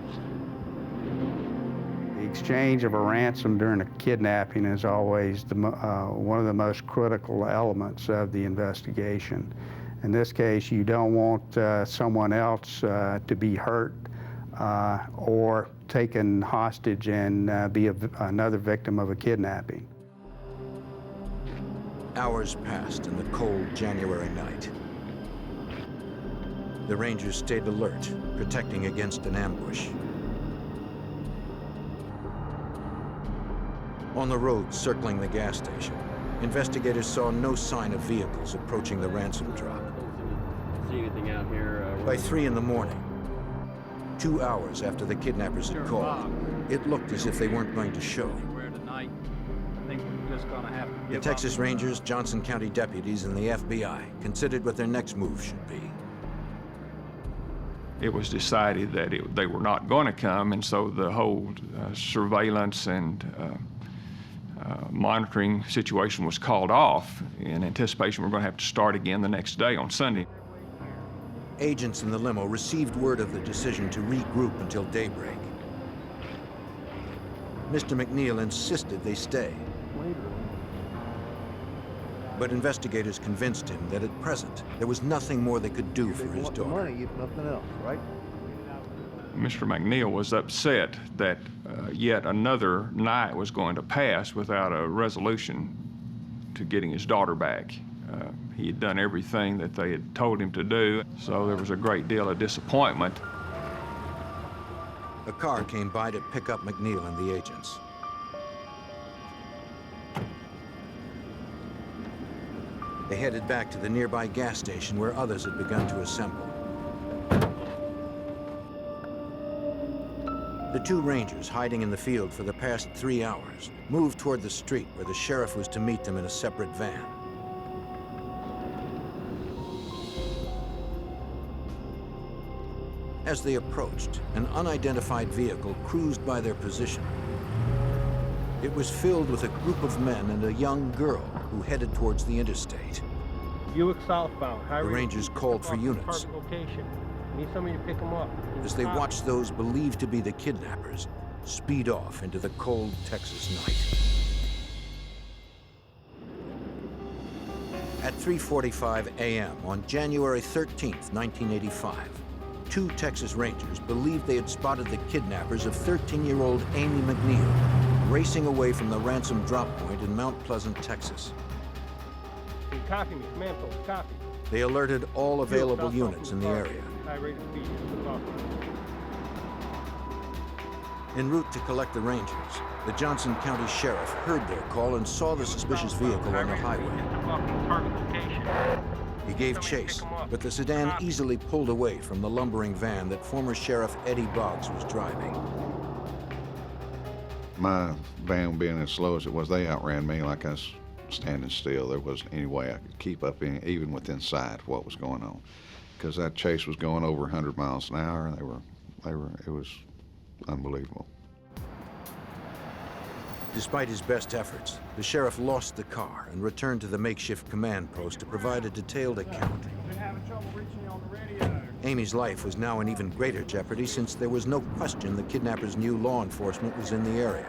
The exchange of a ransom during a kidnapping is always one of the most critical elements of the investigation. In this case, you don't want someone else to be hurt or taken hostage and be another victim of a kidnapping. Hours passed in the cold January night. The Rangers stayed alert, protecting against an ambush. On the road circling the gas station, investigators saw no sign of vehicles approaching the ransom drop. See anything out here? By 3 in the morning, 2 hours after the kidnappers had called, it looked as if they weren't going to show. The Texas Rangers, Johnson County deputies, and the FBI considered what their next move should be. It was decided that they were not going to come, and so the whole surveillance and monitoring situation was called off in anticipation we're going to have to start again the next day on Sunday. Agents in the limo received word of the decision to regroup until daybreak. Mr. McNeil insisted they stay. But investigators convinced him that at present, there was nothing more they could do for his daughter. Money, if nothing else, right? Mr. McNeil was upset that yet another night was going to pass without a resolution to getting his daughter back. He had done everything that they had told him to do, so there was a great deal of disappointment. A car came by to pick up McNeil and the agents. They headed back to the nearby gas station where others had begun to assemble. The two Rangers, hiding in the field for the past 3 hours, moved toward the street where the sheriff was to meet them in a separate van. As they approached, an unidentified vehicle cruised by their position. It was filled with a group of men and a young girl who headed towards the interstate. Buick southbound. The Rangers called for units. Need somebody to pick them up. As they watched those believed to be the kidnappers speed off into the cold Texas night. At 3:45 a.m. on January 13th, 1985, 2 Texas Rangers believed they had spotted the kidnappers of 13-year-old Amy McNeil racing away from the ransom drop point in Mount Pleasant, Texas. Copy me, command post, copy. They alerted all available units in the area. En route to collect the Rangers, the Johnson County Sheriff heard their call and saw the suspicious vehicle on the highway. He gave chase, but the sedan easily pulled away from the lumbering van that former Sheriff Eddie Boggs was driving. My van being as slow as it was, they outran me like I was standing still. There wasn't any way I could keep up even within sight of what was going on, because that chase was going over 100 miles an hour. It was unbelievable. Despite his best efforts, the sheriff lost the car and returned to the makeshift command post to provide a detailed account. Amy's life was now in even greater jeopardy since there was no question the kidnappers knew law enforcement was in the area.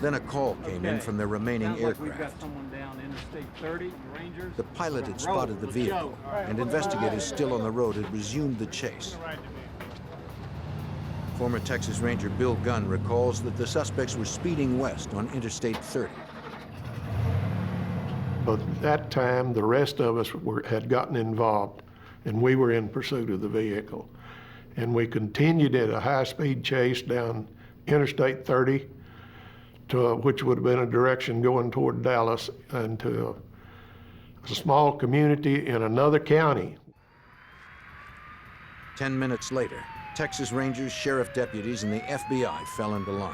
Then a call came in from their remaining aircraft. The pilot had spotted the vehicle, and investigators still on the road had resumed the chase. Former Texas Ranger Bill Gunn recalls that the suspects were speeding west on Interstate 30. But at that time, the rest of us had gotten involved, and we were in pursuit of the vehicle. And we continued at a high-speed chase down Interstate 30, which would have been a direction going toward Dallas, and to a small community in another county. 10 minutes later, Texas Rangers, sheriff deputies, and the FBI fell into line.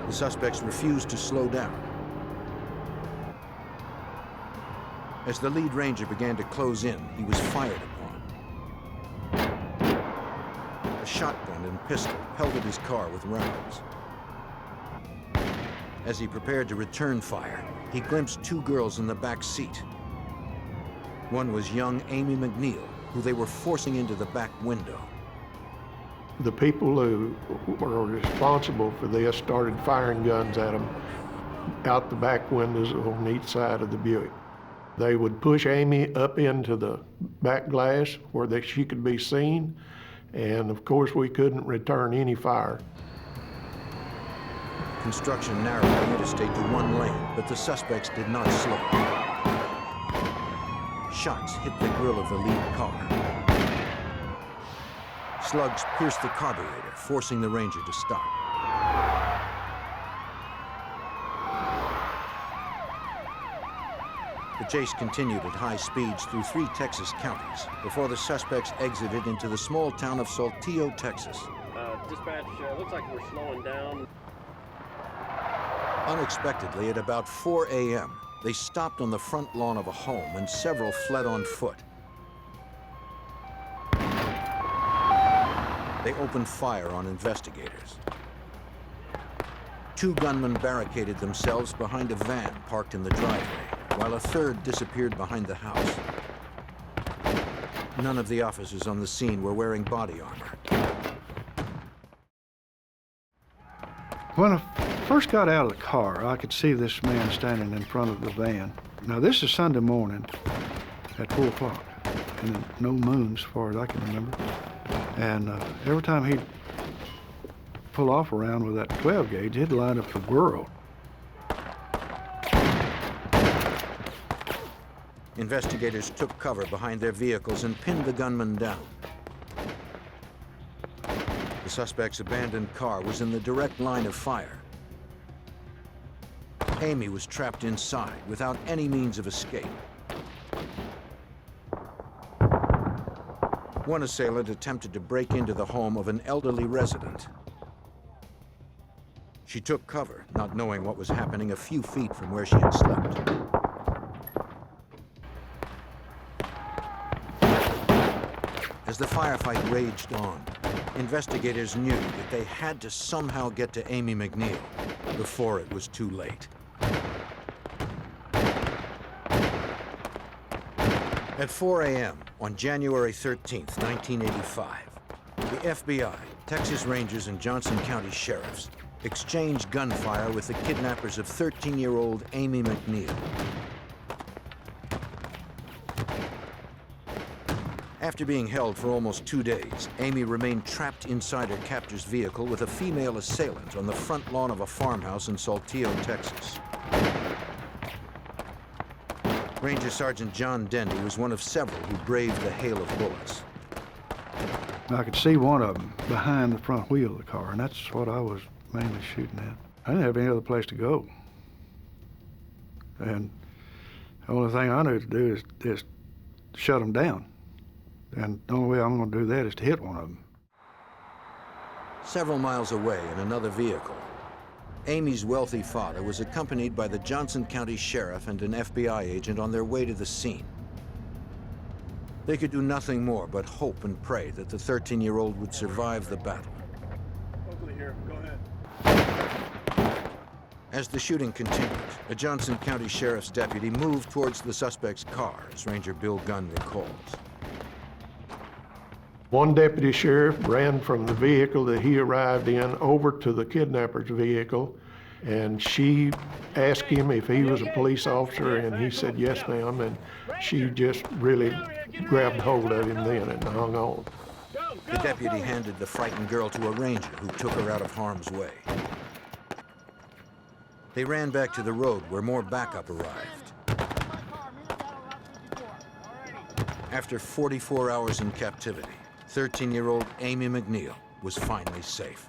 The suspects refused to slow down. As the lead ranger began to close in, he was fired upon. A shotgun and pistol pelted his car with rounds. As he prepared to return fire, he glimpsed two girls in the back seat. One was young Amy McNeil, who they were forcing into the back window. The people who were responsible for this started firing guns at them out the back windows on each side of the Buick. They would push Amy up into the back glass where she could be seen, and of course we couldn't return any fire. Construction narrowed the interstate to one lane, but the suspects did not slow. Shots hit the grill of the lead car. Slugs pierced the carburetor, forcing the Ranger to stop. The chase continued at high speeds through 3 Texas counties before the suspects exited into the small town of Saltillo, Texas. Dispatch, looks like we're slowing down. Unexpectedly, at about 4 a.m., they stopped on the front lawn of a home and several fled on foot. They opened fire on investigators. 2 gunmen barricaded themselves behind a van parked in the driveway, while a third disappeared behind the house. None of the officers on the scene were wearing body armor. When I first got out of the car, I could see this man standing in front of the van. Now, this is Sunday morning at 4 o'clock, and no moon as far as I can remember. And every time he'd pull off around with that 12 gauge, he'd line up the world. Investigators took cover behind their vehicles and pinned the gunman down. The suspect's abandoned car was in the direct line of fire. Amy was trapped inside without any means of escape. One assailant attempted to break into the home of an elderly resident. She took cover, not knowing what was happening a few feet from where she had slept. As the firefight raged on, investigators knew that they had to somehow get to Amy McNeil before it was too late. At 4 a.m. on January 13th, 1985, the FBI, Texas Rangers, and Johnson County sheriffs exchanged gunfire with the kidnappers of 13-year-old Amy McNeil. After being held for almost 2 days, Amy remained trapped inside her captor's vehicle with a female assailant on the front lawn of a farmhouse in Saltillo, Texas. Ranger Sergeant John Dendy was one of several who braved the hail of bullets. I could see one of them behind the front wheel of the car, and that's what I was mainly shooting at. I didn't have any other place to go. And the only thing I knew to do is shut them down. And the only way I'm going to do that is to hit one of them. Several miles away in another vehicle, Amy's wealthy father was accompanied by the Johnson County Sheriff and an FBI agent on their way to the scene. They could do nothing more but hope and pray that the 13-year-old would survive the battle. Oakley here, go ahead. As the shooting continued, a Johnson County Sheriff's deputy moved towards the suspect's car, as Ranger Bill Gunn recalls. One deputy sheriff ran from the vehicle that he arrived in over to the kidnapper's vehicle, and she asked him if he was a police officer, and he said, "Yes, ma'am," and she just really grabbed hold of him then and hung on. The deputy handed the frightened girl to a ranger who took her out of harm's way. They ran back to the road where more backup arrived. After 44 hours in captivity, 13-year-old Amy McNeil was finally safe.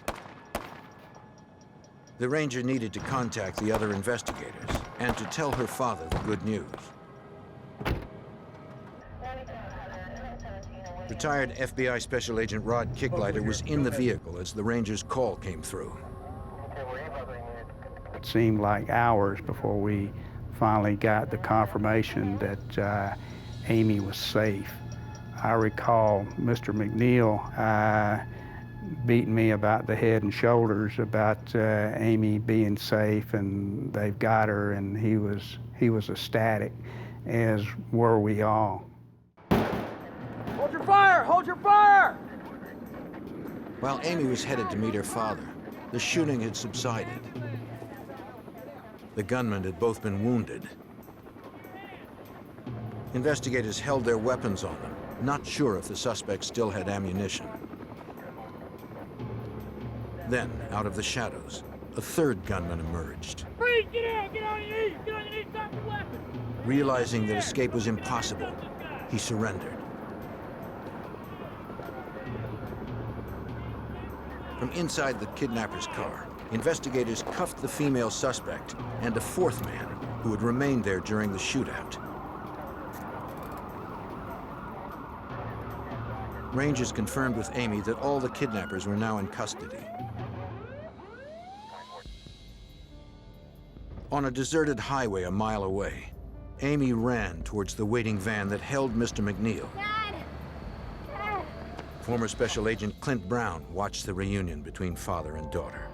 The ranger needed to contact the other investigators and to tell her father the good news. Retired FBI Special Agent Rod Kicklighter was in the vehicle as the ranger's call came through. It seemed like hours before we finally got the confirmation that Amy was safe. I recall Mr. McNeil beating me about the head and shoulders about Amy being safe and they've got her, and he was ecstatic, as were we all. Hold your fire! Hold your fire! While Amy was headed to meet her father, the shooting had subsided. The gunmen had both been wounded. Investigators held their weapons on them, not sure if the suspect still had ammunition. Then, out of the shadows, a third gunman emerged. Freeze! Get out! Get on your knees! Get on your knees! Stop the weapon! Realizing that escape was impossible, he surrendered. From inside the kidnapper's car, investigators cuffed the female suspect and a fourth man who had remained there during the shootout. Rangers confirmed with Amy that all the kidnappers were now in custody. On a deserted highway a mile away, Amy ran towards the waiting van that held Mr. McNeil. Dad! Dad! Former Special Agent Clint Brown watched the reunion between father and daughter.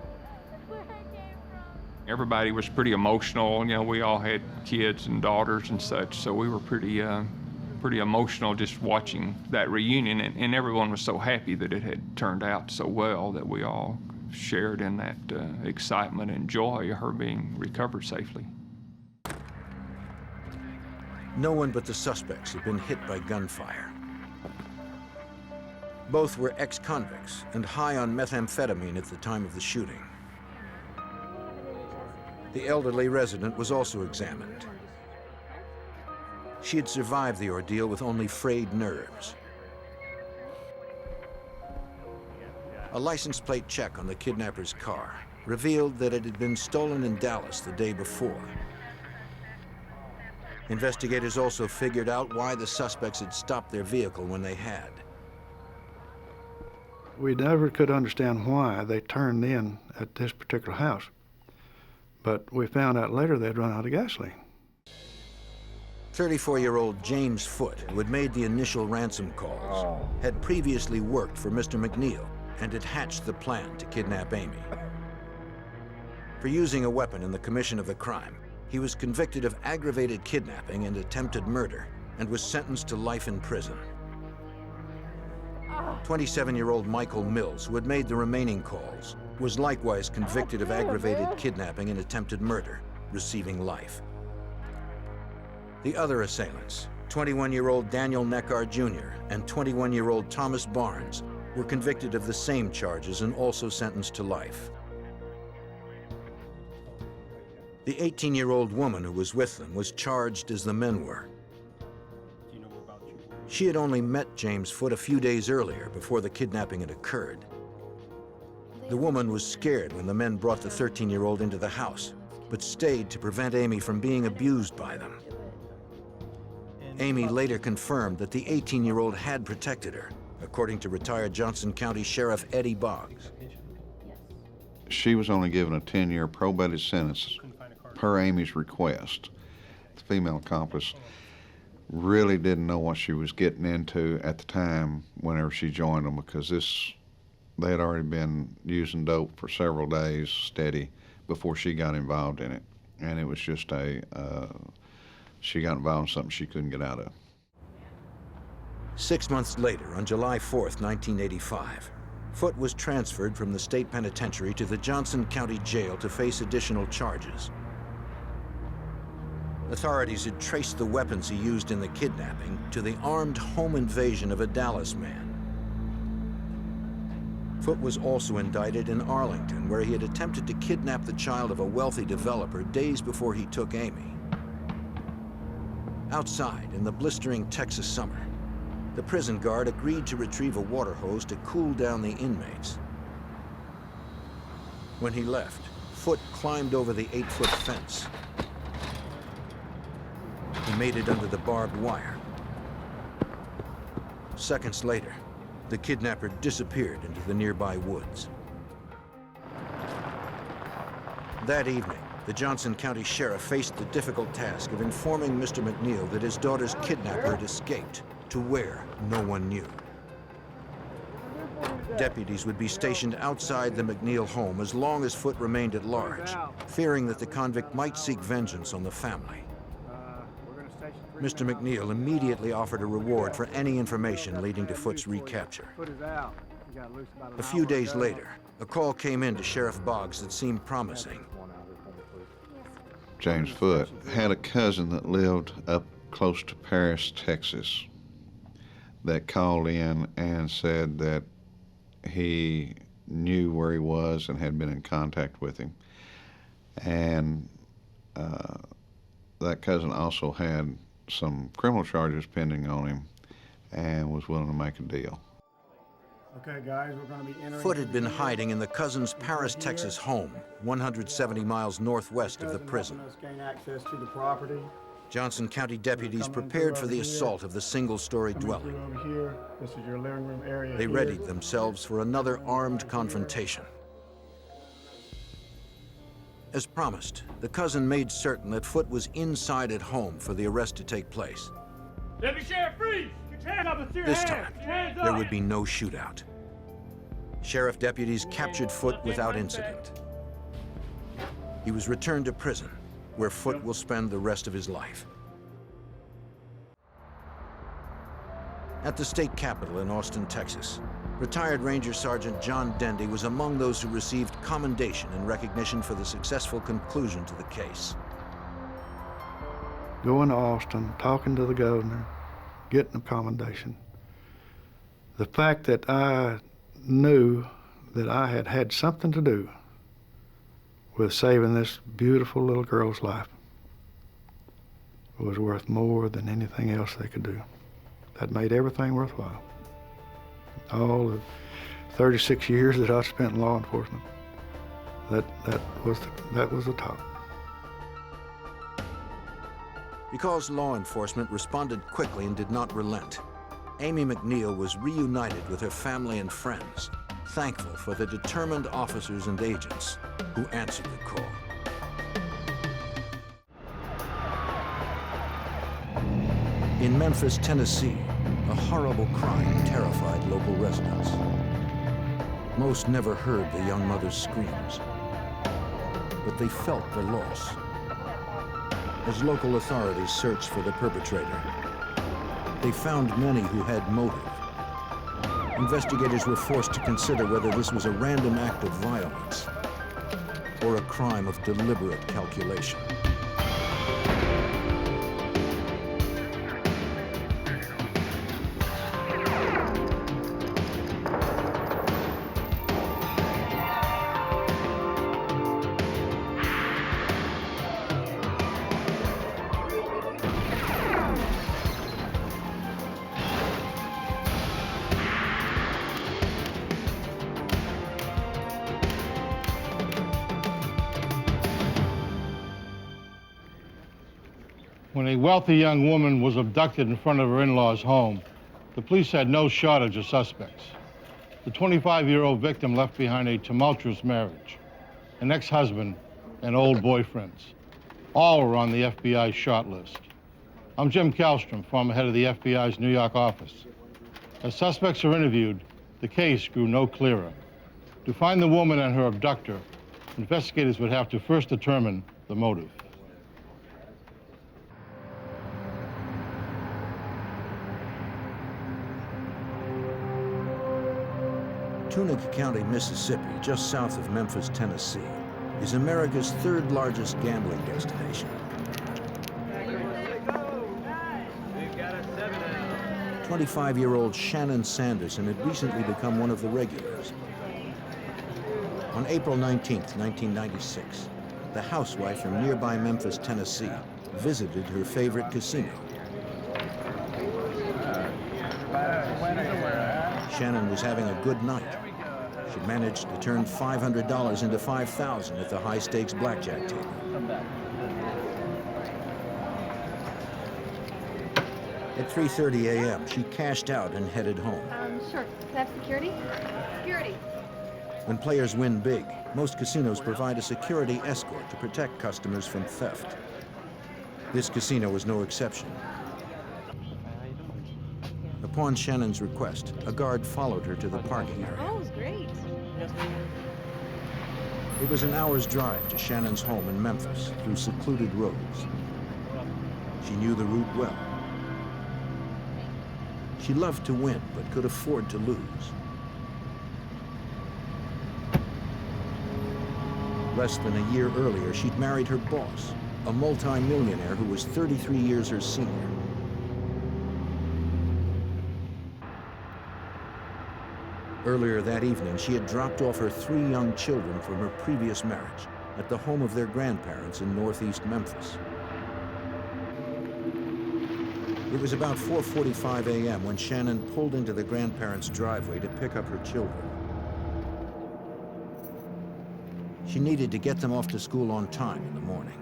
Everybody was pretty emotional. You know, we all had kids and daughters and such, so we were pretty emotional just watching that reunion, and everyone was so happy that it had turned out so well that we all shared in that excitement and joy of her being recovered safely. No one but the suspects had been hit by gunfire. Both were ex-convicts and high on methamphetamine at the time of the shooting. The elderly resident was also examined. She had survived the ordeal with only frayed nerves. A license plate check on the kidnapper's car revealed that it had been stolen in Dallas the day before. Investigators also figured out why the suspects had stopped their vehicle when they had. We never could understand why they turned in at this particular house, but we found out later they'd run out of gasoline. 34-year-old James Foote, who had made the initial ransom calls, had previously worked for Mr. McNeil and had hatched the plan to kidnap Amy. For using a weapon in the commission of the crime, he was convicted of aggravated kidnapping and attempted murder and was sentenced to life in prison. 27-year-old Michael Mills, who had made the remaining calls, was likewise convicted of aggravated kidnapping and attempted murder, receiving life. The other assailants, 21-year-old Daniel Neckar Jr. and 21-year-old Thomas Barnes, were convicted of the same charges and also sentenced to life. The 18-year-old woman who was with them was charged as the men were. She had only met James Foote a few days earlier before the kidnapping had occurred. The woman was scared when the men brought the 13-year-old into the house, but stayed to prevent Amy from being abused by them. Amy later confirmed that the 18-year-old had protected her, according to retired Johnson County Sheriff Eddie Boggs. She was only given a 10-year probated sentence per Amy's request. The female accomplice really didn't know what she was getting into at the time whenever she joined them, because they had already been using dope for several days steady before she got involved in it. And it was just she got involved in something she couldn't get out of. 6 months later, on July 4th, 1985, Foote was transferred from the state penitentiary to the Johnson County Jail to face additional charges. Authorities had traced the weapons he used in the kidnapping to the armed home invasion of a Dallas man. Foote was also indicted in Arlington, where he had attempted to kidnap the child of a wealthy developer days before he took Amy. Outside, in the blistering Texas summer, the prison guard agreed to retrieve a water hose to cool down the inmates. When he left, Foote climbed over the 8-foot fence. He made it under the barbed wire. Seconds later, the kidnapper disappeared into the nearby woods. That evening, the Johnson County Sheriff faced the difficult task of informing Mr. McNeil that his daughter's kidnapper had escaped, to where no one knew. Deputies would be stationed outside the McNeil home as long as Foote remained at large, fearing that the convict might seek vengeance on the family. Mr. McNeil immediately offered a reward for any information leading to Foote's recapture. A few days later, a call came in to Sheriff Boggs that seemed promising. James Foote had a cousin that lived up close to Paris, Texas, that called in and said that he knew where he was and had been in contact with him. And that cousin also had some criminal charges pending on him and was willing to make a deal. Okay, guys, we're going to be entering. Foote had been hiding in the cousin's Paris, Texas home, 170 miles northwest of the prison. Gain access to the property. Johnson County deputies prepared for the assault of the single-story dwelling. Here. This is your living room area. They readied themselves for another armed confrontation. As promised, the cousin made certain that Foote was inside at home for the arrest to take place. Deputy Sheriff, freeze! Get your hands up and see your This hands. time, there would be no shootout. Sheriff deputies captured Foote without incident. He was returned to prison, where Foote will spend the rest of his life. At the state capitol in Austin, Texas, retired Ranger Sergeant John Dendy was among those who received commendation in recognition for the successful conclusion to the case. Going to Austin, talking to the governor, getting a commendation. The fact that I knew that I had had something to do with saving this beautiful little girl's life was worth more than anything else they could do. That made everything worthwhile. All the 36 years that I spent in law enforcement, that was the top. Because law enforcement responded quickly and did not relent, Amy McNeil was reunited with her family and friends, thankful for the determined officers and agents who answered the call. In Memphis, Tennessee, a horrible crime terrified local residents. Most never heard the young mother's screams, but they felt the loss. As local authorities searched for the perpetrator, they found many who had motive. Investigators were forced to consider whether this was a random act of violence or a crime of deliberate calculation. When a wealthy young woman was abducted in front of her in-laws' home, the police had no shortage of suspects. The 25-year-old victim left behind a tumultuous marriage, an ex-husband, and old boyfriends. All were on the FBI's short list. I'm Jim Kallstrom, former head of the FBI's New York office. As suspects are interviewed, the case grew no clearer. To find the woman and her abductor, investigators would have to first determine the motive. Tunica County, Mississippi, just south of Memphis, Tennessee, is America's third largest gambling destination. 25-year-old Shannon Sanderson had recently become one of the regulars. On April 19, 1996, the housewife from nearby Memphis, Tennessee, visited her favorite casino. Shannon was having a good night. She managed to turn $500 into $5,000 at the high-stakes blackjack table. At 3:30 a.m., she cashed out and headed home. Sure. Can I have security? Security. When players win big, most casinos provide a security escort to protect customers from theft. This casino was no exception. Upon Shannon's request, a guard followed her to the parking area. Oh, it was great. It was an hour's drive to Shannon's home in Memphis through secluded roads. She knew the route well. She loved to win, but could afford to lose. Less than a year earlier, she'd married her boss, a multi-millionaire who was 33 years her senior. Earlier that evening, she had dropped off her 3 young children from her previous marriage at the home of their grandparents in northeast Memphis. It was about 4:45 a.m. when Shannon pulled into the grandparents' driveway to pick up her children. She needed to get them off to school on time in the morning.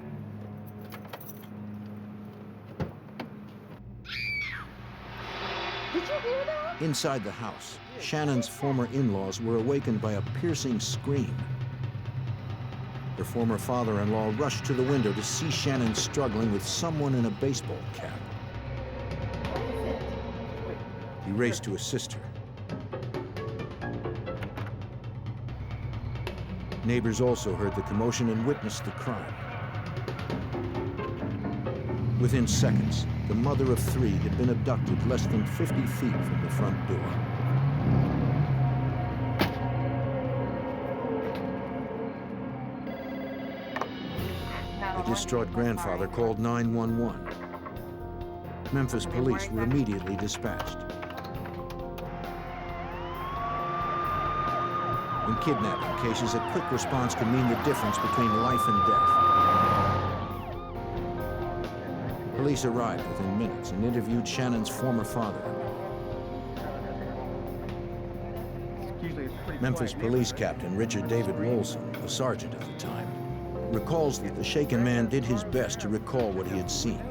Did you hear that? Inside the house, Shannon's former in-laws were awakened by a piercing scream. Her former father-in-law rushed to the window to see Shannon struggling with someone in a baseball cap. He raced to assist her. Neighbors also heard the commotion and witnessed the crime. Within seconds, the mother of 3 had been abducted less than 50 feet from the front door. The distraught grandfather called 911. Memphis police were immediately dispatched. In kidnapping cases, a quick response can mean the difference between life and death. Police arrived within minutes and interviewed Shannon's former father-in-law. Memphis police captain Richard David Wolson, a sergeant at the time, recalls that the shaken man did his best to recall what he had seen.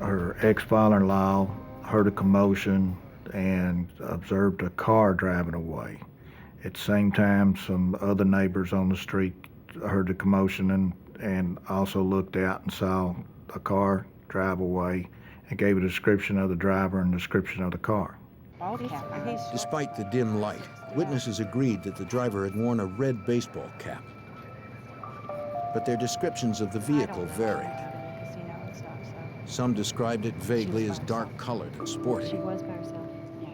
Her ex-father-in-law heard a commotion and observed a car driving away. At the same time, some other neighbors on the street heard the commotion and also looked out and saw a car drive away and gave a description of the driver and a description of the car. Despite the dim light, witnesses agreed that the driver had worn a red baseball cap. But their descriptions of the vehicle varied. Some described it vaguely as dark-colored and sporty.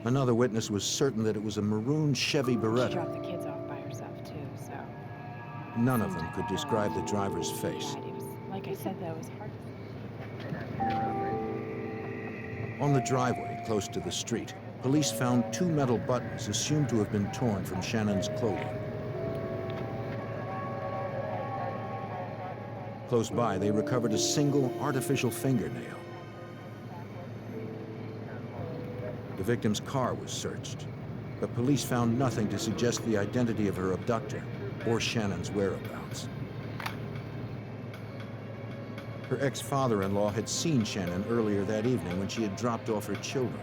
Another witness was certain that it was a maroon Chevy Beretta. She dropped the kids off by herself too, so. None of them could describe the driver's face. It was, like I said, that was hard. On the driveway, close to the street, police found 2 metal buttons assumed to have been torn from Shannon's clothing. Close by, they recovered a single artificial fingernail. The victim's car was searched, but police found nothing to suggest the identity of her abductor or Shannon's whereabouts. Her ex-father-in-law had seen Shannon earlier that evening when she had dropped off her children.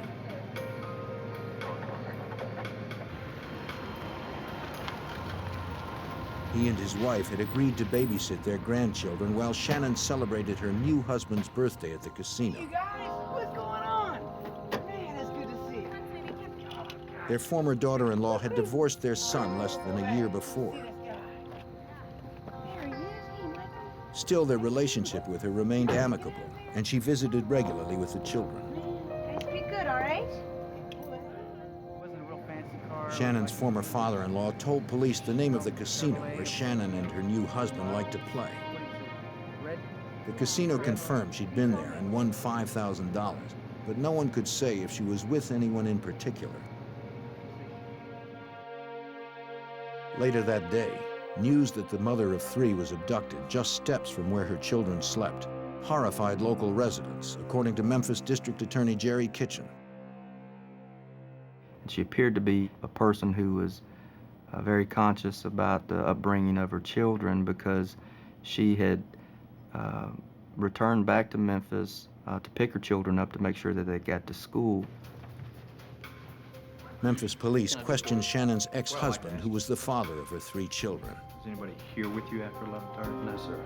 He and his wife had agreed to babysit their grandchildren while Shannon celebrated her new husband's birthday at the casino. You guys, what's going on? Man, it's good to see you. Their former daughter-in-law had divorced their son less than a year before. Still, their relationship with her remained amicable, and she visited regularly with the children. It's pretty good, all right? Shannon's former father-in-law told police the name of the casino where Shannon and her new husband liked to play. The casino confirmed she'd been there and won $5,000, but no one could say if she was with anyone in particular. Later that day, news that the mother of 3 was abducted just steps from where her children slept horrified local residents, according to Memphis District Attorney Jerry Kitchen. She appeared to be a person who was very conscious about the upbringing of her children, because she had returned back to Memphis to pick her children up to make sure that they got to school. Memphis police questioned Shannon's ex-husband, who was the father of her 3 children. Is anybody here with you after 11:30? No, sir.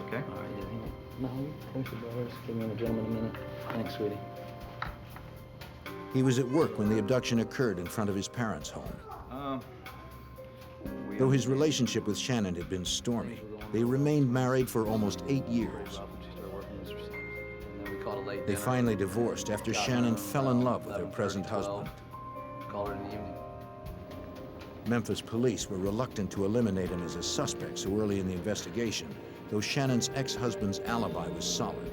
Okay. All right, yeah. No, finish your dollars. Give me the gentleman a minute. Thanks, sweetie. He was at work when the abduction occurred in front of his parents' home. Though his relationship with Shannon had been stormy, they remained married for almost 8 years. They finally divorced after Shannon fell in love with her present husband. Call her in the evening. Memphis police were reluctant to eliminate him as a suspect so early in the investigation, though Shannon's ex-husband's alibi was solid.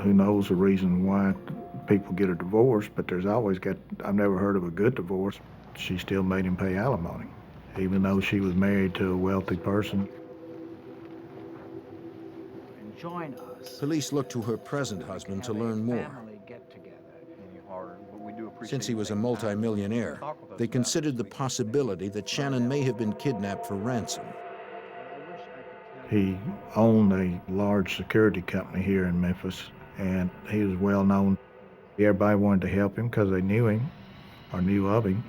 Who knows the reason why people get a divorce, but there's always I've never heard of a good divorce. She still made him pay alimony, even though she was married to a wealthy person. And join us. Police looked to her present husband to learn more. Since he was a multimillionaire, they considered the possibility that Shannon may have been kidnapped for ransom. He owned a large security company here in Memphis, and he was well known. Everybody wanted to help him because they knew him or knew of him.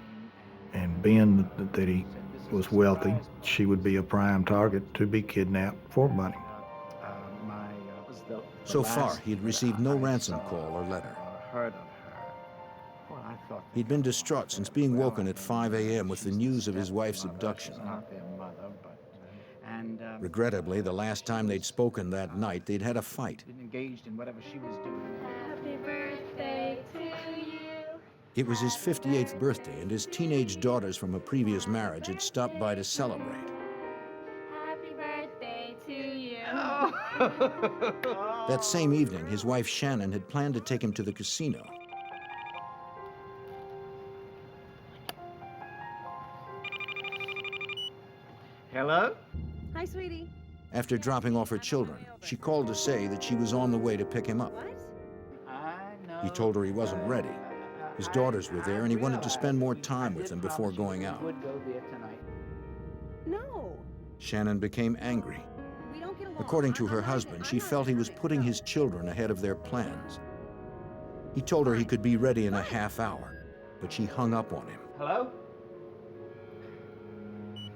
And being that he was wealthy, she would be a prime target to be kidnapped for money. So far, he had received no ransom call or letter. He'd been distraught since being woken at 5 a.m. with the news of his wife's abduction. Regrettably, the last time they'd spoken that night, they'd had a fight. Engaged in whatever she was doing. Happy birthday to you. It was his 58th birthday, and his teenage daughters from a previous marriage had stopped by to celebrate. Happy birthday to you. That same evening, his wife Shannon had planned to take him to the casino. Hello? Hi, sweetie. After dropping off her children, she called to say that she was on the way to pick him up. He told her he wasn't ready. His daughters were there, and he wanted to spend more time with them before going out. No. Shannon became angry. According to her husband, she felt he was putting his children ahead of their plans. He told her he could be ready in a half hour, but she hung up on him. Hello?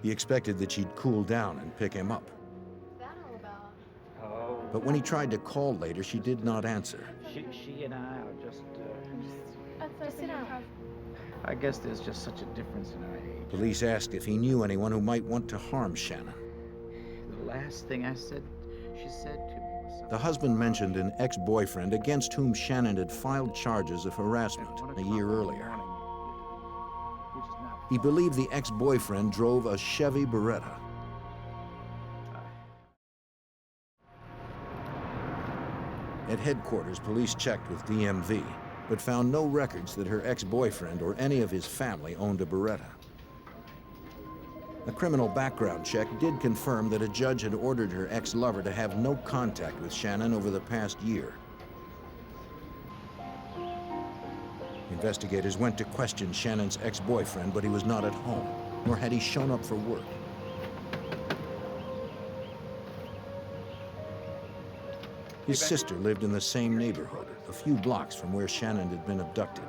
He expected that she'd cool down and pick him up. But when he tried to call later, she did not answer. She and I are just Sit down. I guess there's just such a difference in our age. Police asked if he knew anyone who might want to harm Shannon. The last thing she said to me was something. The husband mentioned an ex-boyfriend against whom Shannon had filed charges of harassment a year earlier. He believed the ex-boyfriend drove a Chevy Beretta. At headquarters, police checked with DMV, but found no records that her ex-boyfriend or any of his family owned a Beretta. A criminal background check did confirm that a judge had ordered her ex-lover to have no contact with Shannon over the past year. Investigators went to question Shannon's ex-boyfriend, but he was not at home, nor had he shown up for work. His sister lived in the same neighborhood, a few blocks from where Shannon had been abducted.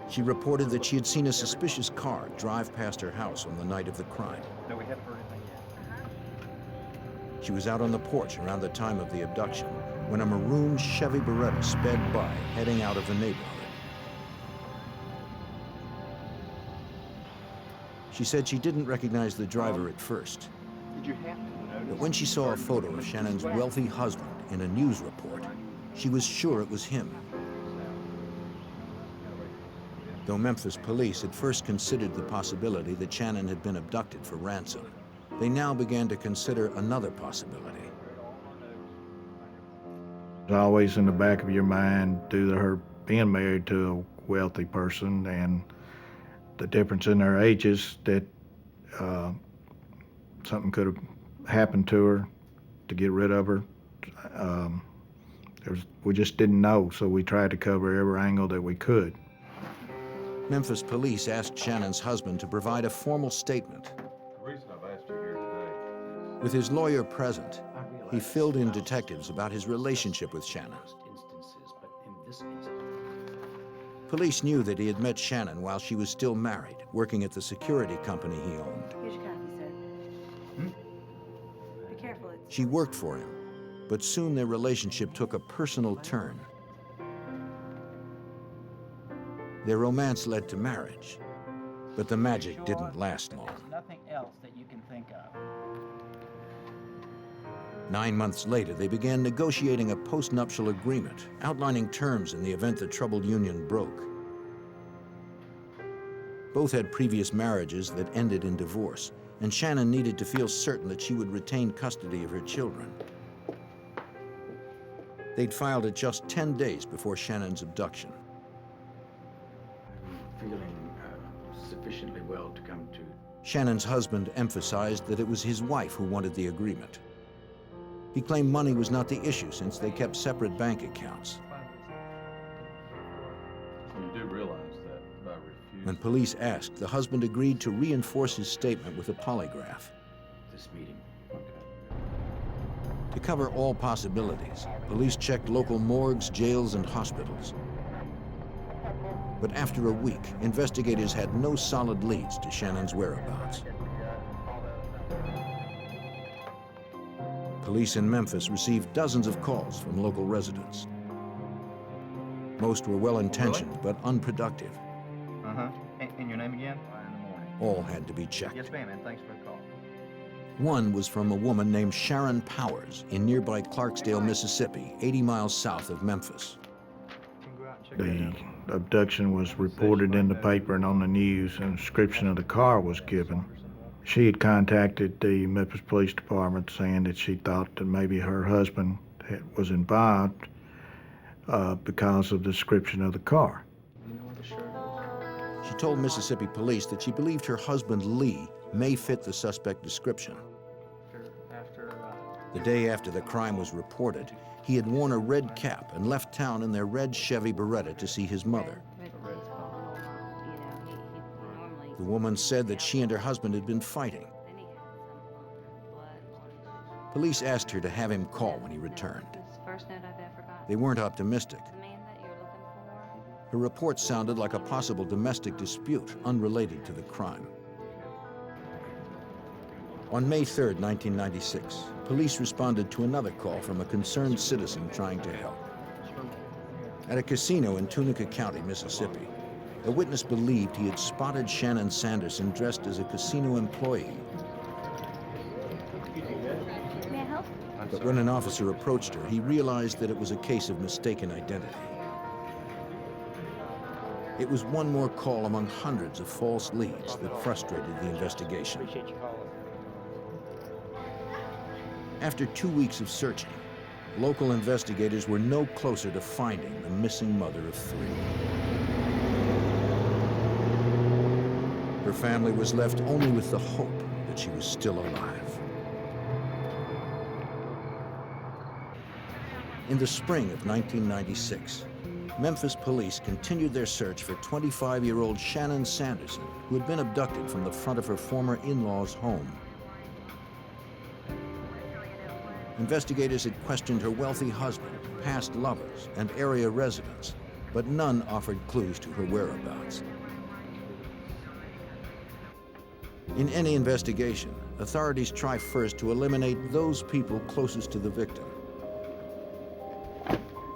She reported that she had seen a suspicious car drive past her house on the night of the crime. No, we haven't heard anything yet. She was out on the porch around the time of the abduction when a maroon Chevy Beretta sped by, heading out of the neighborhood. She said she didn't recognize the driver at first. Did you have to notice? But when she saw a photo of Shannon's wealthy husband in a news report, she was sure it was him. Though Memphis police had first considered the possibility that Shannon had been abducted for ransom, they now began to consider another possibility. It's always in the back of your mind due to her being married to a wealthy person, and the difference in their ages, that something could have happened to her to get rid of her. We just didn't know, so we tried to cover every angle that we could. Memphis police asked Shannon's husband to provide a formal statement. The reason I've asked you here today. With his lawyer present, he filled in detectives about his relationship with Shannon. Police knew that he had met Shannon while she was still married, working at the security company he owned. Here's your coffee, sir. Be careful. She worked for him, but soon their relationship took a personal turn. Their romance led to marriage, but the magic didn't last long. There's nothing else that you can think of. 9 months later, they began negotiating a postnuptial agreement outlining terms in the event the troubled union broke. Both had previous marriages that ended in divorce, and Shannon needed to feel certain that she would retain custody of her children. They'd filed it just 10 days before Shannon's abduction. I'm feeling sufficiently well to come to. Shannon's husband emphasized that it was his wife who wanted the agreement. He claimed money was not the issue since they kept separate bank accounts. You do realize that by refusing. When police asked, the husband agreed to reinforce his statement with a polygraph. This meeting. To cover all possibilities, police checked local morgues, jails, and hospitals. But after a week, investigators had no solid leads to Shannon's whereabouts. Police in Memphis received dozens of calls from local residents. Most were well-intentioned, but unproductive. And your name again? All had to be checked. Yes, ma'am, and thanks for the call. One was from a woman named Sharon Powers in nearby Clarksdale, Mississippi, 80 miles south of Memphis. The abduction was reported in the paper and on the news, and a description of the car was given. She had contacted the Memphis Police Department saying that she thought that maybe her husband was involved because of the description of the car. She told Mississippi police that she believed her husband, Lee, may fit the suspect description. The day after the crime was reported, he had worn a red cap and left town in their red Chevy Beretta to see his mother. The woman said that she and her husband had been fighting. Police asked her to have him call when he returned. They weren't optimistic. Her report sounded like a possible domestic dispute unrelated to the crime. On May 3rd, 1996, police responded to another call from a concerned citizen trying to help. At a casino in Tunica County, Mississippi, a witness believed he had spotted Shannon Sanderson dressed as a casino employee. May I help? But when an officer approached her, he realized that it was a case of mistaken identity. It was one more call among hundreds of false leads that frustrated the investigation. After 2 weeks of searching, local investigators were no closer to finding the missing mother of 3. Her family was left only with the hope that she was still alive. In the spring of 1996, Memphis police continued their search for 25-year-old Shannon Sanderson, who had been abducted from the front of her former in-laws' home. Investigators had questioned her wealthy husband, past lovers, and area residents, but none offered clues to her whereabouts. In any investigation, authorities try first to eliminate those people closest to the victim.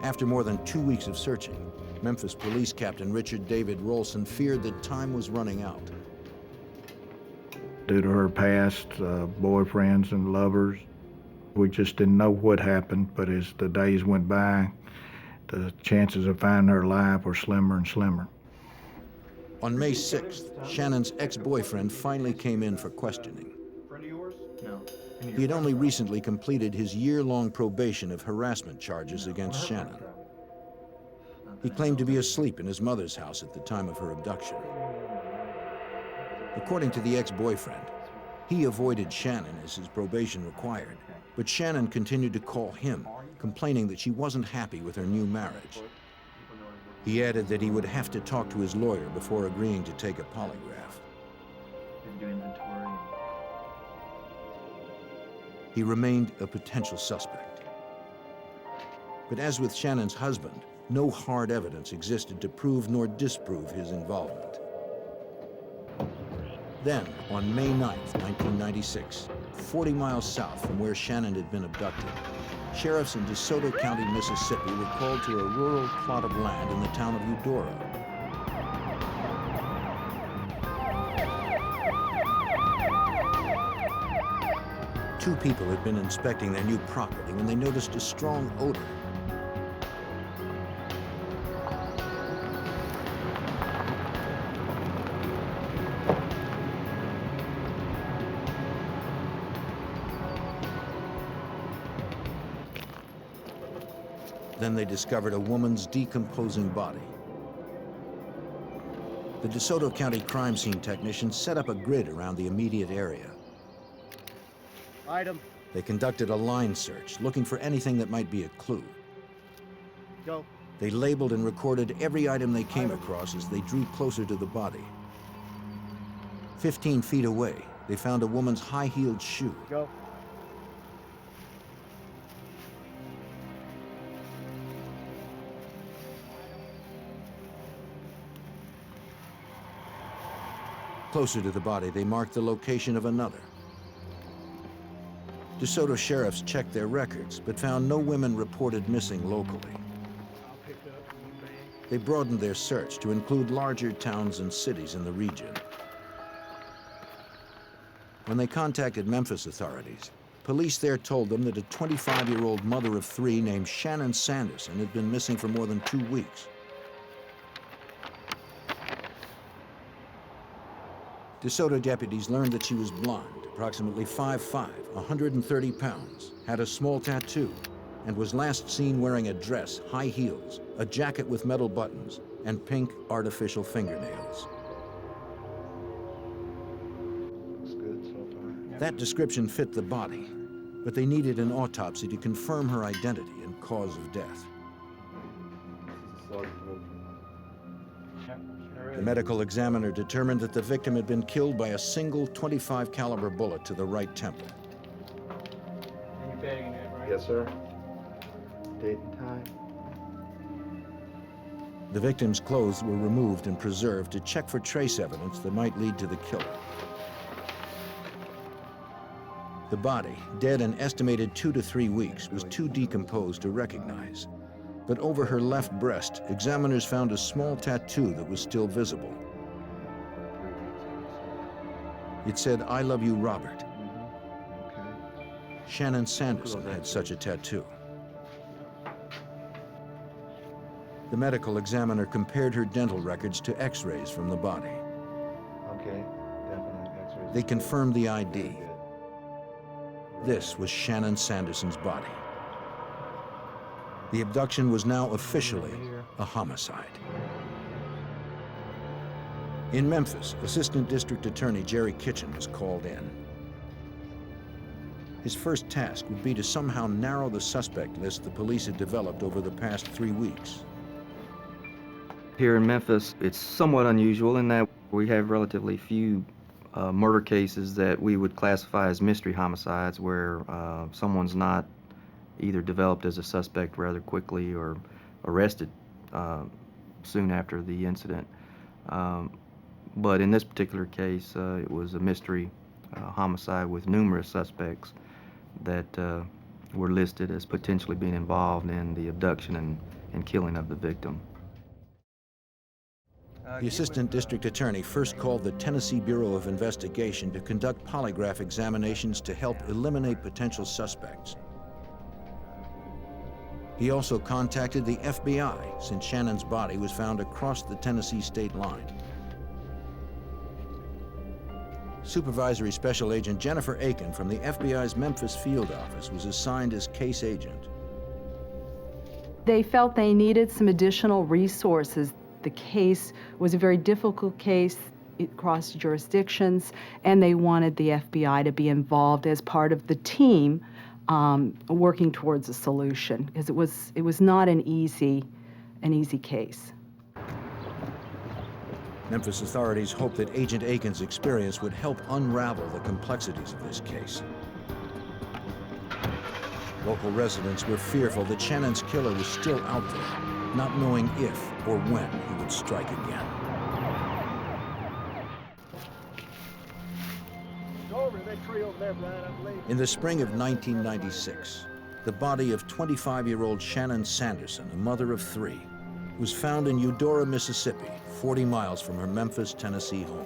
After more than 2 weeks of searching, Memphis Police Captain Richard David Rolson feared that time was running out. Due to her past boyfriends and lovers, we just didn't know what happened, but as the days went by, the chances of finding her alive were slimmer and slimmer. On May 6th, Shannon's ex-boyfriend finally came in for questioning. Friend of yours? No. He had only recently completed his year-long probation of harassment charges against Shannon. He claimed to be asleep in his mother's house at the time of her abduction. According to the ex-boyfriend, he avoided Shannon as his probation required, but Shannon continued to call him, complaining that she wasn't happy with her new marriage. He added that he would have to talk to his lawyer before agreeing to take a polygraph. He remained a potential suspect. But as with Shannon's husband, no hard evidence existed to prove nor disprove his involvement. Then, on May 9th, 1996, 40 miles south from where Shannon had been abducted, sheriffs in DeSoto County, Mississippi were called to a rural plot of land in the town of Eudora. Two people had been inspecting their new property when they noticed a strong odor. Then they discovered a woman's decomposing body. The DeSoto County crime scene technicians set up a grid around the immediate area. Item. They conducted a line search, looking for anything that might be a clue. Go. They labeled and recorded every item they came across as they drew closer to the body. 15 feet away, they found a woman's high-heeled shoe. Go. Closer to the body, they marked the location of another. DeSoto sheriffs checked their records, but found no women reported missing locally. They broadened their search to include larger towns and cities in the region. When they contacted Memphis authorities, police there told them that a 25-year-old mother of three named Shannon Sanderson had been missing for more than 2 weeks. DeSoto deputies learned that she was blonde, approximately 5'5", 130 pounds, had a small tattoo, and was last seen wearing a dress, high heels, a jacket with metal buttons, and pink artificial fingernails. Looks good so far. That description fit the body, but they needed an autopsy to confirm her identity and cause of death. The medical examiner determined that the victim had been killed by a single .25 caliber bullet to the right temple. And you're bagging that, right? Yes, sir. Date and time. The victim's clothes were removed and preserved to check for trace evidence that might lead to the killer. The body, dead an estimated 2 to 3 weeks, was too decomposed to recognize. But over her left breast, examiners found a small tattoo that was still visible. It said, "I love you, Robert." Shannon Sanderson had such a tattoo. The medical examiner compared her dental records to x-rays from the body. Okay, definitely x-rays. They confirmed the ID. This was Shannon Sanderson's body. The abduction was now officially a homicide. In Memphis, Assistant District Attorney Jerry Kitchen was called in. His first task would be to somehow narrow the suspect list the police had developed over the past 3 weeks. Here in Memphis, it's somewhat unusual in that we have relatively few murder cases that we would classify as mystery homicides, where someone's not either developed as a suspect rather quickly or arrested soon after the incident. But in this particular case, it was a mystery homicide with numerous suspects that were listed as potentially being involved in the abduction and killing of the victim. The Assistant District Attorney first called the Tennessee Bureau of Investigation to conduct polygraph examinations to help eliminate potential suspects. He also contacted the FBI, since Shannon's body was found across the Tennessee state line. Supervisory Special Agent Jennifer Aiken from the FBI's Memphis field office was assigned as case agent. They felt they needed some additional resources. The case was a very difficult case. across jurisdictions, and they wanted the FBI to be involved as part of the team working towards a solution, because it was not an easy case. Memphis authorities hoped that Agent Aiken's experience would help unravel the complexities of this case. Local residents were fearful that Shannon's killer was still out there, not knowing if or when he would strike again. In the spring of 1996, the body of 25-year-old Shannon Sanderson, a mother of 3, was found in Eudora, Mississippi, 40 miles from her Memphis, Tennessee home.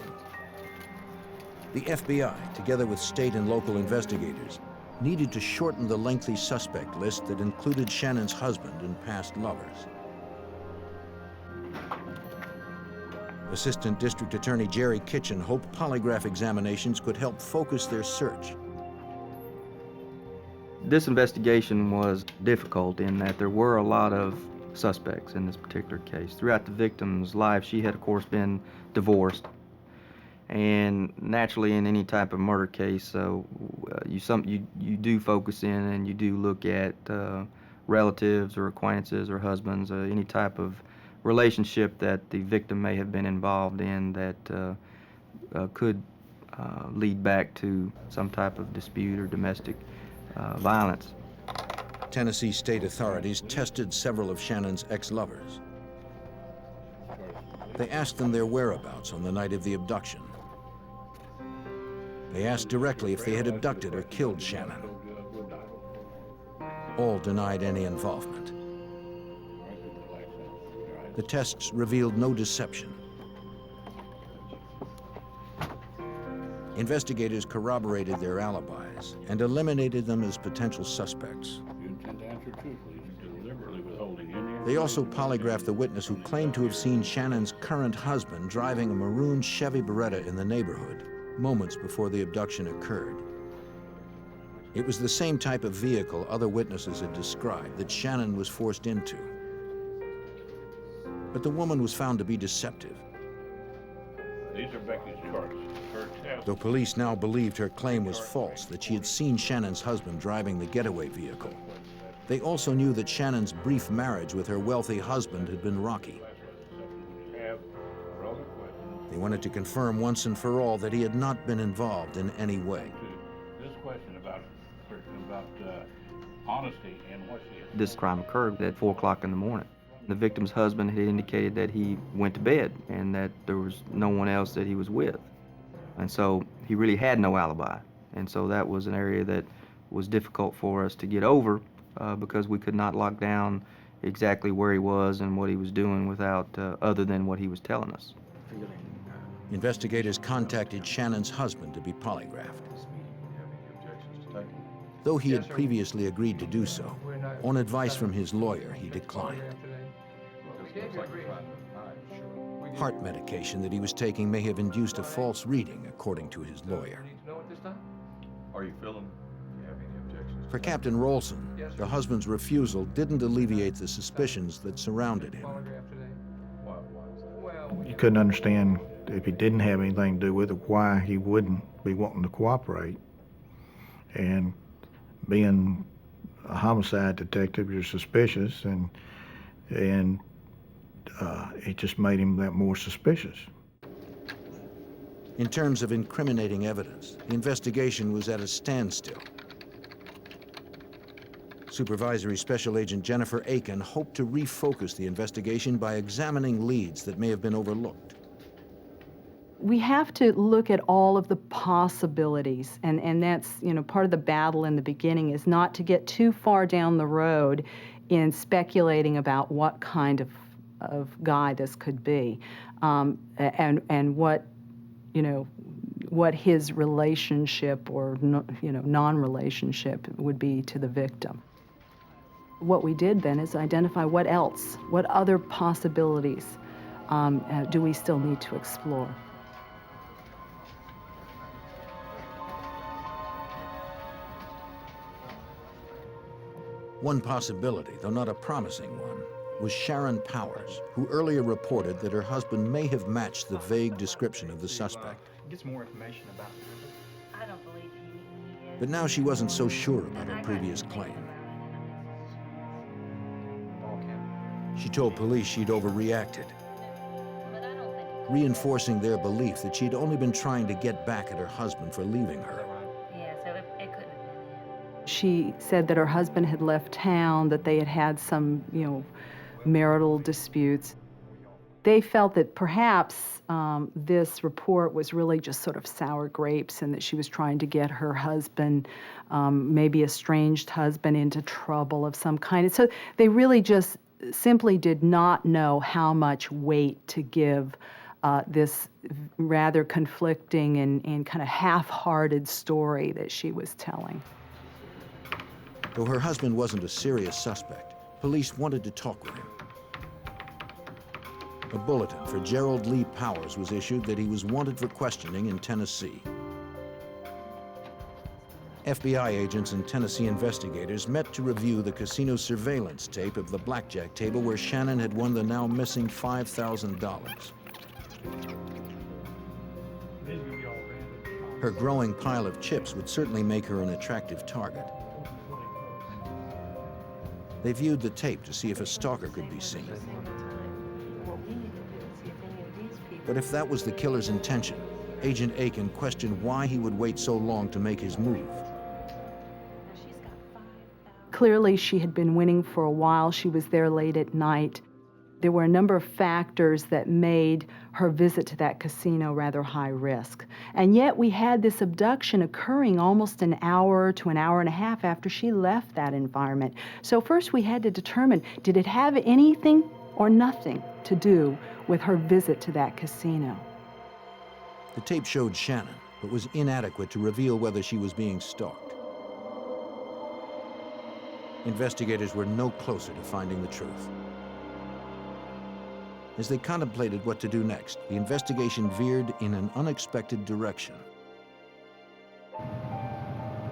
The FBI, together with state and local investigators, needed to shorten the lengthy suspect list that included Shannon's husband and past lovers. Assistant District Attorney Jerry Kitchen hoped polygraph examinations could help focus their search. This investigation was difficult in that there were a lot of suspects in this particular case. Throughout the victim's life, she had, of course, been divorced. And naturally, in any type of murder case, you do focus in and you do look at relatives or acquaintances or husbands, any type of relationship that the victim may have been involved in that could lead back to some type of dispute or domestic violence. Tennessee state authorities tested several of Shannon's ex-lovers. They asked them their whereabouts on the night of the abduction. They asked directly if they had abducted or killed Shannon. All denied any involvement. The tests revealed no deception. Investigators corroborated their alibis and eliminated them as potential suspects. You intend to answer truthfully, deliberately withholding any. They also polygraphed the witness who claimed to have seen Shannon's current husband driving a maroon Chevy Beretta in the neighborhood moments before the abduction occurred. It was the same type of vehicle other witnesses had described that Shannon was forced into. But the woman was found to be deceptive. These are Becky's charts. Her test. Though police now believed her claim was false, that she had seen Shannon's husband driving the getaway vehicle, they also knew that Shannon's brief marriage with her wealthy husband had been rocky. They wanted to confirm once and for all that he had not been involved in any way. This question about honesty and what she is. This crime occurred at 4 o'clock in the morning. The victim's husband had indicated that he went to bed and that there was no one else that he was with. And so he really had no alibi. And so that was an area that was difficult for us to get over because we could not lock down exactly where he was and what he was doing without other than what he was telling us. Investigators contacted Shannon's husband to be polygraphed. Though he had previously agreed to do so, on advice from his lawyer, he declined. Heart medication that he was taking may have induced a false reading, according to his lawyer. Are you feeling? For Captain Ransom, the husband's refusal didn't alleviate the suspicions that surrounded him. You couldn't understand, if he didn't have anything to do with it, why he wouldn't be wanting to cooperate. And being a homicide detective, you're suspicious, and it just made him that more suspicious. In terms of incriminating evidence, the investigation was at a standstill. Supervisory Special Agent Jennifer Aiken hoped to refocus the investigation by examining leads that may have been overlooked. We have to look at all of the possibilities, and that's, part of the battle in the beginning is not to get too far down the road in speculating about what kind of guy this could be, and what, what his relationship or non-relationship would be to the victim. What we did then is identify what other possibilities do we still need to explore. One possibility, though not a promising one, was Sharon Powers, who earlier reported that her husband may have matched the vague description of the suspect. Get some more information about it. I don't believe he is. But now she wasn't so sure about her previous claim. She told police she'd overreacted, reinforcing their belief that she'd only been trying to get back at her husband for leaving her. Yeah, so it couldn't have been him. She said that her husband had left town, that they had had some, marital disputes. They felt that perhaps this report was really just sort of sour grapes and that she was trying to get her husband, maybe estranged husband, into trouble of some kind. And so they really just simply did not know how much weight to give this rather conflicting and kind of half-hearted story that she was telling. Though her husband wasn't a serious suspect, police wanted to talk with him. A bulletin for Gerald Lee Powers was issued that he was wanted for questioning in Tennessee. FBI agents and Tennessee investigators met to review the casino surveillance tape of the blackjack table where Shannon had won the now missing $5,000. Her growing pile of chips would certainly make her an attractive target. They viewed the tape to see if a stalker could be seen. But if that was the killer's intention, Agent Aiken questioned why he would wait so long to make his move. Clearly, she had been winning for a while. She was there late at night. There were a number of factors that made her visit to that casino rather high risk. And yet we had this abduction occurring almost an hour to an hour and a half after she left that environment. So first we had to determine, did it have anything or nothing to do with her visit to that casino? The tape showed Shannon, but was inadequate to reveal whether she was being stalked. Investigators were no closer to finding the truth. As they contemplated what to do next, the investigation veered in an unexpected direction.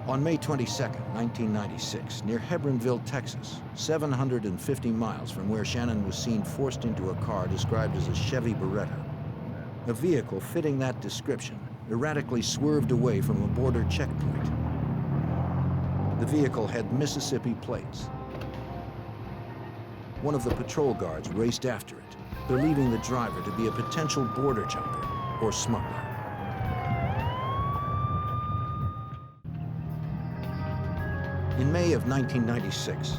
On May 22, 1996, near Hebronville, Texas, 750 miles from where Shannon was seen forced into a car described as a Chevy Beretta, a vehicle fitting that description erratically swerved away from a border checkpoint. The vehicle had Mississippi plates. One of the patrol guards raced after it, believing the driver to be a potential border jumper or smuggler. In May of 1996,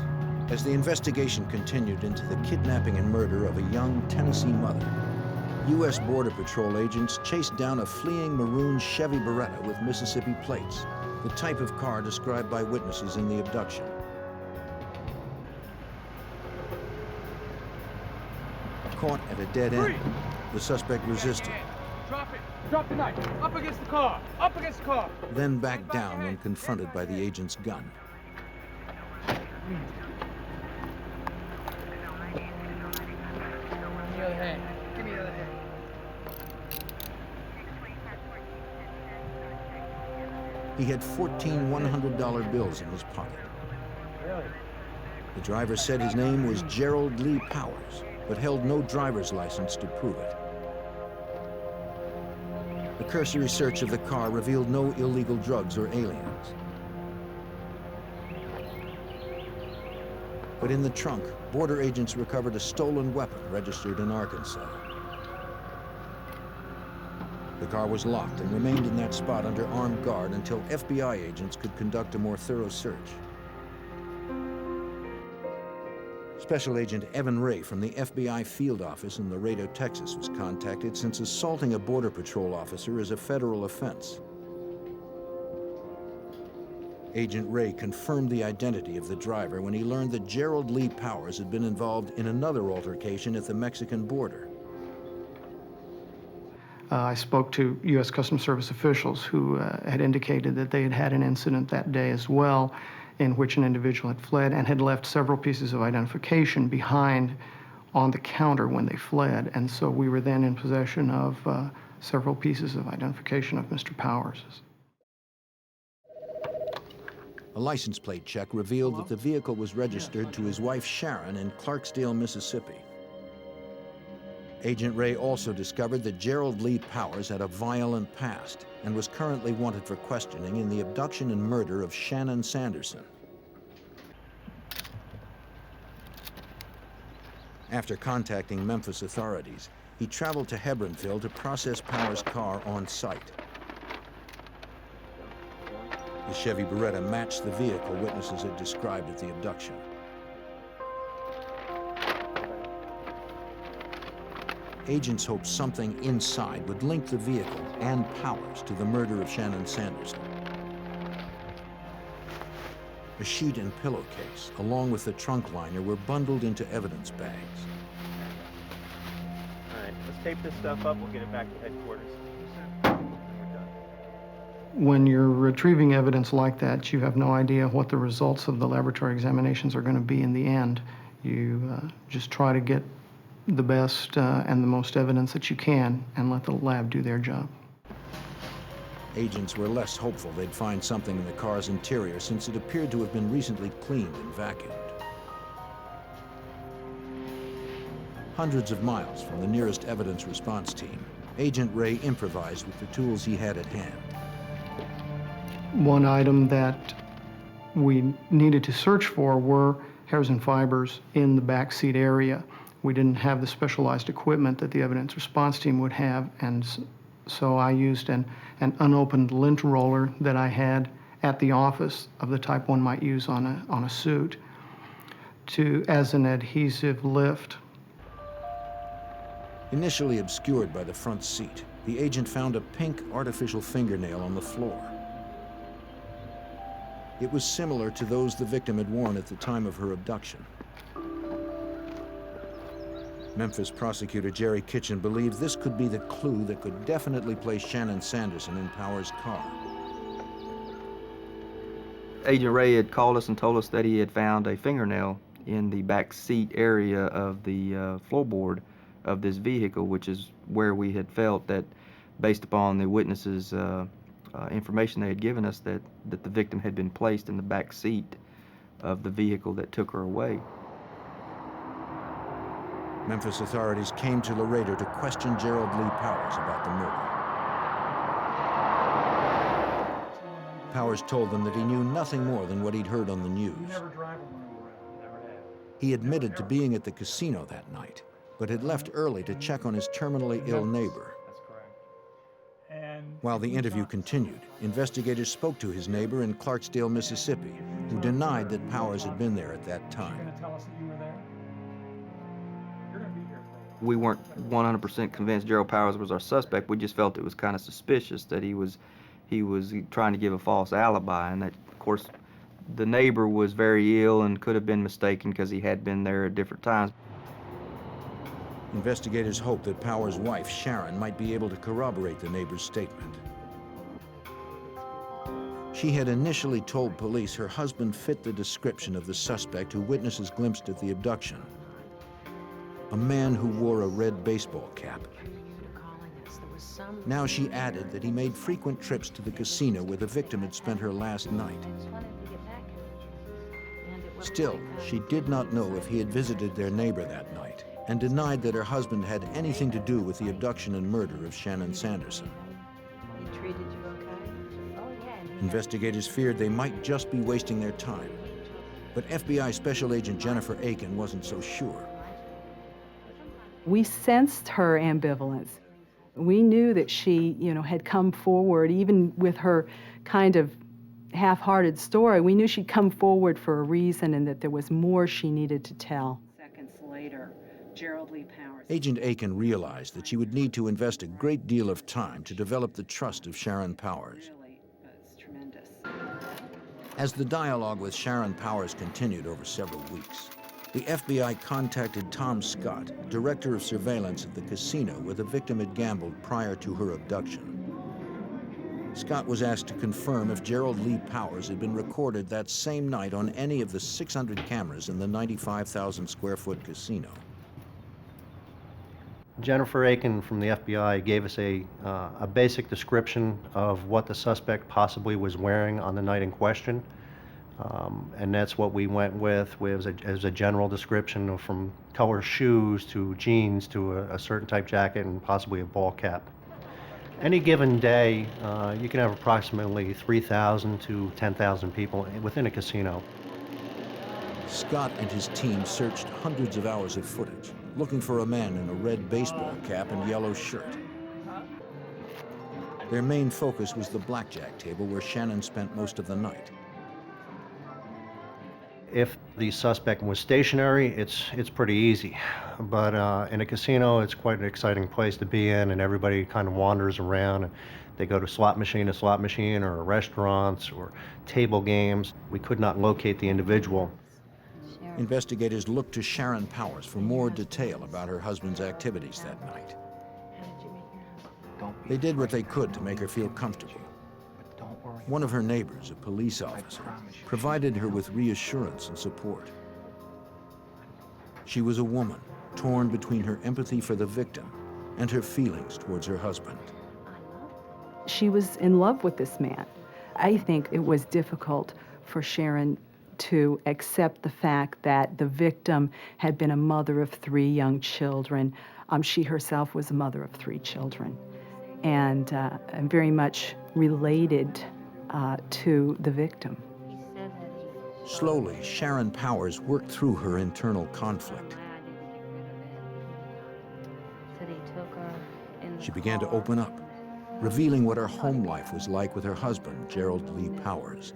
as the investigation continued into the kidnapping and murder of a young Tennessee mother, U.S. Border Patrol agents chased down a fleeing maroon Chevy Beretta with Mississippi plates, the type of car described by witnesses in the abduction. Caught at a dead end, the suspect resisted. Drop it! Drop the knife! Up against the car! Up against the car! Then backed down when confronted by the agent's gun. Give me the other hand. Give me the other hand. He had 14 $100 bills in his pocket. Really? The driver said his name was Gerald Lee Powers, but held no driver's license to prove it. A cursory search of the car revealed no illegal drugs or aliens. But in the trunk, border agents recovered a stolen weapon registered in Arkansas. The car was locked and remained in that spot under armed guard until FBI agents could conduct a more thorough search. Special Agent Evan Ray from the FBI field office in Laredo, Texas was contacted since assaulting a Border Patrol officer is a federal offense. Agent Ray confirmed the identity of the driver when he learned that Gerald Lee Powers had been involved in another altercation at the Mexican border. I spoke to U.S. Customs Service officials who had indicated that they had had an incident that day as well, in which an individual had fled and had left several pieces of identification behind on the counter when they fled. And so we were then in possession of several pieces of identification of Mr. Powers. A license plate check revealed that the vehicle was registered to his wife Sharon in Clarksdale, Mississippi. Agent Ray also discovered that Gerald Lee Powers had a violent past and was currently wanted for questioning in the abduction and murder of Shannon Sanderson. After contacting Memphis authorities, he traveled to Hebronville to process Powers' car on site. The Chevy Beretta matched the vehicle witnesses had described at the abduction. Agents hoped something inside would link the vehicle and Powers to the murder of Shannon Sanderson. A sheet and pillowcase, along with the trunk liner, were bundled into evidence bags. All right, let's tape this stuff up. We'll get it back to headquarters. When you're retrieving evidence like that, you have no idea what the results of the laboratory examinations are going to be in the end. You just try to get the best and the most evidence that you can and let the lab do their job. Agents were less hopeful they'd find something in the car's interior since it appeared to have been recently cleaned and vacuumed. Hundreds of miles from the nearest evidence response team, Agent Ray improvised with the tools he had at hand. One item that we needed to search for were hairs and fibers in the back seat area. We didn't have the specialized equipment that the evidence response team would have, and so I used an unopened lint roller that I had at the office of the type one might use on a suit as an adhesive lift. Initially obscured by the front seat, the agent found a pink artificial fingernail on the floor. It was similar to those the victim had worn at the time of her abduction. Memphis prosecutor Jerry Kitchen believed this could be the clue that could definitely place Shannon Sanderson in Powers' car. Agent Ray had called us and told us that he had found a fingernail in the back seat area of the floorboard of this vehicle, which is where we had felt that, based upon the witnesses' information they had given us, that the victim had been placed in the back seat of the vehicle that took her away. Memphis authorities came to Laredo to question Gerald Lee Powers about the murder. Powers told them that he knew nothing more than what he'd heard on the news. He admitted to being at the casino that night, but had left early to check on his terminally ill neighbor. While the interview continued, investigators spoke to his neighbor in Clarksdale, Mississippi, who denied that Powers had been there at that time. We weren't 100% convinced Gerald Powers was our suspect. We just felt it was kind of suspicious that he was trying to give a false alibi, and that, of course, the neighbor was very ill and could have been mistaken because he had been there at different times. Investigators hoped that Powers' wife, Sharon, might be able to corroborate the neighbor's statement. She had initially told police her husband fit the description of the suspect who witnesses glimpsed at the abduction. A man who wore a red baseball cap. Now she added that he made frequent trips to the casino where the victim had spent her last night. Still, she did not know if he had visited their neighbor that night, and denied that her husband had anything to do with the abduction and murder of Shannon Sanderson. He treated you okay? Oh, yeah. Investigators feared they might just be wasting their time. But FBI Special Agent Jennifer Aiken wasn't so sure. We sensed her ambivalence. We knew that she, had come forward, even with her kind of half-hearted story. We knew she'd come forward for a reason and that there was more she needed to tell. Seconds later, Gerald Lee Powers. Agent Aiken realized that she would need to invest a great deal of time to develop the trust of Sharon Powers. It's tremendous. As the dialogue with Sharon Powers continued over several weeks, the FBI contacted Tom Scott, director of surveillance at the casino where the victim had gambled prior to her abduction. Scott was asked to confirm if Gerald Lee Powers had been recorded that same night on any of the 600 cameras in the 95,000 square foot casino. Jennifer Aiken from the FBI gave us a basic description of what the suspect possibly was wearing on the night in question. And that's what we went with as a general description, from color shoes to jeans to a certain type jacket and possibly a ball cap. Any given day, you can have approximately 3,000 to 10,000 people within a casino. Scott and his team searched hundreds of hours of footage, looking for a man in a red baseball cap and yellow shirt. Their main focus was the blackjack table where Shannon spent most of the night. If the suspect was stationary, it's pretty easy. But in a casino, it's quite an exciting place to be in, and everybody kind of wanders around. They go to slot machine to slot machine, or restaurants, or table games. We could not locate the individual. Investigators looked to Sharon Powers for more detail about her husband's activities that night. They did what they could to make her feel comfortable. One of her neighbors, a police officer, provided her with reassurance and support. She was a woman, torn between her empathy for the victim and her feelings towards her husband. She was in love with this man. I think it was difficult for Sharon to accept the fact that the victim had been a mother of 3 young children. She herself was a mother of 3 children, and very much related to the victim. Slowly, Sharon Powers worked through her internal conflict. She began to open up, revealing what her home life was like with her husband, Gerald Lee Powers.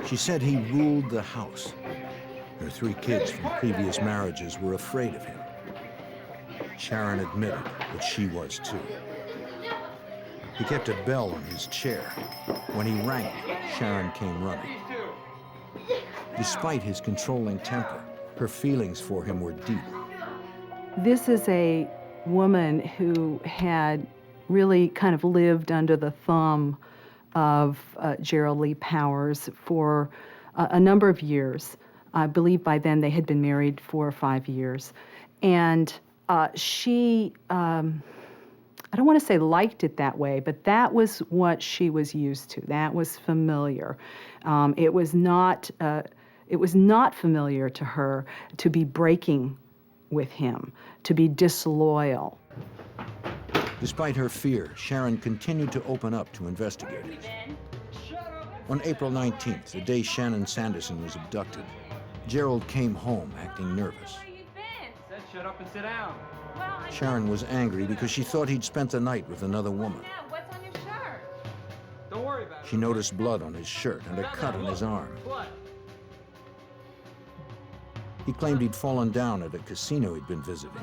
She said he ruled the house. Her 3 kids from previous marriages were afraid of him. Sharon admitted that she was too. He kept a bell on his chair. When he rang it, Sharon came running. Despite his controlling temper, her feelings for him were deep. This is a woman who had really kind of lived under the thumb of Gerald Lee Powers for a number of years. I believe by then they had been married 4 or 5 years. And she, I don't want to say liked it that way, but that was what she was used to. That was familiar. It was not familiar to her to be breaking with him, to be disloyal. Despite her fear, Sharon continued to open up to investigators. On April 19th, the day Shannon Sanderson was abducted, Gerald came home acting nervous. Said shut up and sit down. Sharon was angry because she thought he'd spent the night with another woman. What's on your shirt? Don't worry about it. She noticed blood on his shirt and a cut on his arm. He claimed he'd fallen down at a casino he'd been visiting.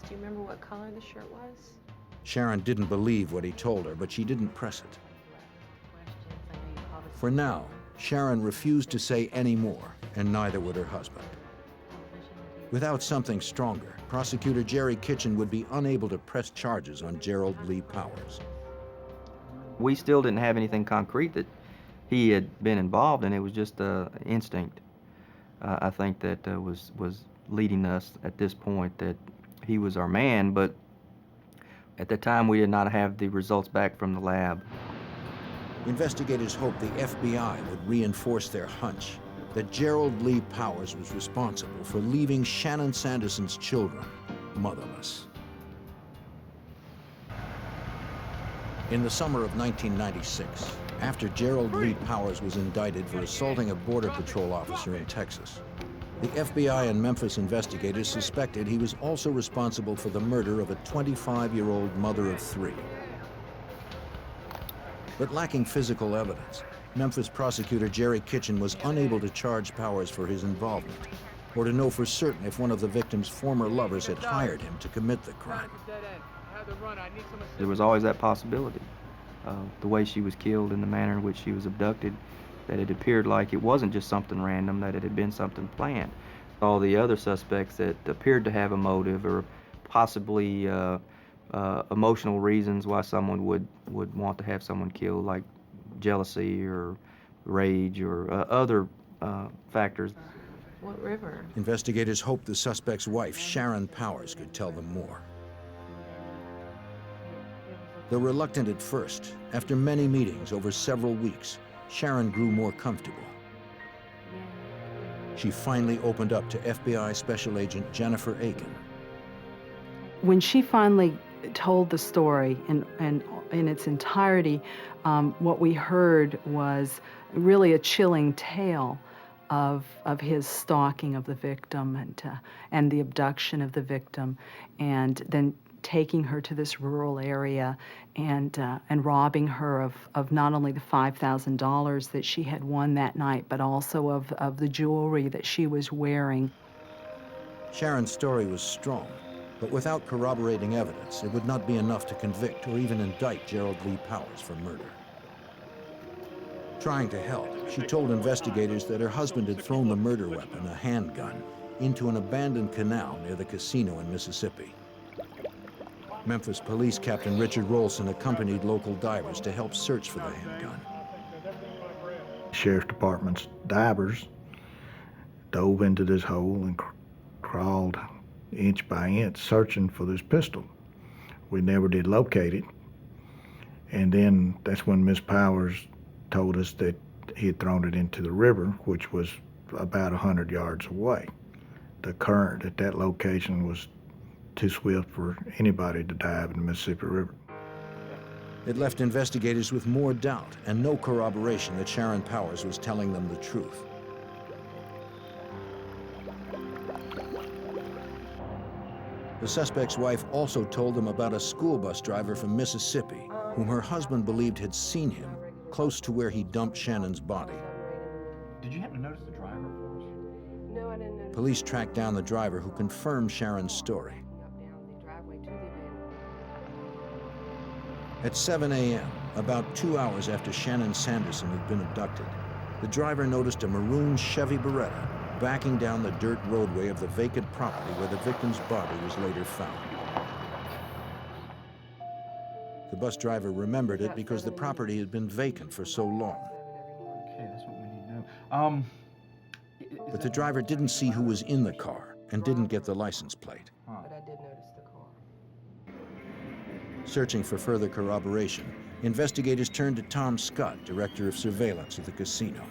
Do you remember what color the shirt was? Sharon didn't believe what he told her, but she didn't press it. For now, Sharon refused to say any more, and neither would her husband. Without something stronger, prosecutor Jerry Kitchen would be unable to press charges on Gerald Lee Powers. We still didn't have anything concrete that he had been involved in. It was just instinct. I think that was leading us at this point that he was our man, but at the time we did not have the results back from the lab. Investigators hoped the FBI would reinforce their hunch that Gerald Lee Powers was responsible for leaving Shannon Sanderson's children motherless. In the summer of 1996, after Gerald Lee Powers was indicted for assaulting a Border Patrol officer in Texas, the FBI and Memphis investigators suspected he was also responsible for the murder of a 25-year-old mother of 3. But lacking physical evidence, Memphis prosecutor Jerry Kitchen was unable to charge Powers for his involvement, or to know for certain if one of the victim's former lovers had hired him to commit the crime. There was always that possibility. The way she was killed and the manner in which she was abducted, that it appeared like it wasn't just something random, that it had been something planned. All the other suspects that appeared to have a motive or possibly emotional reasons why someone would want to have someone killed, like jealousy or rage or other factors. What river? Investigators hoped the suspect's wife, Sharon Powers, could tell them more. Though reluctant at first, after many meetings over several weeks, Sharon grew more comfortable. She finally opened up to FBI Special Agent Jennifer Aiken. When she finally told the story in its entirety, what we heard was really a chilling tale of his stalking of the victim and the abduction of the victim, and then taking her to this rural area and robbing her of not only the $5,000 that she had won that night, but also of the jewelry that she was wearing. Sharon's story was strong, but without corroborating evidence, it would not be enough to convict or even indict Gerald Lee Powers for murder. Trying to help, she told investigators that her husband had thrown the murder weapon, a handgun, into an abandoned canal near the casino in Mississippi. Memphis Police Captain Richard Rolson accompanied local divers to help search for the handgun. Sheriff's Department's divers dove into this hole and crawled inch by inch searching for this pistol. We never did locate it. And then that's when Miss Powers told us that he had thrown it into the river, which was about 100 yards away. The current at that location was too swift for anybody to dive in the Mississippi River. It left investigators with more doubt and no corroboration that Sharon Powers was telling them the truth. The suspect's wife also told them about a school bus driver from Mississippi whom her husband believed had seen him close to where he dumped Shannon's body. Did you happen to notice the driver? No, I didn't notice. Police tracked down the driver who confirmed Sharon's story. At 7 a.m., about 2 hours after Shannon Sanderson had been abducted, the driver noticed a maroon Chevy Beretta backing down the dirt roadway of the vacant property where the victim's body was later found. The bus driver remembered it because the property had been vacant for so long. Okay, that's what we need to know. But the driver didn't see who was in the car and didn't get the license plate. But I did notice the car. Searching for further corroboration, investigators turned to Tom Scott, director of surveillance at the casino.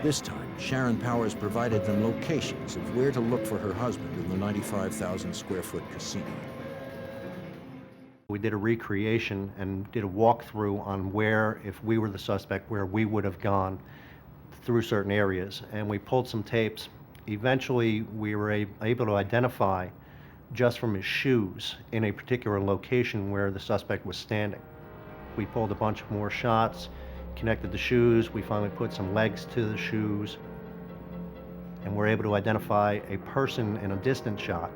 This time, Sharon Powers provided them locations of where to look for her husband in the 95,000 square foot casino. We did a recreation and did a walkthrough on where, if we were the suspect, where we would have gone through certain areas. And we pulled some tapes. Eventually, we were able to identify, just from his shoes, in a particular location where the suspect was standing. We pulled a bunch more shots, connected the shoes. We finally put some legs to the shoes. And we're able to identify a person in a distant shot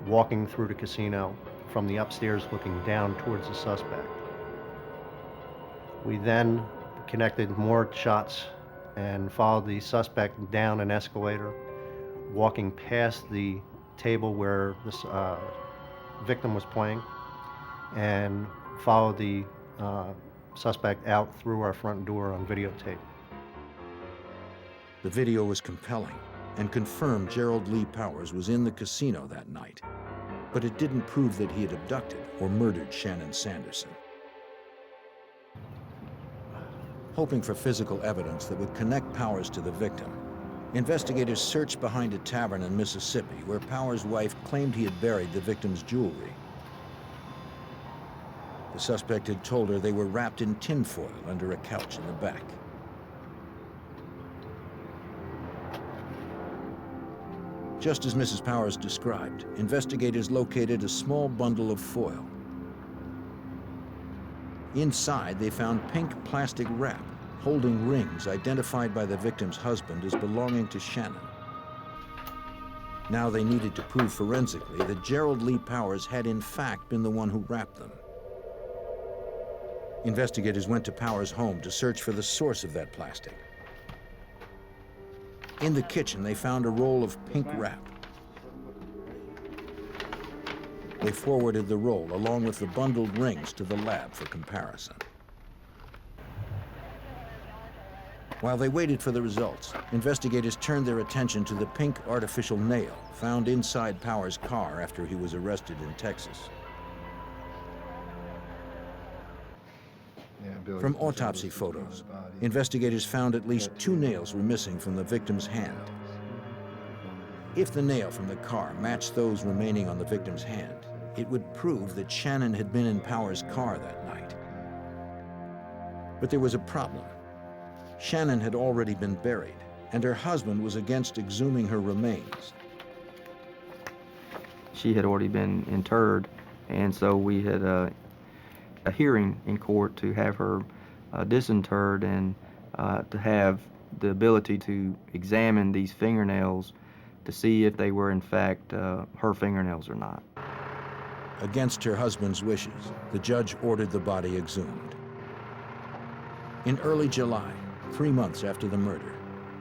walking through the casino from the upstairs looking down towards the suspect. We then connected more shots and followed the suspect down an escalator, walking past the table where the victim was playing, and followed the suspect out through our front door on videotape. The video was compelling and confirmed Gerald Lee Powers was in the casino that night, but it didn't prove that he had abducted or murdered Shannon Sanderson. Hoping for physical evidence that would connect Powers to the victim, investigators searched behind a tavern in Mississippi where Powers' wife claimed he had buried the victim's jewelry. The suspect had told her they were wrapped in tinfoil under a couch in the back. Just as Mrs. Powers described, investigators located a small bundle of foil. Inside, they found pink plastic wrap holding rings identified by the victim's husband as belonging to Shannon. Now they needed to prove forensically that Gerald Lee Powers had in fact been the one who wrapped them. Investigators went to Powers' home to search for the source of that plastic. In the kitchen, they found a roll of pink wrap. They forwarded the roll along with the bundled rings to the lab for comparison. While they waited for the results, investigators turned their attention to the pink artificial nail found inside Powers' car after he was arrested in Texas. From autopsy photos, investigators found at least 2 nails were missing from the victim's hand. If the nail from the car matched those remaining on the victim's hand, it would prove that Shannon had been in Powers' car that night. But there was a problem. Shannon had already been buried, and her husband was against exhuming her remains. She had already been interred, and so we had a hearing in court to have her disinterred and to have the ability to examine these fingernails to see if they were in fact her fingernails or not. Against her husband's wishes, the judge ordered the body exhumed. In early July, 3 months after the murder,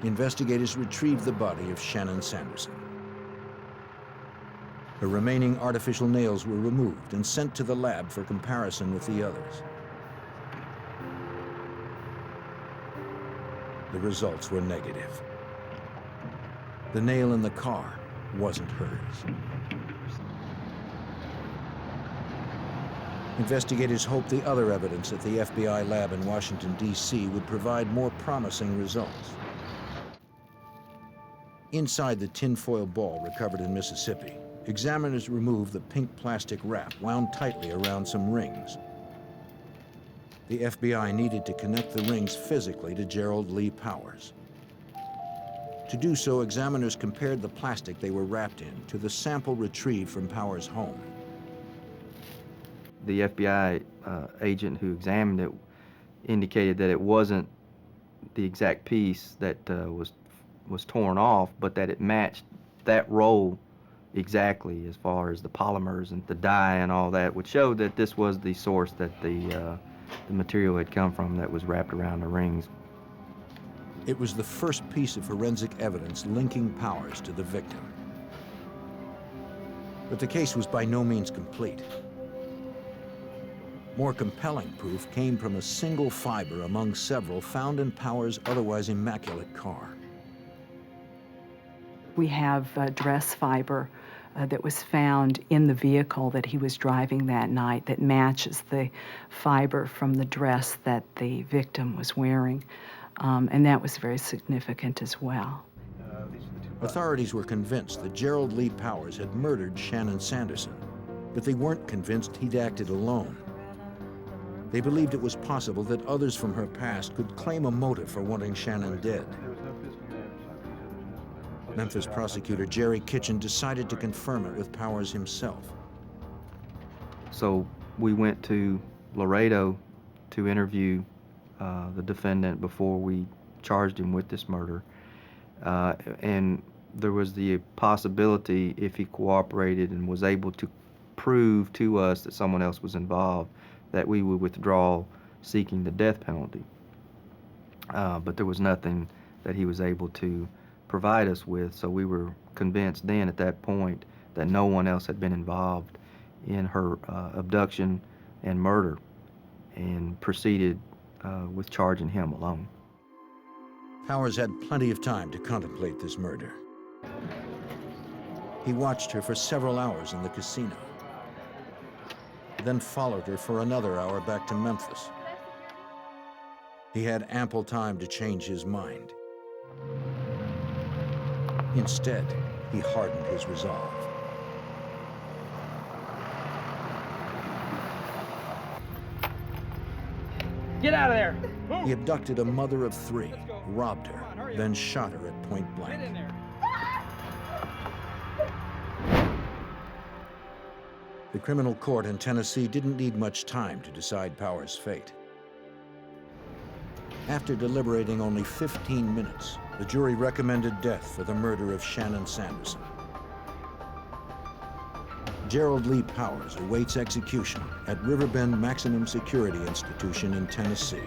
investigators retrieved the body of Shannon Sanderson. Her remaining artificial nails were removed and sent to the lab for comparison with the others. The results were negative. The nail in the car wasn't hers. Investigators hoped the other evidence at the FBI lab in Washington, D.C. would provide more promising results. Inside the tinfoil ball recovered in Mississippi, examiners removed the pink plastic wrap wound tightly around some rings. The FBI needed to connect the rings physically to Gerald Lee Powers. To do so, examiners compared the plastic they were wrapped in to the sample retrieved from Powers' home. The FBI agent who examined it indicated that it wasn't the exact piece that was torn off, but that it matched that roll exactly as far as the polymers and the dye and all that, which showed that this was the source that the material had come from that was wrapped around the rings. It was the first piece of forensic evidence linking Powers to the victim. But the case was by no means complete. More compelling proof came from a single fiber among several found in Powers' otherwise immaculate car. We have dress fiber that was found in the vehicle that he was driving that night that matches the fiber from the dress that the victim was wearing. And that was very significant as well. Authorities were convinced that Gerald Lee Powers had murdered Shannon Sanderson, but they weren't convinced he'd acted alone. They believed it was possible that others from her past could claim a motive for wanting Shannon dead. Memphis prosecutor Jerry Kitchen decided to confirm it with Powers himself. So we went to Laredo to interview the defendant before we charged him with this murder. And there was the possibility, if he cooperated and was able to prove to us that someone else was involved, that we would withdraw seeking the death penalty. But there was nothing that he was able to provide us with, so we were convinced then at that point that no one else had been involved in her abduction and murder, and proceeded with charging him alone. Powers had plenty of time to contemplate this murder. He watched her for several hours in the casino, then followed her for another hour back to Memphis. He had ample time to change his mind. Instead, he hardened his resolve. Get out of there! He abducted a mother of 3, robbed her, then shot her at point blank. Get in there. The criminal court in Tennessee didn't need much time to decide Powers' fate. After deliberating only 15 minutes, the jury recommended death for the murder of Shannon Sanderson. Gerald Lee Powers awaits execution at Riverbend Maximum Security Institution in Tennessee.